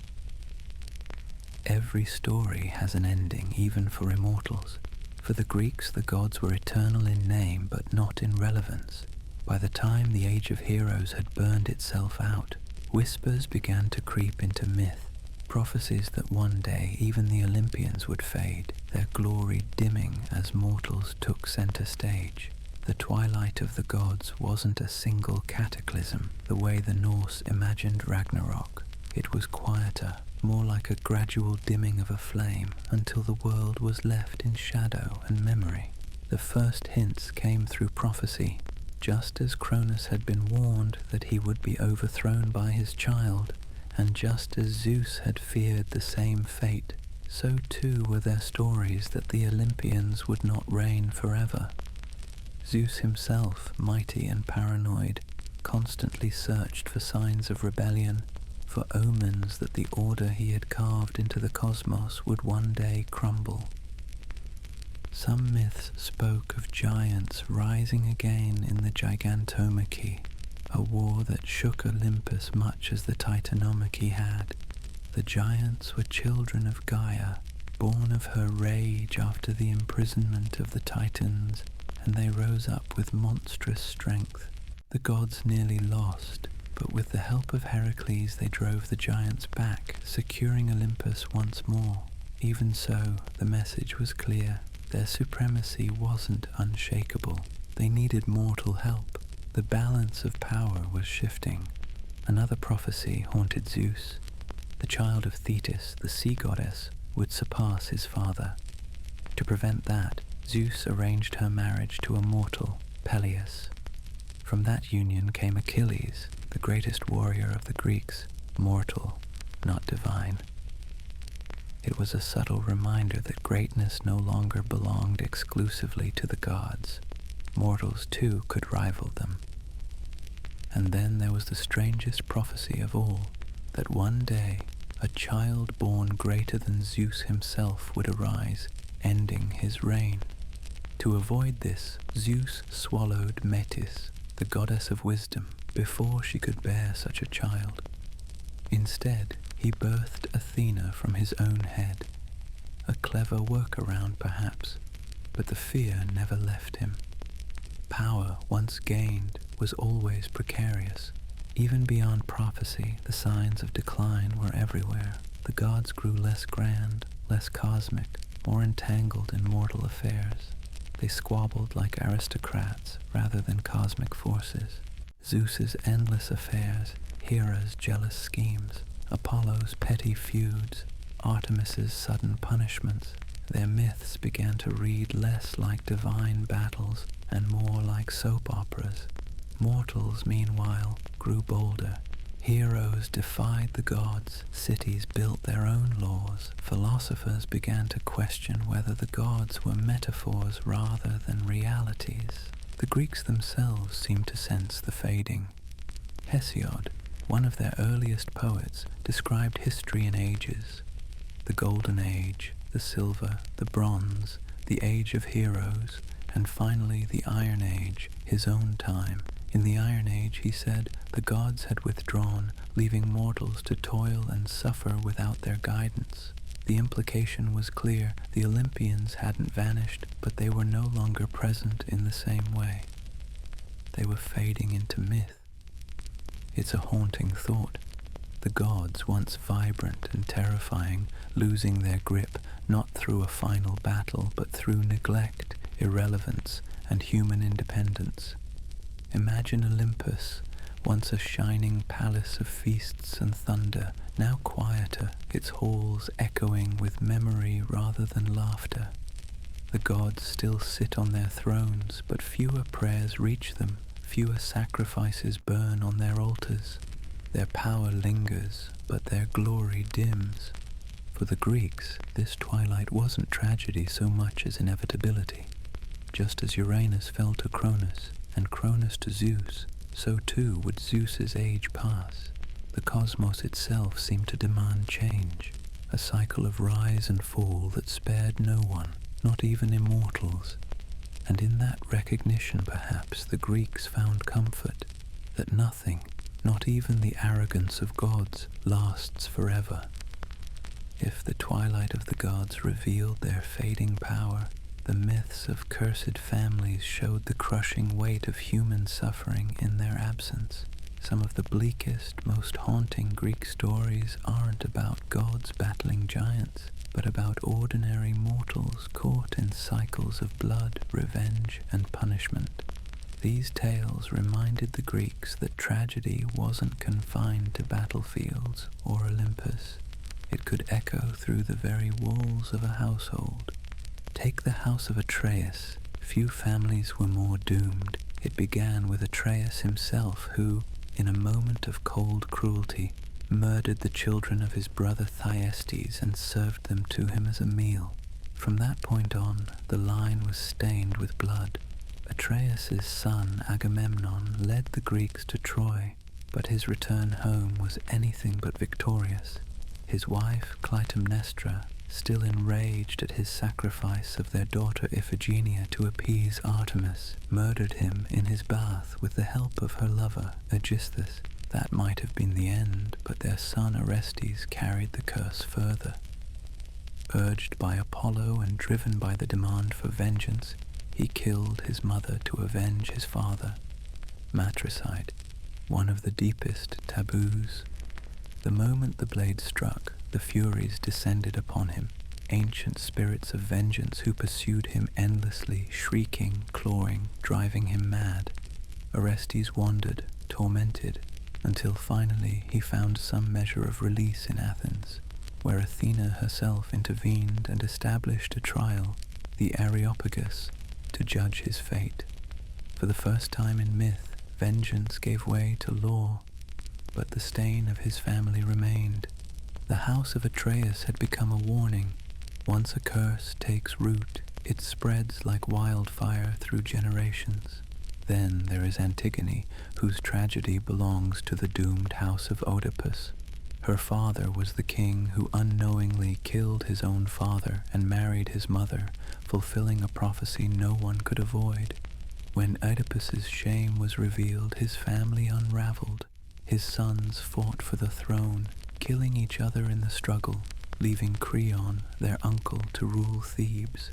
Every story has an ending, even for immortals. For the Greeks, the gods were eternal in name, but not in relevance. By the time the age of heroes had burned itself out, whispers began to creep into myth, prophecies that one day even the Olympians would fade, their glory dimming as mortals took center stage. The twilight of the gods wasn't a single cataclysm, the way the Norse imagined Ragnarok. It was quieter, more like a gradual dimming of a flame, until the world was left in shadow and memory. The first hints came through prophecy, just as Cronus had been warned that he would be overthrown by his child, and just as Zeus had feared the same fate, so too were there stories that the Olympians would not reign forever. Zeus himself, mighty and paranoid, constantly searched for signs of rebellion, for omens that the order he had carved into the cosmos would one day crumble. Some myths spoke of giants rising again in the Gigantomachy, a war that shook Olympus much as the Titanomachy had. The giants were children of Gaia, born of her rage after the imprisonment of the Titans, and they rose up with monstrous strength. The gods nearly lost, but with the help of Heracles they drove the giants back, securing Olympus once more. Even so, the message was clear. Their supremacy wasn't unshakable. They needed mortal help. The balance of power was shifting. Another prophecy haunted Zeus. The child of Thetis, the sea goddess, would surpass his father. To prevent that, Zeus arranged her marriage to a mortal, Peleus. From that union came Achilles, the greatest warrior of the Greeks, mortal, not divine. It was a subtle reminder that greatness no longer belonged exclusively to the gods. Mortals too could rival them. And then there was the strangest prophecy of all, that one day a child born greater than Zeus himself would arise, ending his reign. To avoid this, Zeus swallowed Metis, the goddess of wisdom, before she could bear such a child. Instead, he birthed Athena from his own head. A clever workaround perhaps, but the fear never left him. Power, once gained, was always precarious. Even beyond prophecy, the signs of decline were everywhere. The gods grew less grand, less cosmic, more entangled in mortal affairs. They squabbled like aristocrats rather than cosmic forces. Zeus's endless affairs, Hera's jealous schemes, Apollo's petty feuds, Artemis's sudden punishments. Their myths began to read less like divine battles and more like soap operas. Mortals, meanwhile, grew bolder. Heroes defied the gods, cities built their own laws, philosophers began to question whether the gods were metaphors rather than realities. The Greeks themselves seemed to sense the fading. Hesiod, one of their earliest poets, described history in ages. The Golden Age, the Silver, the Bronze, the Age of Heroes, and finally the Iron Age, his own time. In the Iron Age, he said, the gods had withdrawn, leaving mortals to toil and suffer without their guidance. The implication was clear. The Olympians hadn't vanished, but they were no longer present in the same way. They were fading into myth. It's a haunting thought. The gods, once vibrant and terrifying, losing their grip, not through a final battle, but through neglect, irrelevance, and human independence. Imagine Olympus, once a shining palace of feasts and thunder, now quieter, its halls echoing with memory rather than laughter. The gods still sit on their thrones, but fewer prayers reach them, fewer sacrifices burn on their altars. Their power lingers, but their glory dims. For the Greeks, this twilight wasn't tragedy so much as inevitability. Just as Uranus fell to Cronus, and Cronus to Zeus, so too would Zeus's age pass. The cosmos itself seemed to demand change, a cycle of rise and fall that spared no one, not even immortals. And in that recognition perhaps the Greeks found comfort, that nothing, not even the arrogance of gods, lasts forever. If the twilight of the gods revealed their fading power, the myths of cursed families showed the crushing weight of human suffering in their absence. Some of the bleakest, most haunting Greek stories aren't about gods battling giants, but about ordinary mortals caught in cycles of blood, revenge, and punishment. These tales reminded the Greeks that tragedy wasn't confined to battlefields or Olympus. It could echo through the very walls of a household. Take the house of Atreus. Few families were more doomed. It began with Atreus himself, who, in a moment of cold cruelty, murdered the children of his brother Thyestes and served them to him as a meal. From that point on, the line was stained with blood. Atreus's son Agamemnon led the Greeks to Troy, but his return home was anything but victorious. His wife Clytemnestra, still enraged at his sacrifice of their daughter Iphigenia to appease Artemis, murdered him in his bath with the help of her lover Aegisthus. That might have been the end, but their son Orestes carried the curse further. Urged by Apollo and driven by the demand for vengeance, he killed his mother to avenge his father. Matricide, one of the deepest taboos. The moment the blade struck, the Furies descended upon him, ancient spirits of vengeance who pursued him endlessly, shrieking, clawing, driving him mad. Orestes wandered, tormented, until finally he found some measure of release in Athens, where Athena herself intervened and established a trial, the Areopagus, to judge his fate. For the first time in myth, vengeance gave way to law, but the stain of his family remained. The house of Atreus had become a warning. Once a curse takes root, it spreads like wildfire through generations. Then there is Antigone, whose tragedy belongs to the doomed house of Oedipus. Her father was the king who unknowingly killed his own father and married his mother, fulfilling a prophecy no one could avoid. When Oedipus's shame was revealed, his family unraveled. His sons fought for the throne, killing each other in the struggle, leaving Creon, their uncle, to rule Thebes.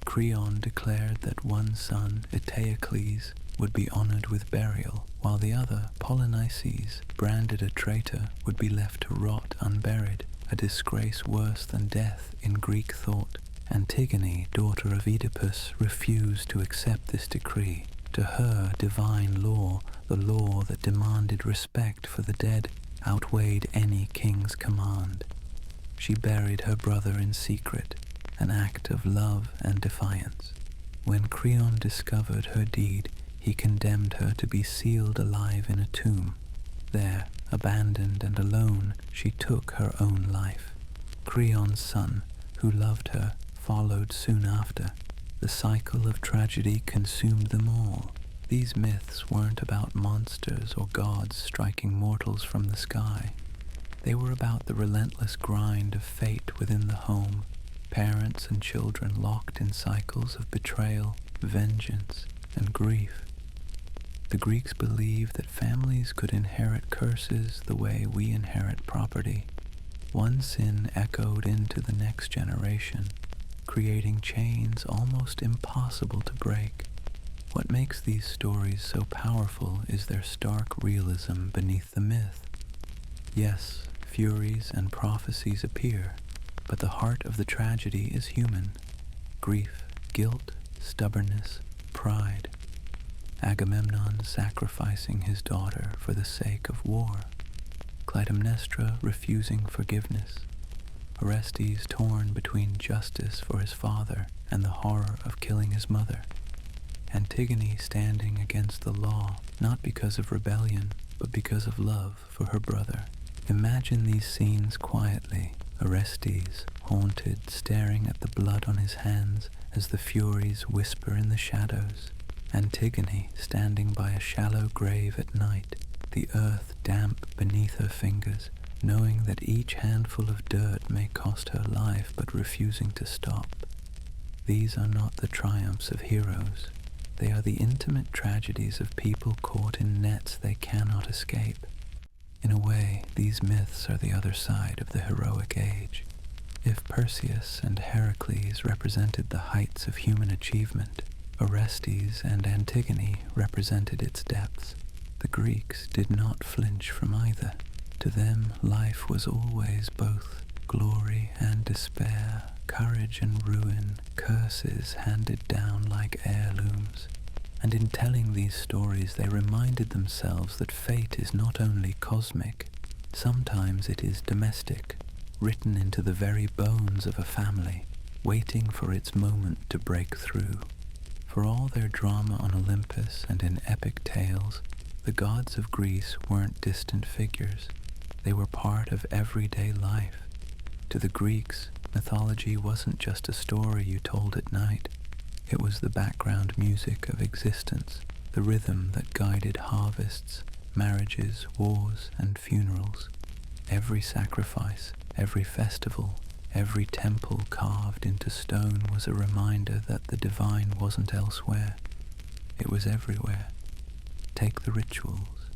Creon declared that one son, Eteocles, would be honored with burial, while the other, Polynices, branded a traitor, would be left to rot unburied, a disgrace worse than death in Greek thought. Antigone, daughter of Oedipus, refused to accept this decree. To her, divine law, the law that demanded respect for the dead, outweighed any king's command. She buried her brother in secret, an act of love and defiance. When Creon discovered her deed, he condemned her to be sealed alive in a tomb. There, abandoned and alone, she took her own life. Creon's son, who loved her, followed soon after. The cycle of tragedy consumed them all. These myths weren't about monsters or gods striking mortals from the sky. They were about the relentless grind of fate within the home, parents and children locked in cycles of betrayal, vengeance, and grief. The Greeks believed that families could inherit curses the way we inherit property. One sin echoed into the next generation, creating chains almost impossible to break. What makes these stories so powerful is their stark realism beneath the myth. Yes, furies and prophecies appear, but the heart of the tragedy is human. Grief, guilt, stubbornness, pride. Agamemnon sacrificing his daughter for the sake of war. Clytemnestra refusing forgiveness. Orestes torn between justice for his father and the horror of killing his mother. Antigone standing against the law, not because of rebellion, but because of love for her brother. Imagine these scenes quietly. Orestes, haunted, staring at the blood on his hands as the Furies whisper in the shadows. Antigone standing by a shallow grave at night, the earth damp beneath her fingers, knowing that each handful of dirt may cost her life but refusing to stop. These are not the triumphs of heroes. They are the intimate tragedies of people caught in nets they cannot escape. In a way, these myths are the other side of the heroic age. If Perseus and Heracles represented the heights of human achievement, Orestes and Antigone represented its depths. The Greeks did not flinch from either. To them, life was always both glory and despair, courage and ruin, curses handed down like heirlooms. And in telling these stories, they reminded themselves that fate is not only cosmic, sometimes it is domestic, written into the very bones of a family, waiting for its moment to break through. For all their drama on Olympus and in epic tales, the gods of Greece weren't distant figures. They were part of everyday life. To the Greeks, mythology wasn't just a story you told at night. It was the background music of existence, the rhythm that guided harvests, marriages, wars, and funerals. Every sacrifice, every festival, every temple carved into stone was a reminder that the divine wasn't elsewhere. It was everywhere. Take the rituals.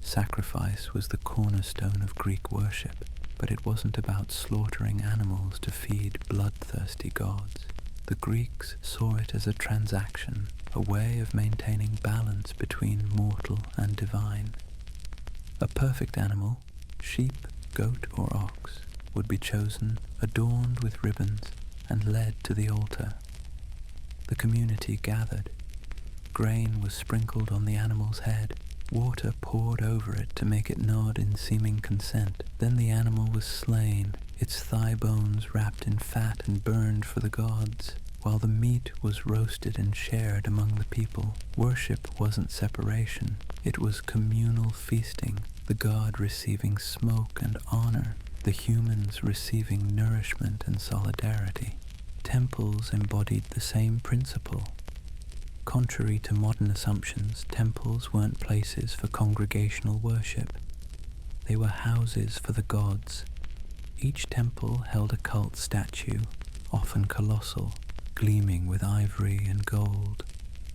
Sacrifice was the cornerstone of Greek worship, but it wasn't about slaughtering animals to feed bloodthirsty gods. The Greeks saw it as a transaction, a way of maintaining balance between mortal and divine. A perfect animal, sheep, goat, or ox, would be chosen, adorned with ribbons, and led to the altar. The community gathered. Grain was sprinkled on the animal's head, water poured over it to make it nod in seeming consent. Then the animal was slain, its thigh bones wrapped in fat and burned for the gods, while the meat was roasted and shared among the people. Worship wasn't separation, it was communal feasting, the god receiving smoke and honor, the humans receiving nourishment and solidarity. Temples embodied the same principle. Contrary to modern assumptions, temples weren't places for congregational worship. They were houses for the gods. Each temple held a cult statue, often colossal, gleaming with ivory and gold.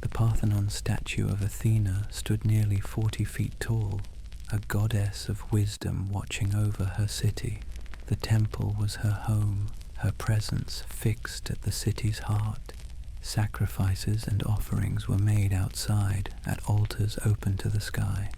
The Parthenon statue of Athena stood nearly 40 feet tall, a goddess of wisdom watching over her city. The temple was her home, her presence fixed at the city's heart. Sacrifices and offerings were made outside at altars open to the sky.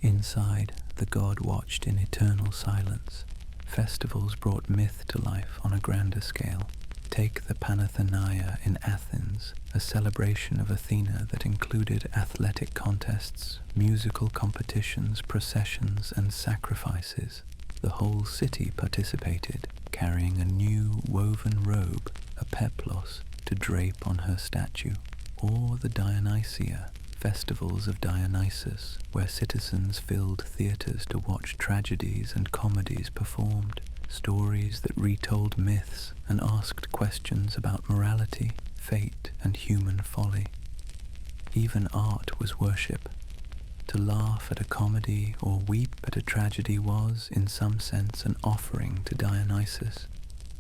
Inside, the god watched in eternal silence. Festivals brought myth to life on a grander scale. Take the Panathenaea in Athens, a celebration of Athena that included athletic contests, musical competitions, processions, and sacrifices. The whole city participated, carrying a new woven robe, a peplos, to drape on her statue. Or the Dionysia, festivals of Dionysus, where citizens filled theatres to watch tragedies and comedies performed, stories that retold myths and asked questions about morality, fate, and human folly. Even art was worship. To laugh at a comedy or weep at a tragedy was, in some sense, an offering to Dionysus.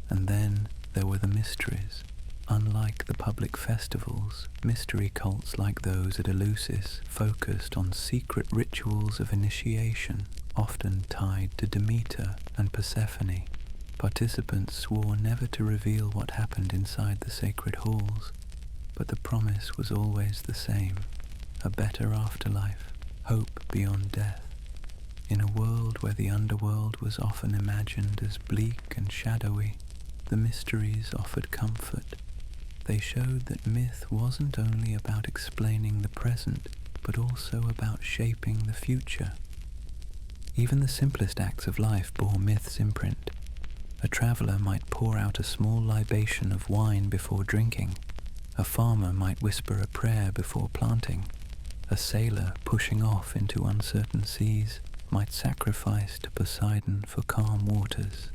And then there were the mysteries. Unlike the public festivals, mystery cults like those at Eleusis focused on secret rituals of initiation, often tied to Demeter and Persephone. Participants swore never to reveal what happened inside the sacred halls, but the promise was always the same: a better afterlife, hope beyond death. In a world where the underworld was often imagined as bleak and shadowy, the mysteries offered comfort. they showed that myth wasn't only about explaining the present, but also about shaping the future. Even the simplest acts of life bore myth's imprint. A traveller might pour out a small libation of wine before drinking. A farmer might whisper a prayer before planting. A sailor pushing off into uncertain seas might sacrifice to Poseidon for calm waters.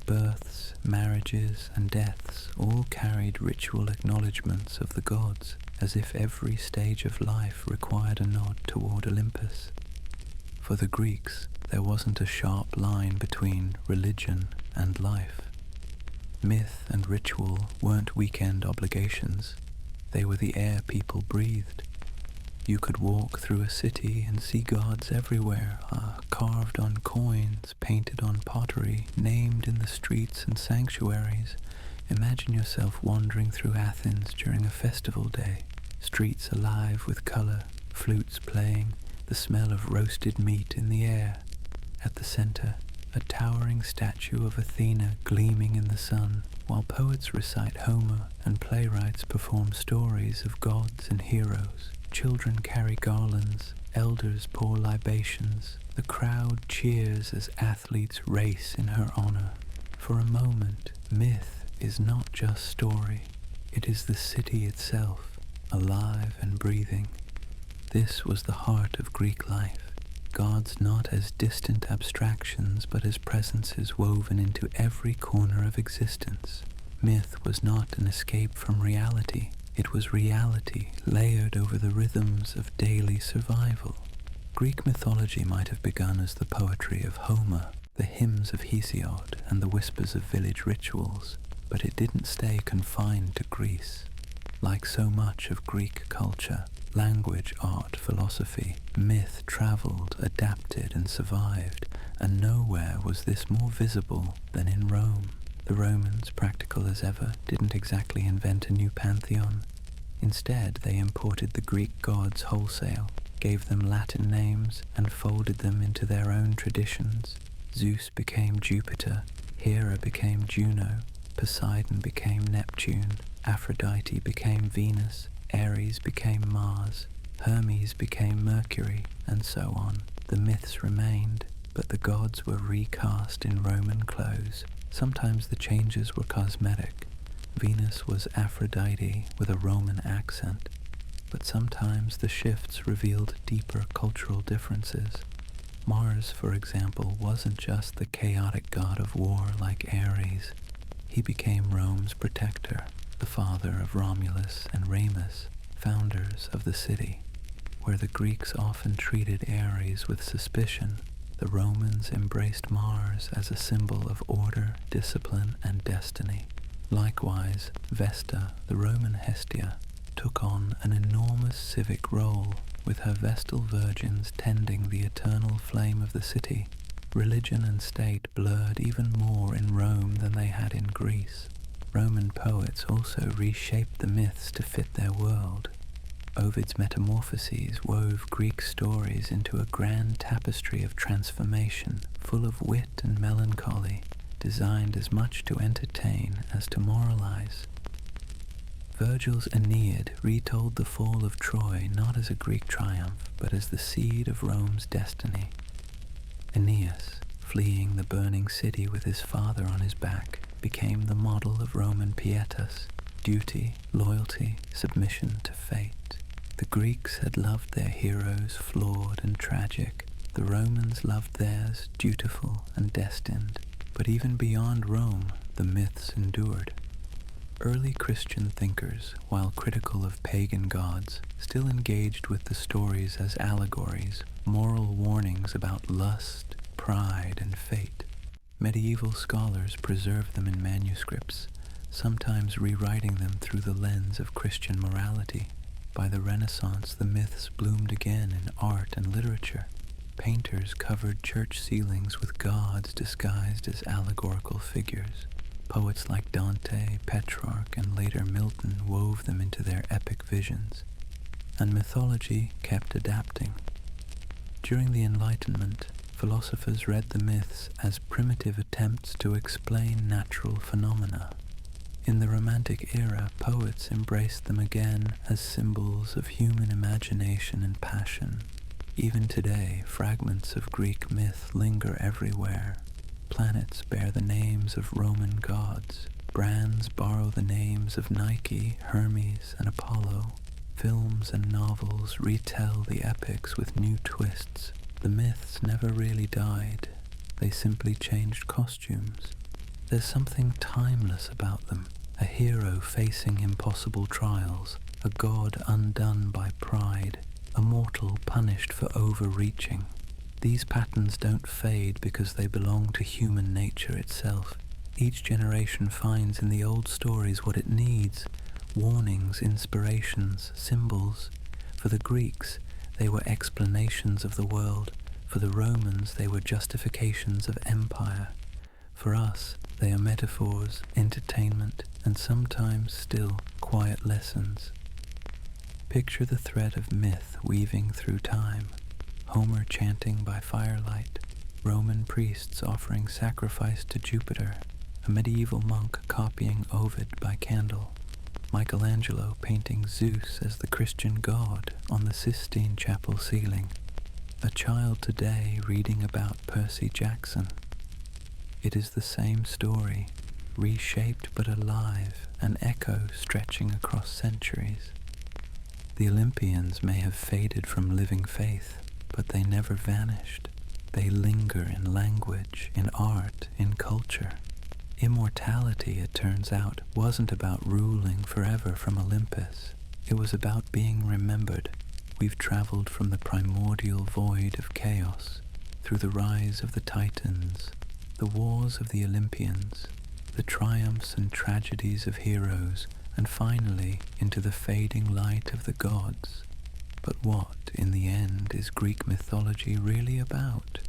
Births, marriages, and deaths all carried ritual acknowledgements of the gods, as if every stage of life required a nod toward Olympus. For the Greeks, there wasn't a sharp line between religion and life. Myth and ritual weren't weekend obligations. They were the air people breathed. You could walk through a city and see gods everywhere, carved on coins, painted on pottery, named in the streets and sanctuaries. Imagine yourself wandering through Athens during a festival day, streets alive with color, flutes playing, the smell of roasted meat in the air. At the center, a towering statue of Athena gleaming in the sun, while poets recite Homer and playwrights perform stories of gods and heroes. Children carry garlands, elders pour libations, the crowd cheers as athletes race in her honor. For a moment, myth is not just story, it is the city itself, alive and breathing. This was the heart of Greek life, gods not as distant abstractions but as presences woven into every corner of existence. Myth was not an escape from reality. It was reality layered over the rhythms of daily survival. Greek mythology might have begun as the poetry of Homer, the hymns of Hesiod, and the whispers of village rituals, but it didn't stay confined to Greece. Like so much of Greek culture, language, art, philosophy, myth traveled, adapted, and survived, and nowhere was this more visible than in Rome. The Romans, practical as ever, didn't exactly invent a new pantheon. Instead, they imported the Greek gods wholesale, gave them Latin names, and folded them into their own traditions. Zeus became Jupiter, Hera became Juno, Poseidon became Neptune, Aphrodite became Venus, Ares became Mars, Hermes became Mercury, and so on. The myths remained, but the gods were recast in Roman clothes. Sometimes the changes were cosmetic. Venus was Aphrodite with a Roman accent, but sometimes the shifts revealed deeper cultural differences. Mars, for example, wasn't just the chaotic god of war like Ares. He became Rome's protector, the father of Romulus and Remus, founders of the city. Where the Greeks often treated Ares with suspicion, the Romans embraced Mars as a symbol of order, discipline, and destiny. Likewise, Vesta, the Roman Hestia, took on an enormous civic role, with her Vestal virgins tending the eternal flame of the city. Religion and state blurred even more in Rome than they had in Greece. Roman poets also reshaped the myths to fit their world. Ovid's Metamorphoses wove Greek stories into a grand tapestry of transformation, full of wit and melancholy, designed as much to entertain as to moralize. Virgil's Aeneid retold the fall of Troy not as a Greek triumph, but as the seed of Rome's destiny. Aeneas, fleeing the burning city with his father on his back, became the model of Roman pietas, duty, loyalty, submission to fate. The Greeks had loved their heroes flawed and tragic. The Romans loved theirs dutiful and destined. But even beyond Rome, the myths endured. Early Christian thinkers, while critical of pagan gods, still engaged with the stories as allegories, moral warnings about lust, pride, and fate. Medieval scholars preserved them in manuscripts, sometimes rewriting them through the lens of Christian morality. By the Renaissance, the myths bloomed again in art and literature. Painters covered church ceilings with gods disguised as allegorical figures. Poets like Dante, Petrarch, and later Milton wove them into their epic visions. And mythology kept adapting. During the Enlightenment, philosophers read the myths as primitive attempts to explain natural phenomena. In the Romantic era, poets embraced them again as symbols of human imagination and passion. Even today, fragments of Greek myth linger everywhere. Planets bear the names of Roman gods. Brands borrow the names of Nike, Hermes, and Apollo. Films and novels retell the epics with new twists. The myths never really died. They simply changed costumes. There's something timeless about them. A hero facing impossible trials, a god undone by pride, a mortal punished for overreaching. These patterns don't fade because they belong to human nature itself. Each generation finds in the old stories what it needs: warnings, inspirations, symbols. For the Greeks, they were explanations of the world. For the Romans, they were justifications of empire. For us, they are metaphors, entertainment, and sometimes still quiet lessons. Picture the thread of myth weaving through time. Homer chanting by firelight, Roman priests offering sacrifice to Jupiter, a medieval monk copying Ovid by candle, Michelangelo painting Zeus as the Christian god on the Sistine Chapel ceiling, a child today reading about Percy Jackson. It is the same story, reshaped but alive, an echo stretching across centuries. The Olympians may have faded from living faith, but they never vanished. They linger in language, in art, in culture. Immortality, it turns out, wasn't about ruling forever from Olympus. It was about being remembered. We've traveled from the primordial void of chaos, through the rise of the Titans, the wars of the Olympians, the triumphs and tragedies of heroes, and finally into the fading light of the gods. But what, in the end, is Greek mythology really about?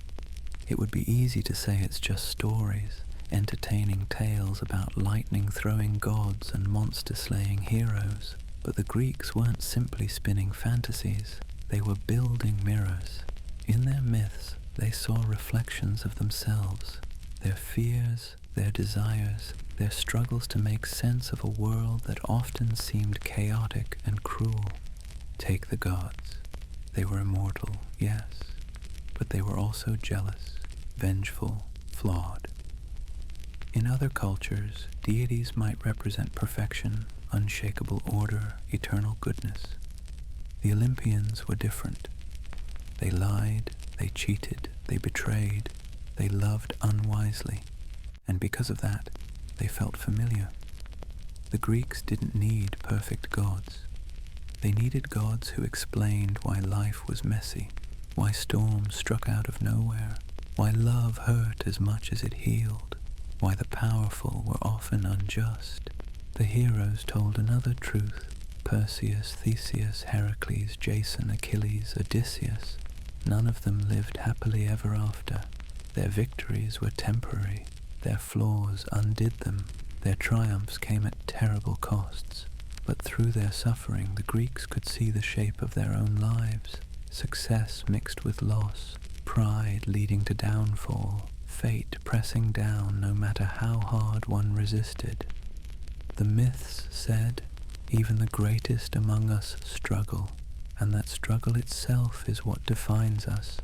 It would be easy to say it's just stories, entertaining tales about lightning-throwing gods and monster-slaying heroes. But the Greeks weren't simply spinning fantasies, they were building mirrors. In their myths, they saw reflections of themselves, their fears, their desires, their struggles to make sense of a world that often seemed chaotic and cruel. Take the gods. They were immortal, yes, but they were also jealous, vengeful, flawed. In other cultures, deities might represent perfection, unshakable order, eternal goodness. The Olympians were different. They lied, they cheated, they betrayed, they loved unwisely, and because of that, they felt familiar. The Greeks didn't need perfect gods. They needed gods who explained why life was messy, why storms struck out of nowhere, why love hurt as much as it healed, why the powerful were often unjust. The heroes told another truth. Perseus, Theseus, Heracles, Jason, Achilles, Odysseus, none of them lived happily ever after. Their victories were temporary. Their flaws undid them. Their triumphs came at terrible costs. But through their suffering, the Greeks could see the shape of their own lives. Success mixed with loss, pride leading to downfall, fate pressing down no matter how hard one resisted. The myths said, even the greatest among us struggle, and that struggle itself is what defines us.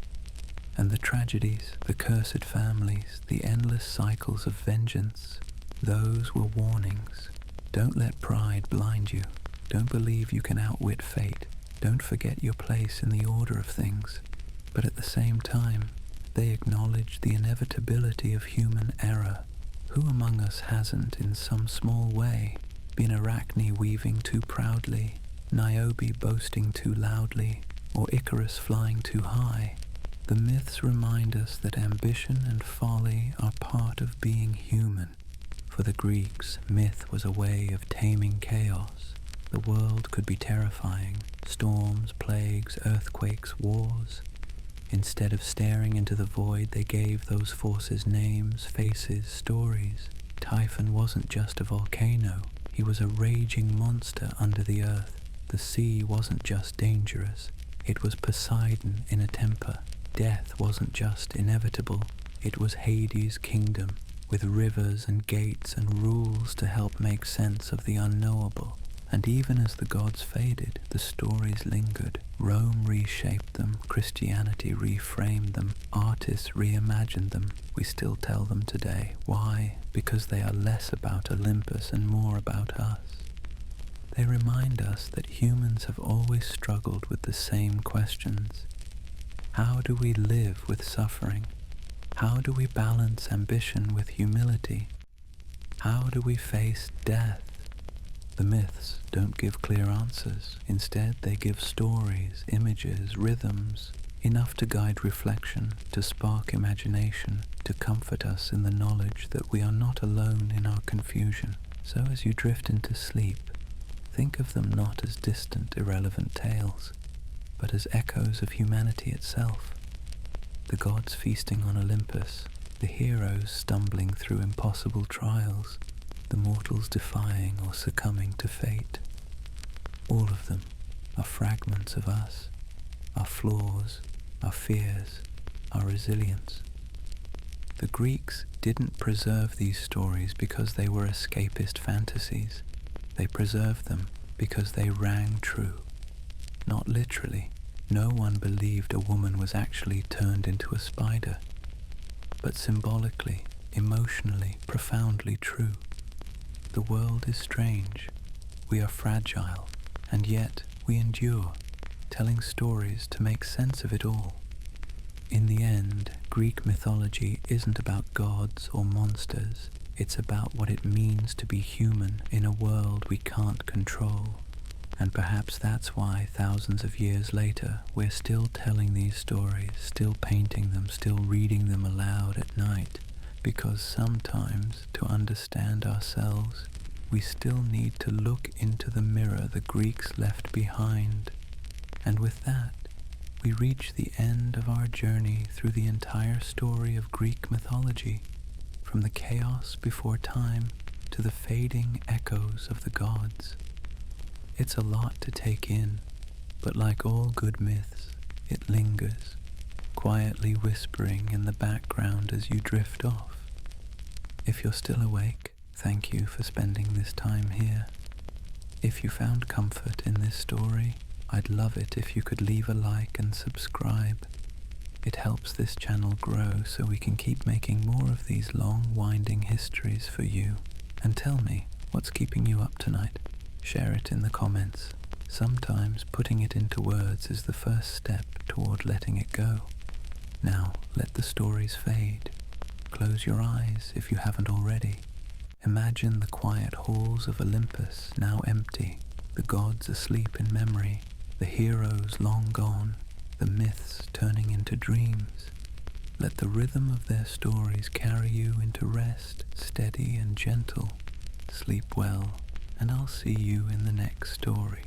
And the tragedies, the cursed families, the endless cycles of vengeance, those were warnings. Don't let pride blind you. Don't believe you can outwit fate. Don't forget your place in the order of things. But at the same time, they acknowledge the inevitability of human error. Who among us hasn't, in some small way, been Arachne weaving too proudly, Niobe boasting too loudly, or Icarus flying too high? The myths remind us that ambition and folly are part of being human. For the Greeks, myth was a way of taming chaos. The world could be terrifying: storms, plagues, earthquakes, wars. Instead of staring into the void, they gave those forces names, faces, stories. Typhon wasn't just a volcano. He was a raging monster under the earth. The sea wasn't just dangerous. It was Poseidon in a temper. Death wasn't just inevitable. It was Hades' kingdom. with rivers and gates and rules to help make sense of the unknowable. And even as the gods faded, the stories lingered. Rome reshaped them, Christianity reframed them, artists reimagined them. We still tell them today. Why? Because they are less about Olympus and more about us. They remind us that humans have always struggled with the same questions. How do we live with suffering? How do we balance ambition with humility? How do we face death? The myths don't give clear answers. Instead, they give stories, images, rhythms, enough to guide reflection, to spark imagination, to comfort us in the knowledge that we are not alone in our confusion. So as you drift into sleep, think of them not as distant, irrelevant tales, but as echoes of humanity itself. The gods feasting on Olympus, the heroes stumbling through impossible trials, the mortals defying or succumbing to fate. All of them are fragments of us, our flaws, our fears, our resilience. The Greeks didn't preserve these stories because they were escapist fantasies. They preserved them because they rang true. Not literally. No one believed a woman was actually turned into a spider, but symbolically, emotionally, profoundly true. The world is strange. We are fragile, and yet we endure, telling stories to make sense of it all. In the end, Greek mythology isn't about gods or monsters. It's about what it means to be human in a world we can't control. And perhaps that's why thousands of years later, we're still telling these stories, still painting them, still reading them aloud at night. Because sometimes, to understand ourselves, we still need to look into the mirror the Greeks left behind. And with that, we reach the end of our journey through the entire story of Greek mythology, from the chaos before time to the fading echoes of the gods. It's a lot to take in, but like all good myths, it lingers, quietly whispering in the background as you drift off. If you're still awake, thank you for spending this time here. If you found comfort in this story, I'd love it if you could leave a like and subscribe. It helps this channel grow so we can keep making more of these long, winding histories for you. And tell me, what's keeping you up tonight? Share it in the comments. Sometimes putting it into words is the first step toward letting it go. Now, let the stories fade. Close your eyes if you haven't already. Imagine the quiet halls of Olympus now empty, the gods asleep in memory, the heroes long gone, the myths turning into dreams. Let the rhythm of their stories carry you into rest, steady and gentle. Sleep well, and I'll see you in the next story.